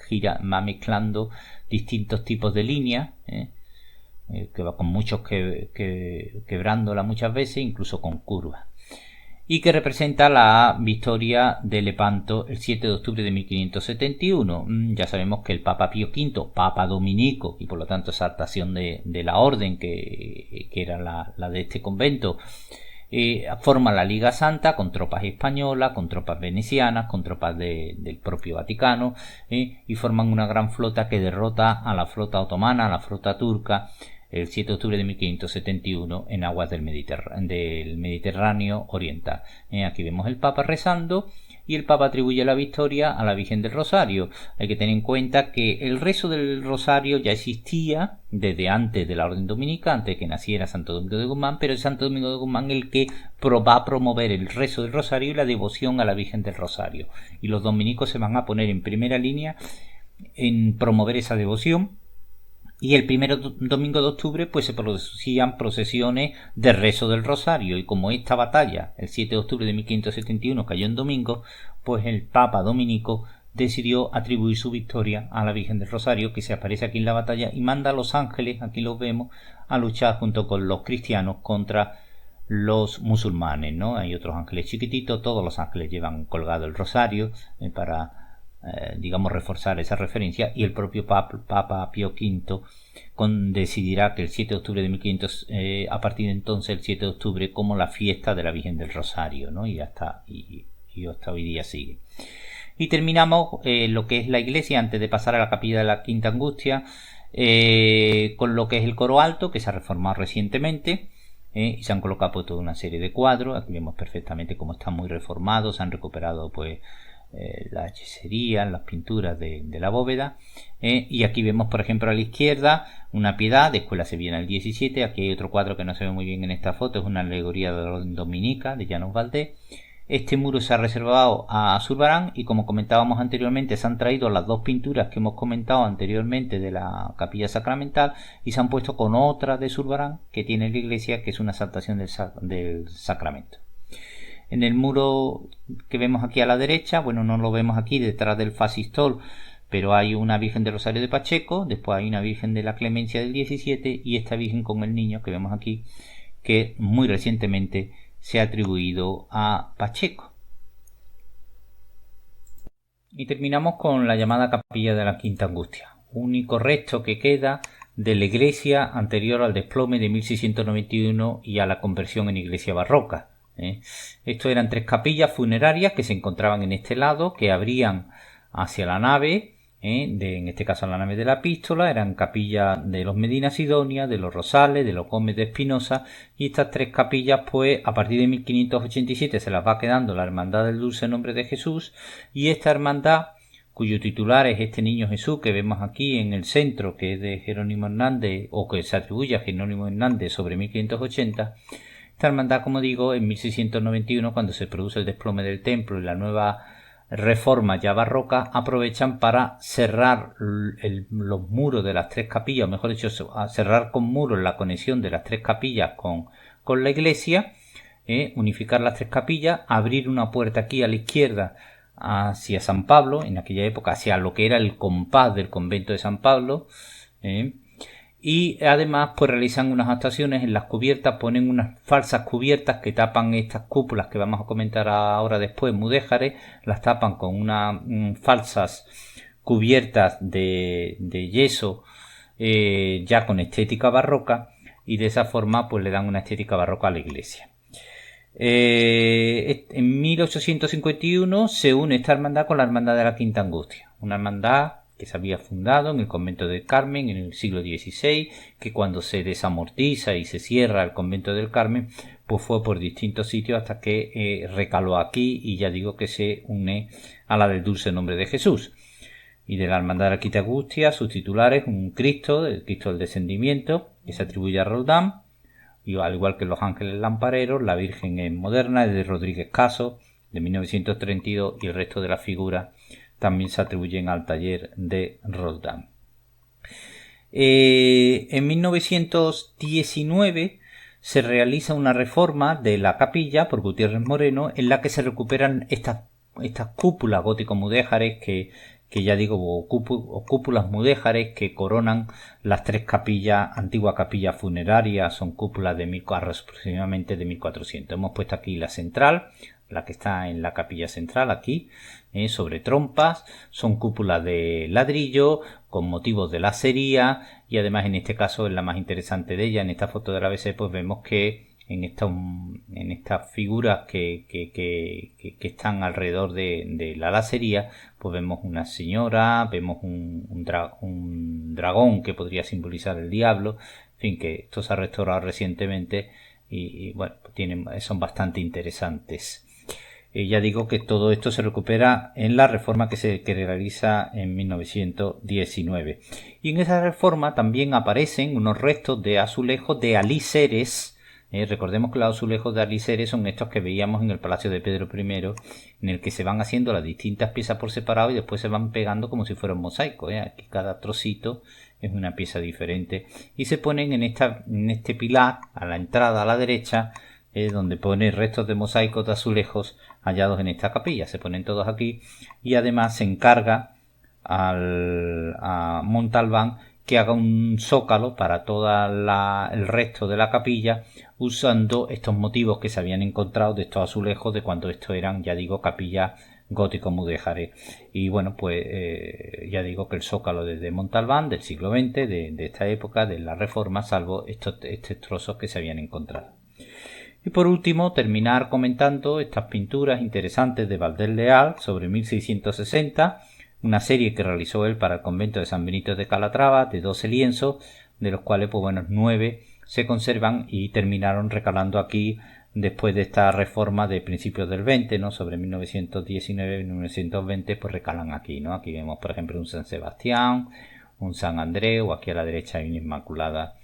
S1: mezclando distintos tipos de líneas, que va con muchos quebrándola muchas veces, incluso con curvas, y que representa la victoria de Lepanto el 7 de octubre de 1571. Ya sabemos que el Papa Pío V, Papa Dominico, y por lo tanto exaltación de la orden que era la de este convento, forma la Liga Santa con tropas españolas, con tropas venecianas, con tropas del propio Vaticano, y forman una gran flota que derrota a la flota otomana, a la flota turca, el 7 de octubre de 1571 en aguas del Mediterráneo oriental. Aquí vemos el Papa rezando y el Papa atribuye la victoria a la Virgen del Rosario. Hay que tener en cuenta que el rezo del Rosario ya existía desde antes de la Orden Dominica, antes de que naciera Santo Domingo de Guzmán, pero es Santo Domingo de Guzmán el que va a promover el rezo del Rosario y la devoción a la Virgen del Rosario. Y los dominicos se van a poner en primera línea en promover esa devoción. Y el primer domingo de octubre pues se producían procesiones de rezo del Rosario, y como esta batalla el 7 de octubre de 1571 cayó en domingo, pues el Papa dominico decidió atribuir su victoria a la Virgen del Rosario, que se aparece aquí en la batalla y manda a los ángeles, aquí los vemos, a luchar junto con los cristianos contra los musulmanes, ¿no? Hay otros ángeles chiquititos, todos los ángeles llevan colgado el rosario para digamos reforzar esa referencia, y el propio Papa Pío V decidirá que el 7 de octubre de 1500 a partir de entonces el 7 de octubre como la fiesta de la Virgen del Rosario, ¿no? Y hasta hoy día sigue. Y terminamos lo que es la iglesia antes de pasar a la capilla de la Quinta Angustia con lo que es el coro alto, que se ha reformado recientemente. Y se han colocado pues toda una serie de cuadros. Aquí vemos perfectamente cómo están muy reformados, se han recuperado pues la hechicería, las pinturas de la bóveda, y aquí vemos por ejemplo a la izquierda una piedad de Escuela Sevillana del 17. Aquí hay otro cuadro que no se ve muy bien en esta foto, es una alegoría de la Orden Dominica de Llanos Valdés. Este muro se ha reservado a Zurbarán, y como comentábamos anteriormente se han traído las dos pinturas que hemos comentado anteriormente de la capilla sacramental y se han puesto con otra de Zurbarán que tiene la iglesia, que es una exaltación del sacramento. En el muro que vemos aquí a la derecha, bueno, no lo vemos aquí detrás del fasistol, pero hay una Virgen del Rosario de Pacheco, después hay una Virgen de la Clemencia del 17 y esta Virgen con el niño que vemos aquí, que muy recientemente se ha atribuido a Pacheco. Y terminamos con la llamada capilla de la Quinta Angustia, único resto que queda de la iglesia anterior al desplome de 1691 y a la conversión en iglesia barroca. Estos eran tres capillas funerarias que se encontraban en este lado, que abrían hacia la nave, en este caso la nave de la Epístola. Eran capillas de los Medina Sidonia, de los Rosales, de los Gómez de Espinosa, y estas tres capillas pues a partir de 1587 se las va quedando la Hermandad del Dulce Nombre de Jesús, y esta hermandad cuyo titular es este Niño Jesús que vemos aquí en el centro, que es de Jerónimo Hernández, o que se atribuye a Jerónimo Hernández sobre 1580. Esta hermandad, como digo, en 1691, cuando se produce el desplome del templo y la nueva reforma ya barroca, aprovechan para cerrar los muros de las tres capillas, o mejor dicho, cerrar con muros la conexión de las tres capillas con la iglesia, unificar las tres capillas, abrir una puerta aquí a la izquierda hacia San Pablo, en aquella época hacia lo que era el compás del convento de San Pablo, y además pues realizan unas actuaciones en las cubiertas, ponen unas falsas cubiertas que tapan estas cúpulas que vamos a comentar ahora después, mudéjares, las tapan con unas falsas cubiertas de yeso ya con estética barroca, y de esa forma pues le dan una estética barroca a la iglesia. En 1851 se une esta hermandad con la Hermandad de la Quinta Angustia, una hermandad que se había fundado en el convento del Carmen en el siglo XVI, que cuando se desamortiza y se cierra el convento del Carmen, pues fue por distintos sitios hasta que recaló aquí, y ya digo que se une a la del Dulce Nombre de Jesús. Y de la Hermandad de la Quinta Angustia, sus titulares, un Cristo, el Cristo del Descendimiento, que se atribuye a Roldán, y al igual que los ángeles lampareros, la Virgen es moderna, es de Rodríguez Caso, de 1932, y el resto de las figuras también se atribuyen al taller de Roldán. En 1919 se realiza una reforma de la capilla por Gutiérrez Moreno, en la que se recuperan estas cúpulas gótico-mudéjares que ya digo, o cúpulas mudéjares que coronan las tres capillas, antiguas capillas funerarias. Son cúpulas de aproximadamente de 1400. Hemos puesto aquí la central, la que está en la capilla central aquí, sobre trompas. Son cúpulas de ladrillo con motivos de lacería, y además en este caso es la más interesante de ella. En esta foto de la ABC pues vemos que en estas figuras que están alrededor de la lacería, pues vemos una señora, vemos un dragón que podría simbolizar el diablo, en fin, que esto se ha restaurado recientemente y bueno, son bastante interesantes. Ya digo que todo esto se recupera en la reforma que realiza en 1919. Y en esa reforma también aparecen unos restos de azulejos de alíceres. Recordemos que los azulejos de alíceres son estos que veíamos en el Palacio de Pedro I, en el que se van haciendo las distintas piezas por separado y después se van pegando como si fuera un mosaico. Aquí cada trocito es una pieza diferente y se ponen en este pilar a la entrada a la derecha, donde pone restos de mosaicos de azulejos hallados en esta capilla. Se ponen todos aquí y además se encarga a Montalbán que haga un zócalo para todo el resto de la capilla usando estos motivos que se habían encontrado de estos azulejos de cuando esto eran, ya digo, capillas gótico-mudéjares. Y bueno, pues ya digo que el zócalo desde Montalbán del siglo XX, de esta época, de la Reforma, salvo estos trozos que se habían encontrado. Y por último, terminar comentando estas pinturas interesantes de Valdés Leal sobre 1660, una serie que realizó él para el convento de San Benito de Calatrava, de 12 lienzos, de los cuales, pues bueno, 9 se conservan y terminaron recalando aquí después de esta reforma de principios del 20, ¿no? Sobre 1919 y 1920, pues recalan aquí, ¿no? Aquí vemos, por ejemplo, un San Sebastián, un San Andrés, o aquí a la derecha hay una Inmaculada,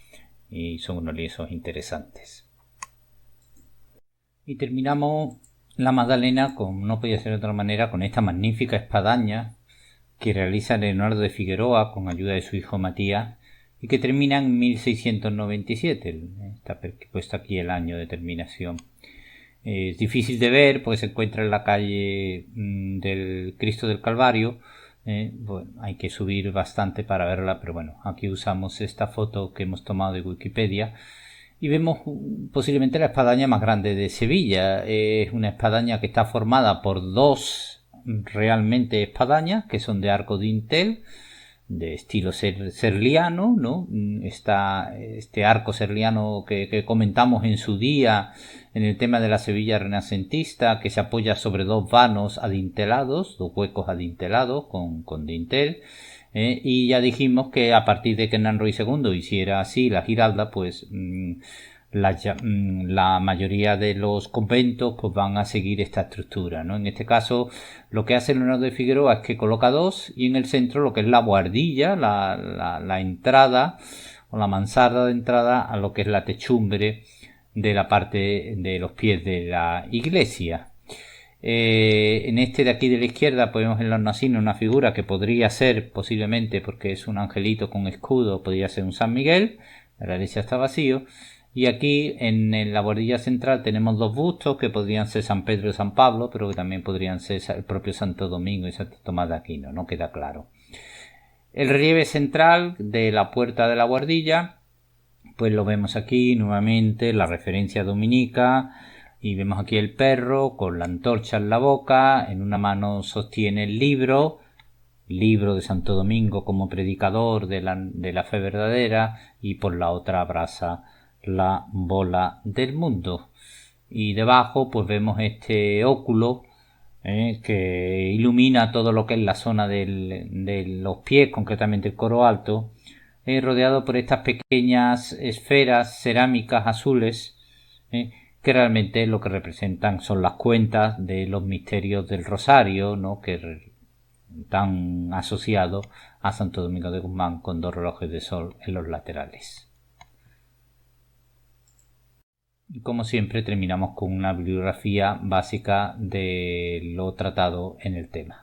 S1: y son unos lienzos interesantes. Y terminamos la Magdalena, como no podía ser de otra manera, con esta magnífica espadaña que realiza Leonardo de Figueroa con ayuda de su hijo Matías y que termina en 1697. Está puesto aquí el año de terminación. Es difícil de ver porque se encuentra en la calle del Cristo del Calvario. Bueno, hay que subir bastante para verla, pero bueno, aquí usamos esta foto que hemos tomado de Wikipedia y vemos posiblemente la espadaña más grande de Sevilla. Es una espadaña que está formada por dos realmente espadañas que son de arco dintel, de estilo serliano, ¿no? Está este arco serliano que comentamos en su día en el tema de la Sevilla renacentista, que se apoya sobre dos vanos adintelados, dos huecos adintelados con dintel. Y ya dijimos que a partir de que Hernán Ruiz II hiciera así la Giralda, pues la mayoría de los conventos pues van a seguir esta estructura, ¿no? En este caso lo que hace Leonardo de Figueroa es que coloca dos y en el centro lo que es la buhardilla, la entrada o la mansarda de entrada a lo que es la techumbre de la parte de los pies de la iglesia. En este de aquí de la izquierda podemos en la hornacina una figura que podría ser posiblemente, porque es un angelito con escudo, podría ser un San Miguel. La iglesia está vacío. Y aquí en la bordilla central tenemos dos bustos que podrían ser San Pedro y San Pablo, pero que también podrían ser el propio Santo Domingo y Santo Tomás de Aquino, no queda claro. El relieve central de la puerta de la bordilla, pues lo vemos aquí nuevamente, la referencia dominica, y vemos aquí el perro con la antorcha en la boca, en una mano sostiene el libro de Santo Domingo como predicador de la fe verdadera, y por la otra abraza la bola del mundo. Y debajo pues vemos este óculo que ilumina todo lo que es la zona de los pies, concretamente el coro alto, rodeado por estas pequeñas esferas cerámicas azules que realmente lo que representan son las cuentas de los misterios del Rosario, ¿no? Que están asociados a Santo Domingo de Guzmán con dos relojes de sol en los laterales. Y como siempre terminamos con una bibliografía básica de lo tratado en el tema.